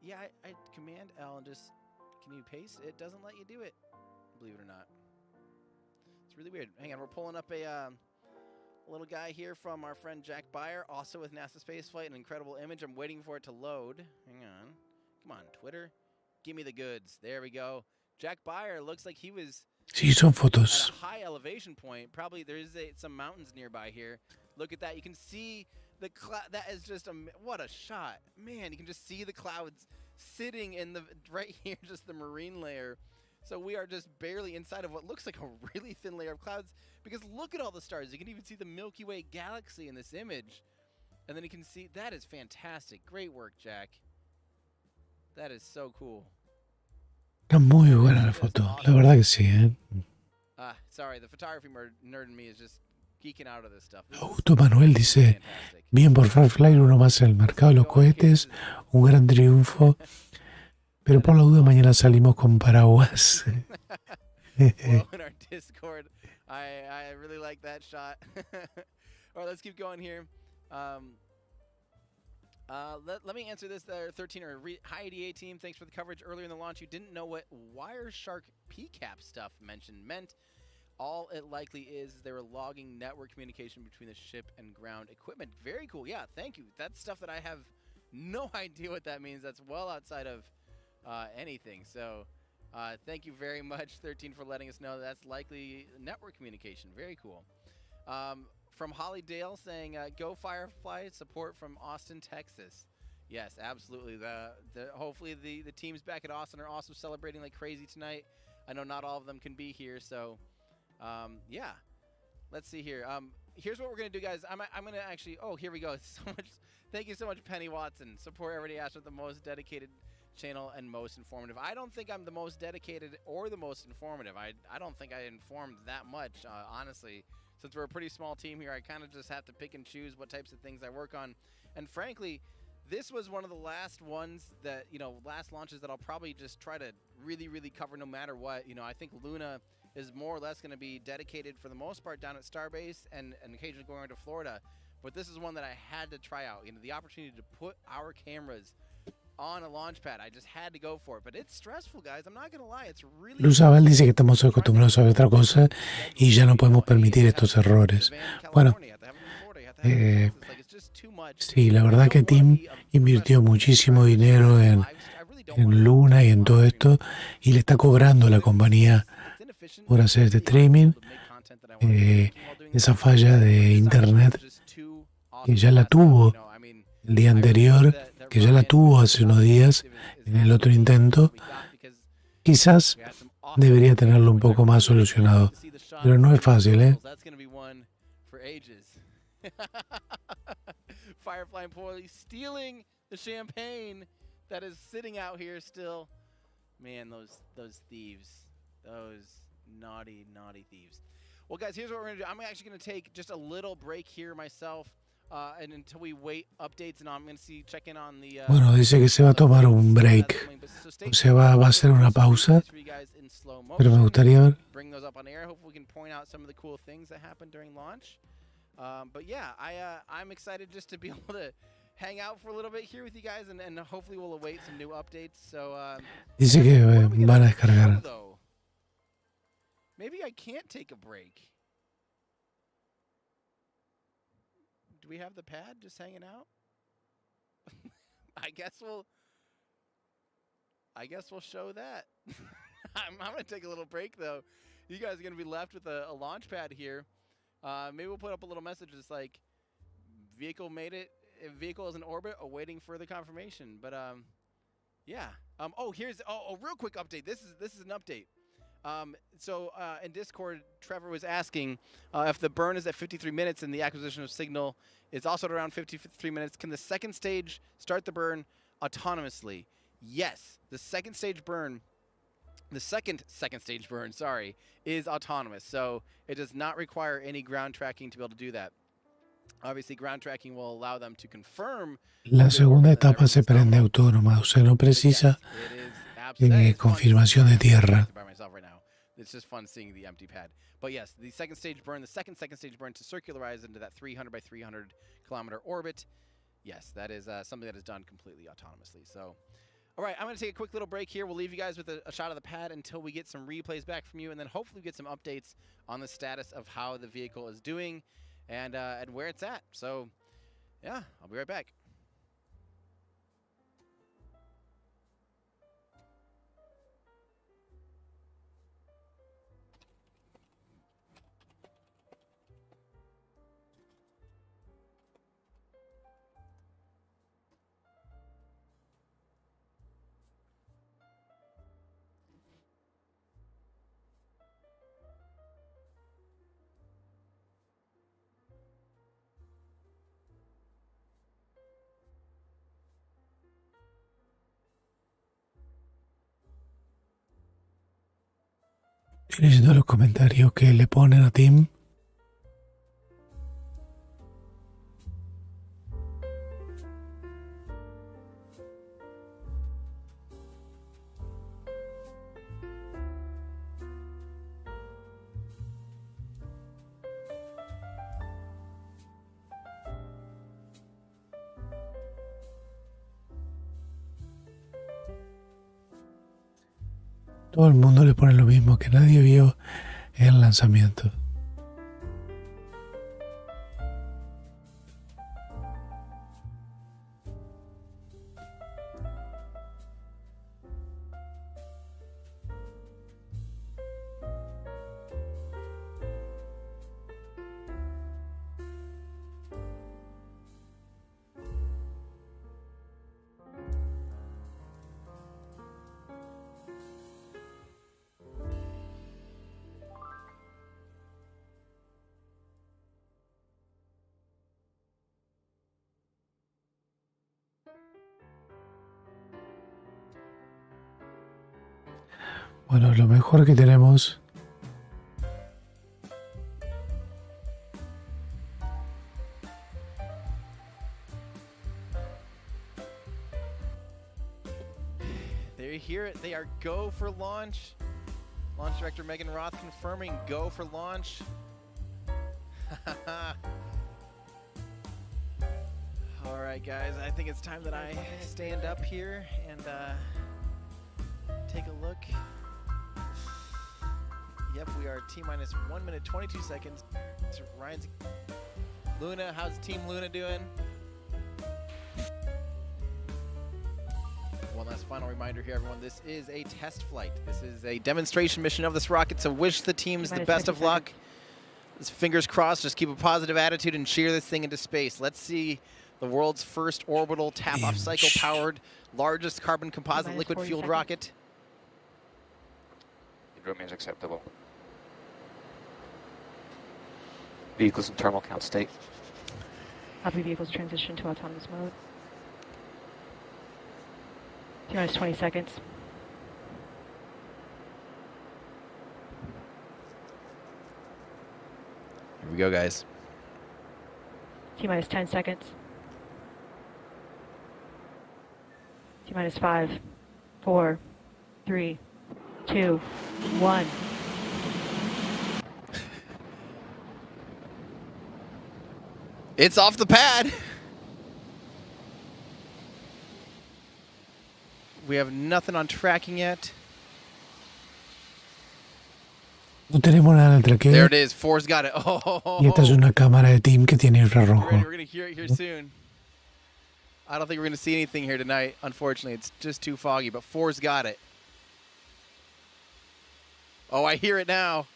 Yeah, I Command L and just, can you paste? It doesn't let you do it, believe it or not. It's really weird. Hang on, we're pulling up a little guy here from our friend Jack Beyer, also with NASA Spaceflight, an incredible image. I'm waiting for it to load. Hang on. Come on, Twitter. Give me the goods. There we go. Jack Beyer looks like he was sí, son fotos. At a high elevation point. Probably there is some mountains nearby here. Look at that. You can see the cloud. That is just what a shot. Man, you can just see the clouds sitting in the right here, just the marine layer. So we are just barely inside of what looks like a really thin layer of clouds, because look at all the stars. You can even see the Milky Way galaxy in this image. And then you can see, that is fantastic. Great work, Jack. That is so cool. Está muy buena la foto, la verdad que sí, ¿eh? Sorry, the photography nerd in me is just geeking out of this stuff. Augusto Manuel dice, bien por Firefly, uno más en el mercado de los cohetes, un gran triunfo. Pero por la duda mañana salimos con paraguas. Flow in our Discord. I really like that shot. All right, let's keep going here. Let me answer this there, 13 or hi ADA team. Thanks for the coverage earlier in the launch. You didn't know what Wireshark PCAP stuff meant. All it likely is they were logging network communication between the ship and ground equipment. Very cool. Yeah, thank you. That's stuff that I have no idea what that means. That's well outside of anything. So thank you very much, 13, for letting us know that's likely network communication. Very cool. From Holly Dale saying, go Firefly, support from Austin, Texas. Yes, absolutely. Hopefully the teams back at Austin are also celebrating like crazy tonight. I know not all of them can be here, so yeah. Let's see here. Here's what we're going to do, guys. I'm going to actually, oh, here we go. Thank you so much, Penny Watson. Support Everyday Astro, the most dedicated channel and most informative. I don't think I'm the most dedicated or the most informative. I don't think I informed that much, honestly. Since we're a pretty small team here, I kind of just have to pick and choose what types of things I work on. And frankly, this was one of the last ones that, last launches that I'll probably just try to really, really cover no matter what. I think Luna is more or less going to be dedicated for the most part down at Starbase and occasionally going to Florida. But this is one that I had to try out. The opportunity to put our cameras on a launch pad. I just had to go for it. But it's stressful, guys. I'm not going to lie. It's really... Luzabal dice que estamos acostumbrados a ver otra cosa y ya no podemos permitir estos errores. Bueno, sí, la verdad que Tim invirtió muchísimo dinero en Luna y en todo esto y le está cobrando a la compañía por hacer este streaming. Esa falla de internet que ya la tuvo el día anterior, que ya la tuvo hace unos días en el otro intento, quizás debería tenerlo un poco más solucionado, pero no es fácil, ¿eh? Firefly employee stealing the champagne that is sitting out here still. Man, those thieves, those naughty thieves. Well, guys, here's what we're gonna do. I'm actually gonna take just a little break here myself. And until we wait updates, and I'm going to check in on the. Bueno, dice que se va a tomar un break, o sea, va a hacer una pausa, pero me gustaría ver. Bring those up on air. Hopefully, we can point out some of the cool things that happened during launch. But yeah, I'm excited just to be able to hang out for a little bit here with you guys, and hopefully we'll await some new updates. So. Dice que van a descargar. Maybe I can't take a break. Do we have the pad just hanging out? I guess we'll show that. I'm going to take a little break, though. You guys are going to be left with a launch pad here. Maybe we'll put up a little message that's like, vehicle made it. Vehicle is in orbit, awaiting further confirmation. But, yeah. Here's a real quick update. This is an update. So in Discord, Trevor was asking if the burn is at 53 minutes and the acquisition of signal is also at around 53 minutes, can the second stage start the burn autonomously? Yes, the second stage burn, sorry, is autonomous. So it does not require any ground tracking to be able to do that. Obviously, ground tracking will allow them to confirm. La segunda etapa se prende autónoma, o sea, no precisa confirmación de tierra. It's just fun seeing the empty pad. But yes, the second stage burn to circularize into that 300 by 300 kilometer orbit. Yes, that is something that is done completely autonomously. So, all right, I'm going to take a quick little break here. We'll leave you guys with a shot of the pad until we get some replays back from you, and then hopefully get some updates on the status of how the vehicle is doing and where it's at. So, yeah, I'll be right back. Estoy leyendo los comentarios que le ponen a Tim. Todo el mundo le pone lo mismo, que nadie vio el lanzamiento. Bueno, lo mejor que tenemos There you hear it. They are go for launch. Launch Director Megan Roth confirming go for launch. All right, guys. I think it's time that I stand up here and take a look. Yep, we are T-minus 1 minute 22 seconds. It's Ryan's Luna. How's Team Luna doing? One last final reminder here, everyone. This is a test flight. This is a demonstration mission of this rocket, so wish the teams the best of luck. Fingers crossed, just keep a positive attitude and cheer this thing into space. Let's see the world's first orbital tap-off cycle-powered, largest carbon composite liquid-fueled rocket. It remains acceptable. Vehicles in terminal count state. Copy, vehicles transition to autonomous mode. T-minus 20 seconds. Here we go, guys. T-minus 10 seconds. T-minus 5, 4, 3, 2, 1. It's off the pad. We have nothing on tracking yet. No tenemos nada en el traqueo. There it is. For's got it. Oh. Y esta es una cámara de team que tiene infrarrojo. We're going to hear it here soon. I don't think we're going to see anything here tonight, unfortunately. It's just too foggy, but For's got it. Oh, I hear it now.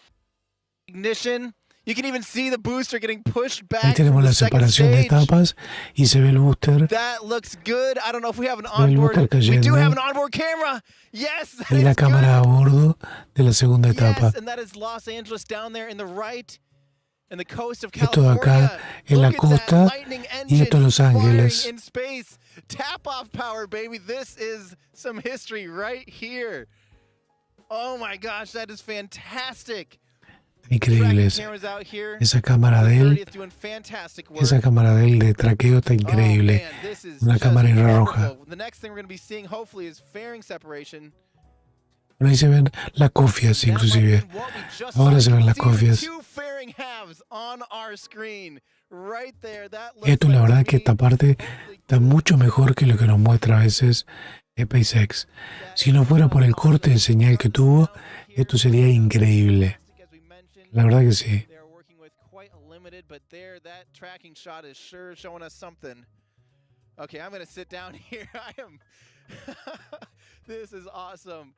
Ignition. You can even see the booster getting pushed back. Ahí tenemos la separación de etapas y se ve el booster. That looks good. I don't know if we have an onboard. We do have an onboard camera. Yes. Y la cámara a bordo de la segunda etapa. Yes, and that is Los Angeles down there in the right. And the coast of Esto California. acá en la costa y esto en Los Ángeles. In space. Tap off power, baby. This is some history right here. Oh my gosh, that is fantastic. Increíbles. Esa cámara de él de traqueo está increíble. Una cámara infrarroja. Ahí se ven las cofias inclusive. Ahora se ven las cofias. Esto la verdad que esta parte está mucho mejor que lo que nos muestra a veces SpaceX. Si no fuera por el corte de señal que tuvo, esto sería increíble. La verdad que sí. But there, that tracking shot is sure showing us something. Okay, I'm going to sit down here. I am. This is awesome.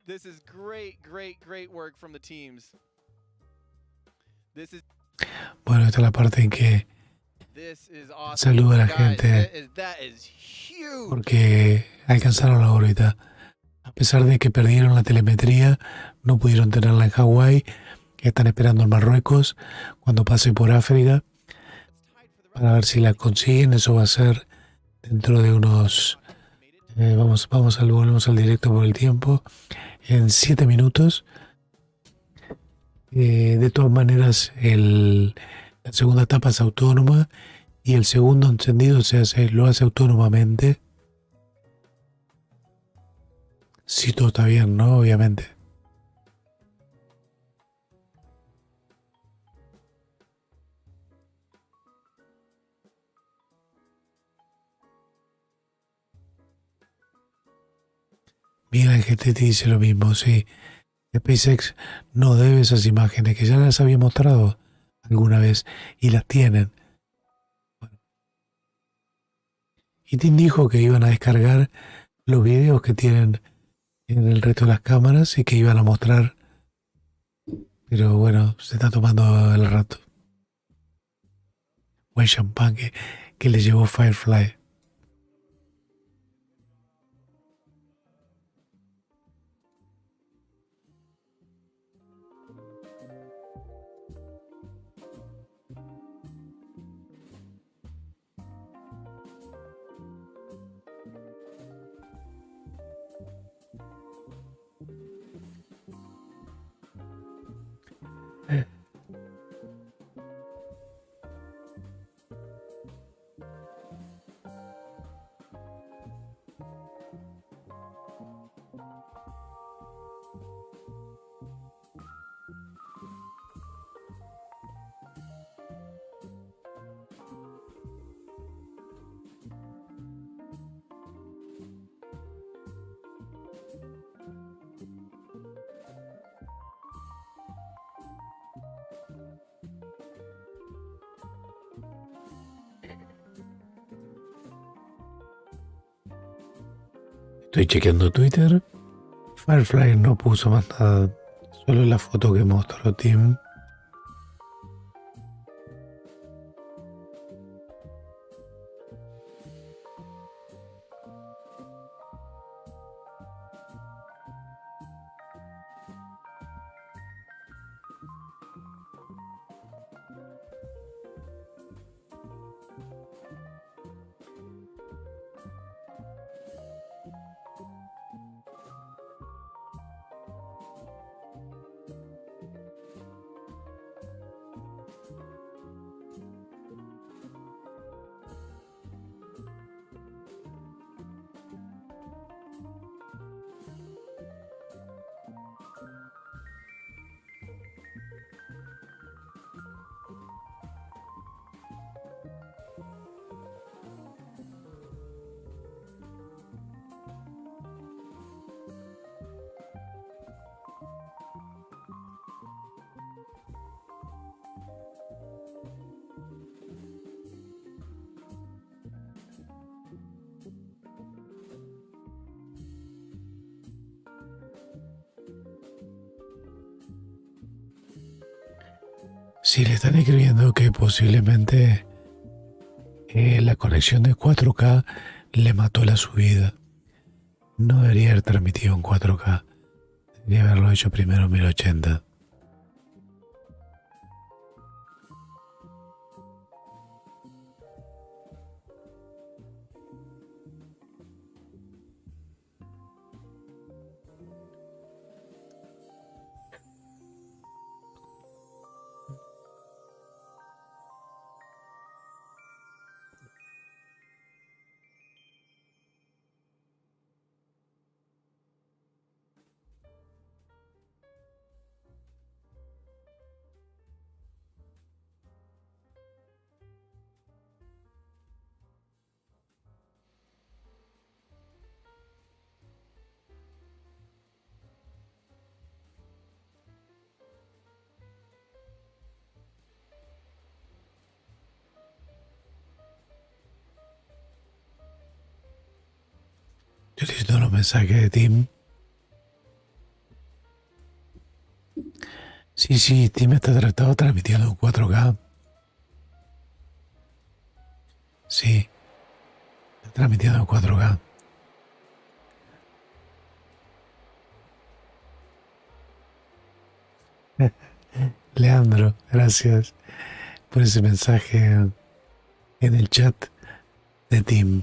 This is great, great, great work from the teams. This is. Bueno, esta es la parte en que saluda a la gente porque alcanzaron la órbita. A pesar de que perdieron la telemetría, no pudieron tenerla en Hawái. Están esperando en Marruecos cuando pase por África para ver si la consiguen. Eso va a ser dentro de unos volvemos al directo por el tiempo en 7 minutos. De todas maneras la segunda etapa es autónoma y el segundo encendido lo hace autónomamente si todo está bien, ¿no? Obviamente. Mira, GT te dice lo mismo, sí. SpaceX no debe esas imágenes que ya las había mostrado alguna vez y las tienen. Y Tim dijo que iban a descargar los videos que tienen en el resto de las cámaras y que iban a mostrar. Pero bueno, se está tomando el rato. Buen champán que le llevó Firefly. Estoy chequeando Twitter. Firefly no puso más nada. Solo la foto que mostró Tim. Sí, le están escribiendo que posiblemente la conexión de 4K le mató la subida. No debería haber transmitido en 4K. Debería haberlo hecho primero en 1080. Yo necesito los mensajes de Tim. Sí, Tim estaba transmitiendo en 4K. Sí, está transmitiendo en 4K. Leandro, gracias por ese mensaje en el chat de Tim.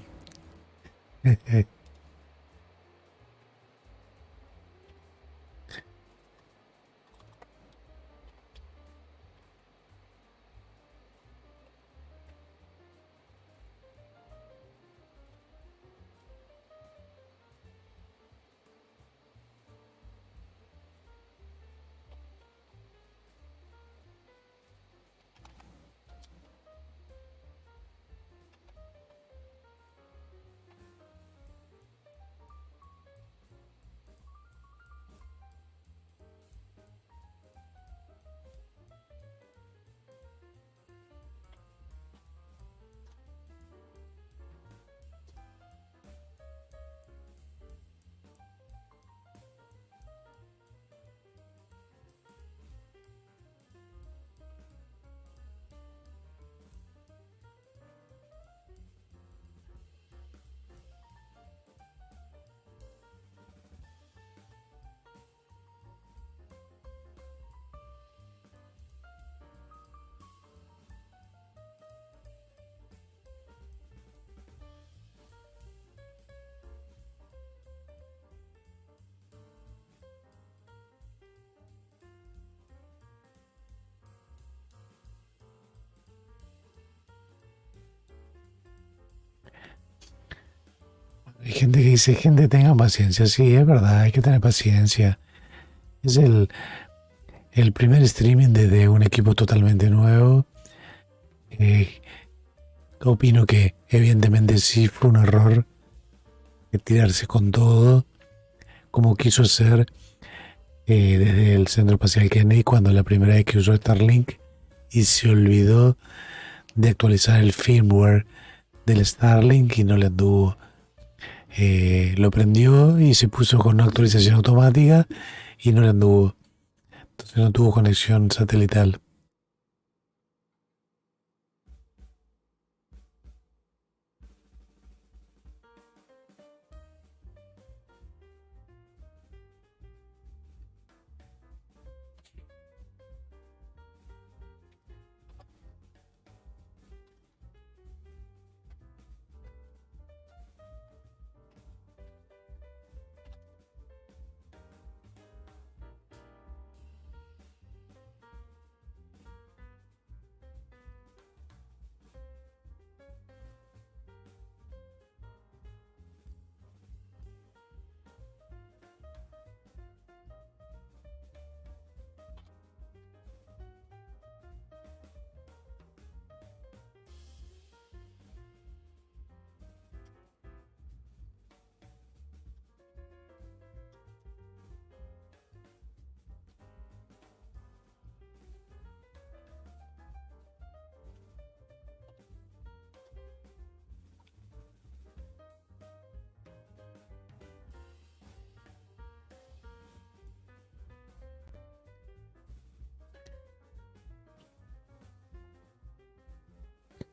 gente que dice, gente, tengan paciencia. Sí, es verdad, hay que tener paciencia. Es el primer streaming desde un equipo totalmente nuevo. Opino que evidentemente sí fue un error tirarse con todo, como quiso hacer desde el Centro Espacial Kennedy cuando la primera vez que usó Starlink y se olvidó de actualizar el firmware del Starlink y no le anduvo. Lo prendió y se puso con una actualización automática y no le anduvo. Entonces no tuvo conexión satelital.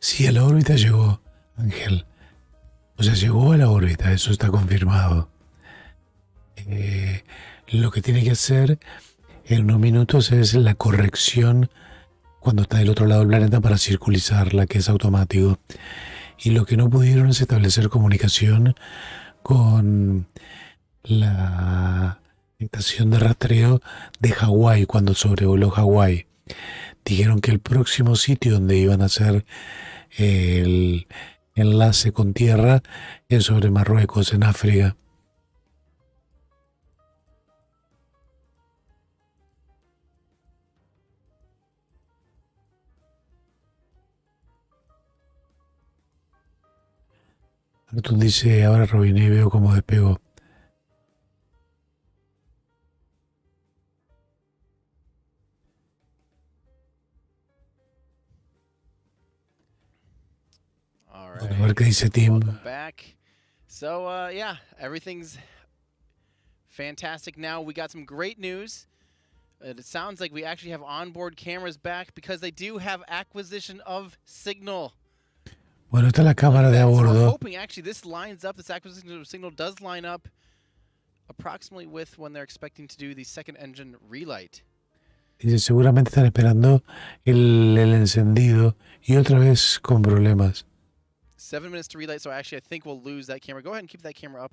Sí, a la órbita llegó, Ángel. O sea, llegó a la órbita, eso está confirmado. Lo que tiene que hacer en unos minutos es la corrección cuando está del otro lado del planeta para circulizarla, que es automático. Y lo que no pudieron es establecer comunicación con la estación de rastreo de Hawái cuando sobrevoló Hawái. Dijeron que el próximo sitio donde iban a hacer el enlace con tierra es sobre Marruecos, en África. Artun dice, ahora Robiné y veo cómo despegó. A ver qué dice Tim. Welcome back. So, yeah, everything's fantastic now. We got some great news. It sounds like we actually have onboard cameras back because they do have acquisition of signal. Bueno, está la cámara de a So we're bordo. hoping actually this lines up, this acquisition of signal does line up approximately with when they're expecting to do the second engine relight. Dice, seguramente están esperando el encendido y otra vez con problemas. 7 minutes to relight, so actually I think we'll lose that camera. Go ahead and keep that camera up.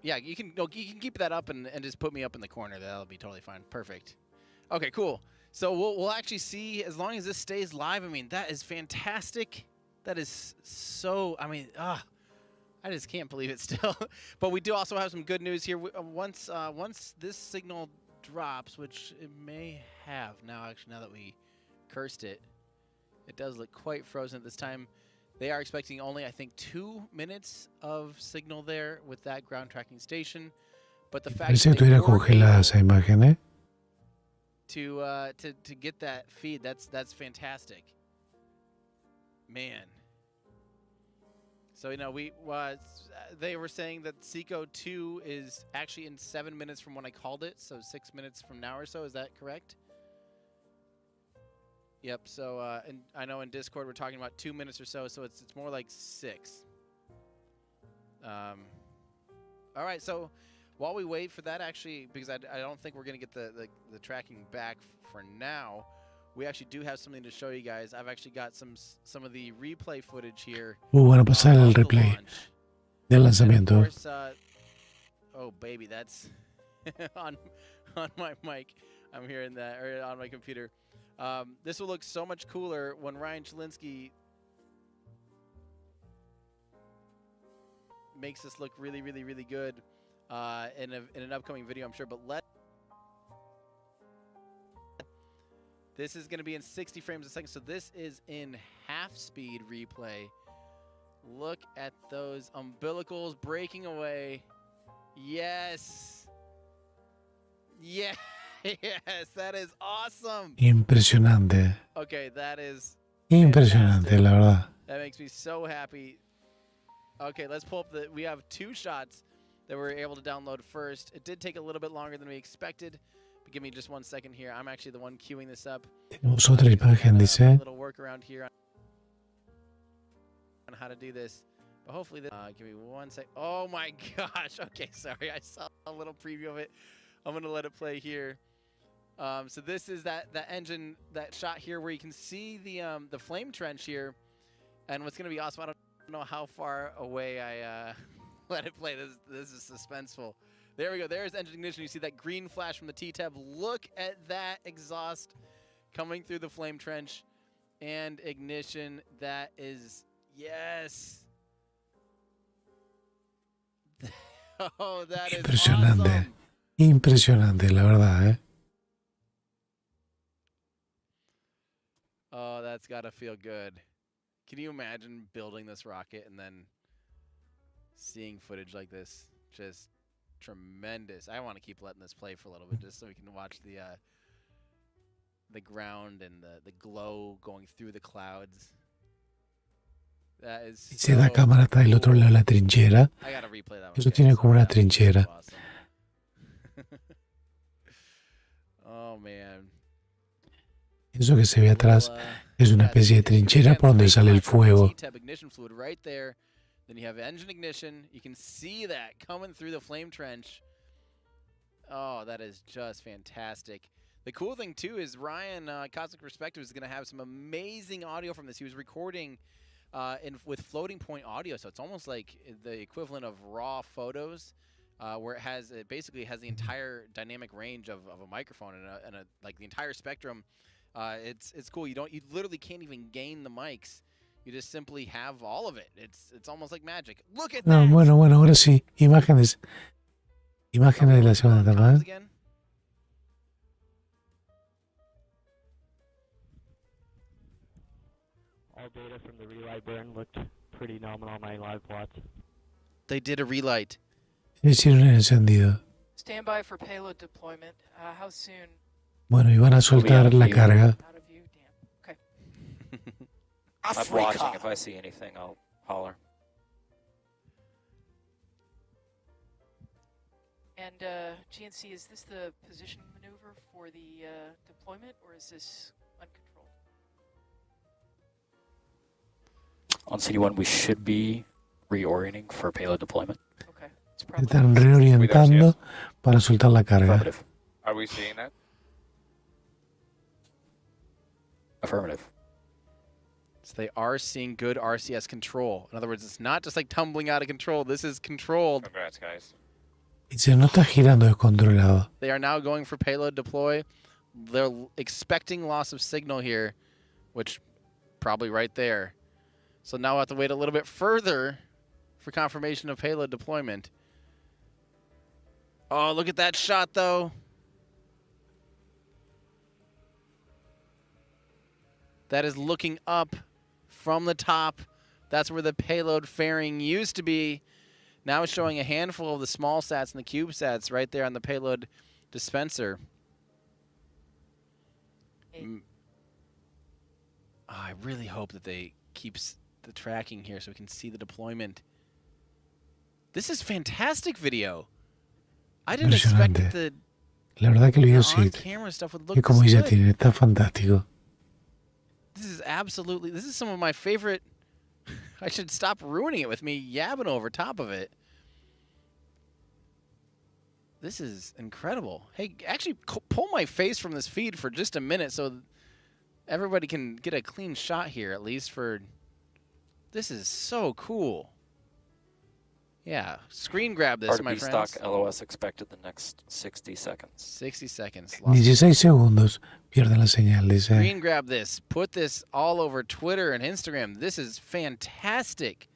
Yeah, you can keep that up and just put me up in the corner. That'll be totally fine. Perfect. Okay, cool. So we'll actually see, as long as this stays live, I mean, that is fantastic. That is so, I mean, I just can't believe it still. But we do also have some good news here. Once this signal drops, which it may have now, actually, now that we cursed it, it does look quite frozen at this time. They are expecting only, I think, 2 minutes of signal there with that ground tracking station. But the fact Parece that que they estuviera were congelada esa imagen, ¿eh? to get that feed, that's fantastic, man. So they were saying that SECO 2 is actually in 7 minutes from when I called it, so 6 minutes from now or so. Is that correct? Yep. So and I know in Discord we're talking about 2 minutes or so, so it's more like 6. All right. So while we wait for that, actually, because I don't think we're gonna get the tracking back for now, we actually do have something to show you guys. I've actually got some of the replay footage here. Van a pasar el replay del lanzamiento. Of course, oh baby, that's on my mic. I'm hearing that, or on my computer. This will look so much cooler when Ryan Chelinsky makes this look really, really, really good in an upcoming video, I'm sure. But this is going to be in 60 frames a second, so this is in half-speed replay. Look at those umbilicals breaking away. Yes. Yeah. Yes, that is awesome. Impresionante. Okay, that is Impresionante, fantastic. la verdad. That makes me so happy. Okay, let's pull up we have 2 shots that we were able to download first. It did take a little bit longer than we expected. But give me just 1 second here. I'm actually the one queuing this up. Tenemos otra imagen, A dice. little workaround here on how to do this. But hopefully this, give me 1 sec. Oh my gosh. Okay, sorry. I saw a little preview of it. I'm going to let it play here. So this is that engine, that shot here where you can see the flame trench here. And what's going to be awesome, I don't know how far away I let it play. This is suspenseful. There we go. There's engine ignition. You see that green flash from the T-tab. Look at that exhaust coming through the flame trench and ignition. That is, yes. Oh, that is Impresionante. awesome. Impresionante, la verdad, ¿eh? Oh, that's got to feel good. Can you imagine building this rocket and then seeing footage like this? Just tremendous. I want to keep letting this play for a little bit just so we can watch the ground and the glow going through the clouds. That is Dice la cámara está del otro lado de la trinchera. I gotta replay that one. Eso tiene como una trinchera. Oh man. Eso que se ve atrás es una especie de trinchera por donde sale el fuego. T-tab ignition fluid right there. Then you have engine ignition. You can see that coming through the flame trench. Oh, that is just fantastic. The cool thing too is Ryan, Cosmic Perspective, is going to have some amazing audio from this. He was recording with floating point audio, so it's almost like the equivalent of raw photos, where it basically has the entire dynamic range of a microphone and like the entire spectrum. It's cool. You literally can't even gain the mics. You just simply have all of it. It's almost like magic. Look at that. Bueno, ahora sí. Imágenes de la segunda etapa. All data from the relight burn looked pretty nominal on my live plots. They did a relight. Hicieron el encendido. Stand by for payload deployment. How soon? Bueno, y van a soltar la carga. Out of view? Damn. Okay. I'm watching. If I see anything, I'll holler. And GNC, is this the position maneuver for the deployment, or is this uncontrolled? On CD1, we should be reorienting for payload deployment. Okay. Están reorientando para soltar la carga. Are we seeing that? Affirmative. So they are seeing good RCS control. In other words, it's not just like tumbling out of control. This is controlled. Congrats, guys. Dice, no está girando descontrolado. They are now going for payload deploy. They're expecting loss of signal here, which probably right there. So now we'll have to wait a little bit further for confirmation of payload deployment. Oh, look at that shot, though. That is looking up from the top. That's where the payload fairing used to be. Now it's showing a handful of the small sats and the CubeSats right there on the payload dispenser. I really hope that they keep the tracking here so we can see the deployment. This is fantastic video. I didn't expect that La verdad que el video sí. on-camera stuff would look Y como this ella good. tiene, está fantástico. This is some of my favorite. I should stop ruining it with me yabbing over top of it. This is incredible. Hey, actually pull my face from this feed for just a minute so everybody can get a clean shot here, at least for. This is so cool. Yeah, screen grab this, my friends. Stock LOS expected the next 60 seconds. 60 seconds. 16 segundos. Pierde la señal, dice. Screen grab this. Put this all over Twitter and Instagram. This is fantastic.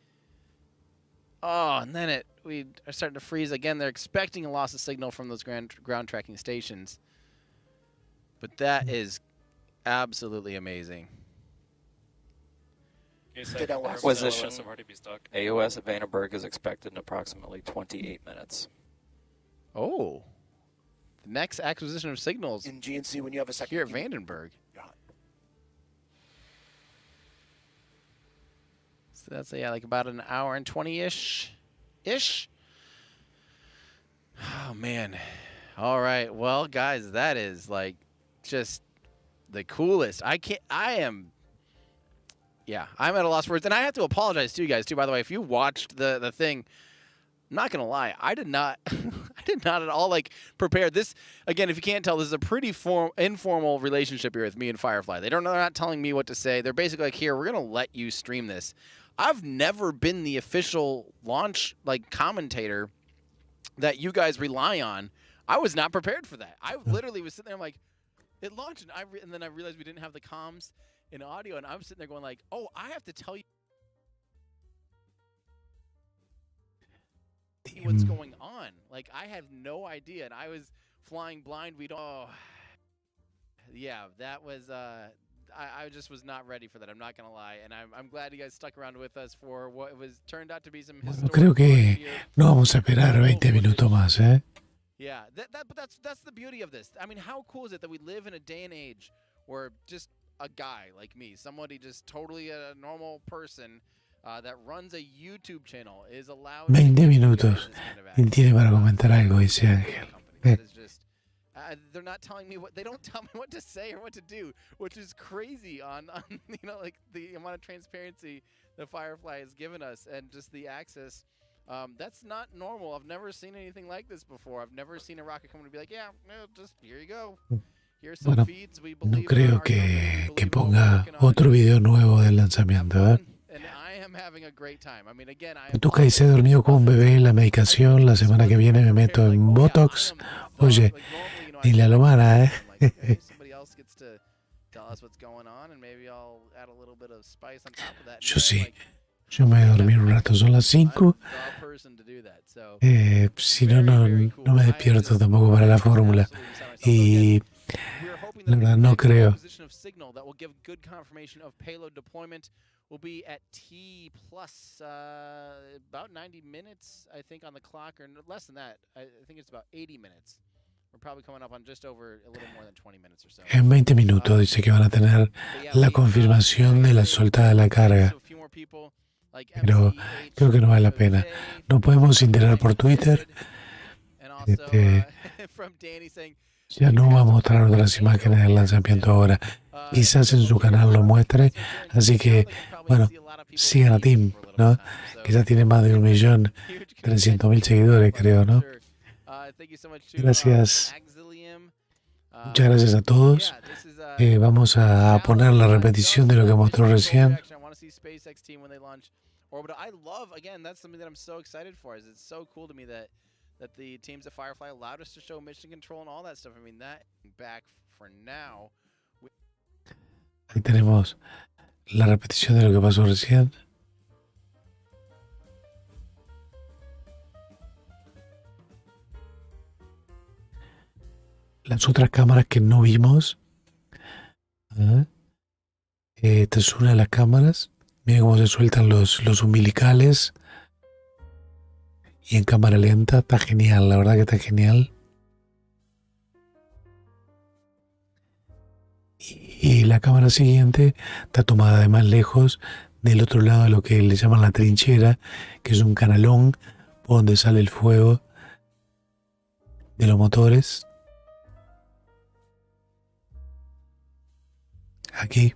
Oh, and then we are starting to freeze again. They're expecting a loss of signal from those ground tracking stations. But that is absolutely amazing. Acquisition AOS at Vandenberg is expected in approximately 28 minutes. Oh. The next acquisition of signals in GNC when you have a second here at Vandenberg. Yeah. So that's like about an hour and 20-ish. Oh man. All right. Well, guys, that is like just the coolest. I'm at a loss for words, and I have to apologize to you guys too. By the way, if you watched the thing, I'm not gonna lie, I did not at all like prepare this. Again, if you can't tell, this is a pretty informal relationship here with me and Firefly. They're not telling me what to say. They're basically like, here, we're gonna let you stream this. I've never been the official launch commentator that you guys rely on. I was not prepared for that. I literally was sitting there like, it launched, and then I realized we didn't have the comms in audio, and I'm sitting there going like, oh, I have to tell you what's going on. Like, I have no idea, and I was flying blind. That was I just was not ready for that. I'm not gonna lie, and I'm glad you guys stuck around with us for what turned out to be some historic. Creo que no vamos a esperar 20 minutos más, ¿eh? Yeah, but that's the beauty of this. I mean, how cool is it that we live in a day and age where just a guy like me, somebody just totally a normal person that runs a YouTube channel is allowed 20 minutos. ¿Quién tiene para comentar algo? Dice Ángel. They're not telling me they don't tell me what to say or what to do, which is crazy on like the amount of transparency that Firefly has given us and just the access. That's not normal. I've never seen anything like this before. I've never seen a rocket company be like, yeah, just here you go. Bueno, no creo que ponga otro video nuevo del lanzamiento, ¿eh? Tuca dice, he dormido como un bebé en la medicación, la semana que viene me meto en Botox. Oye, ni la lomana, ¿eh? Yo sí, yo me voy a dormir un rato, son las 5. Si no, no me despierto tampoco para la fórmula. Y la verdad no creo. Will be at T plus about 90 minutes, I think, on the clock, or less than that. I think it's about 80 minutes. We're probably coming up on just over a little more than 20 minutes or so. En 20 minutos dice que van a tener la confirmación de la soltada de la carga. Pero creo que no vale la pena. No podemos integrar por Twitter. Ya no va a mostrar otras imágenes del lanzamiento ahora. Quizás en su canal lo muestre. Así que, bueno, sigan a Tim, ¿no? Que ya tiene más de 1.300.000 seguidores, creo, ¿no? Gracias. Muchas gracias a todos. Vamos a poner la repetición de lo que mostró recién. That the teams at Firefly allowed us to show mission control and all that stuff. I mean, that back for now. Ahí tenemos la repetición de lo que pasó recién. Las otras cámaras que no vimos. Esta es una de las cámaras. Miren cómo se sueltan los umbilicales. Y en cámara lenta está genial, la verdad que está genial. Y la cámara siguiente está tomada de más lejos, del otro lado de lo que le llaman la trinchera, que es un canalón por donde sale el fuego de los motores. Aquí.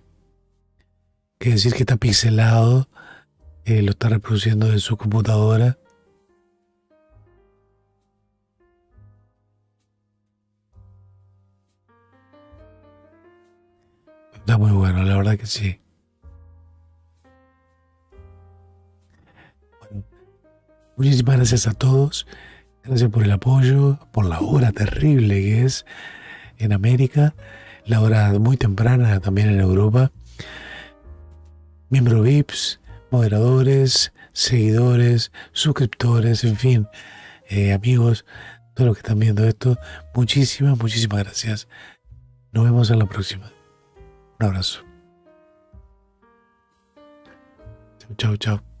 Quiere decir que está pixelado, lo está reproduciendo de su computadora. Está muy bueno, la verdad que sí. Bueno, muchísimas gracias a todos. Gracias por el apoyo, por la hora terrible que es en América, la hora muy temprana también en Europa. Miembro VIPs, moderadores, seguidores, suscriptores, en fin, amigos, todos los que están viendo esto, muchísimas gracias. Nos vemos en la próxima. Un abrazo. Chau, chau.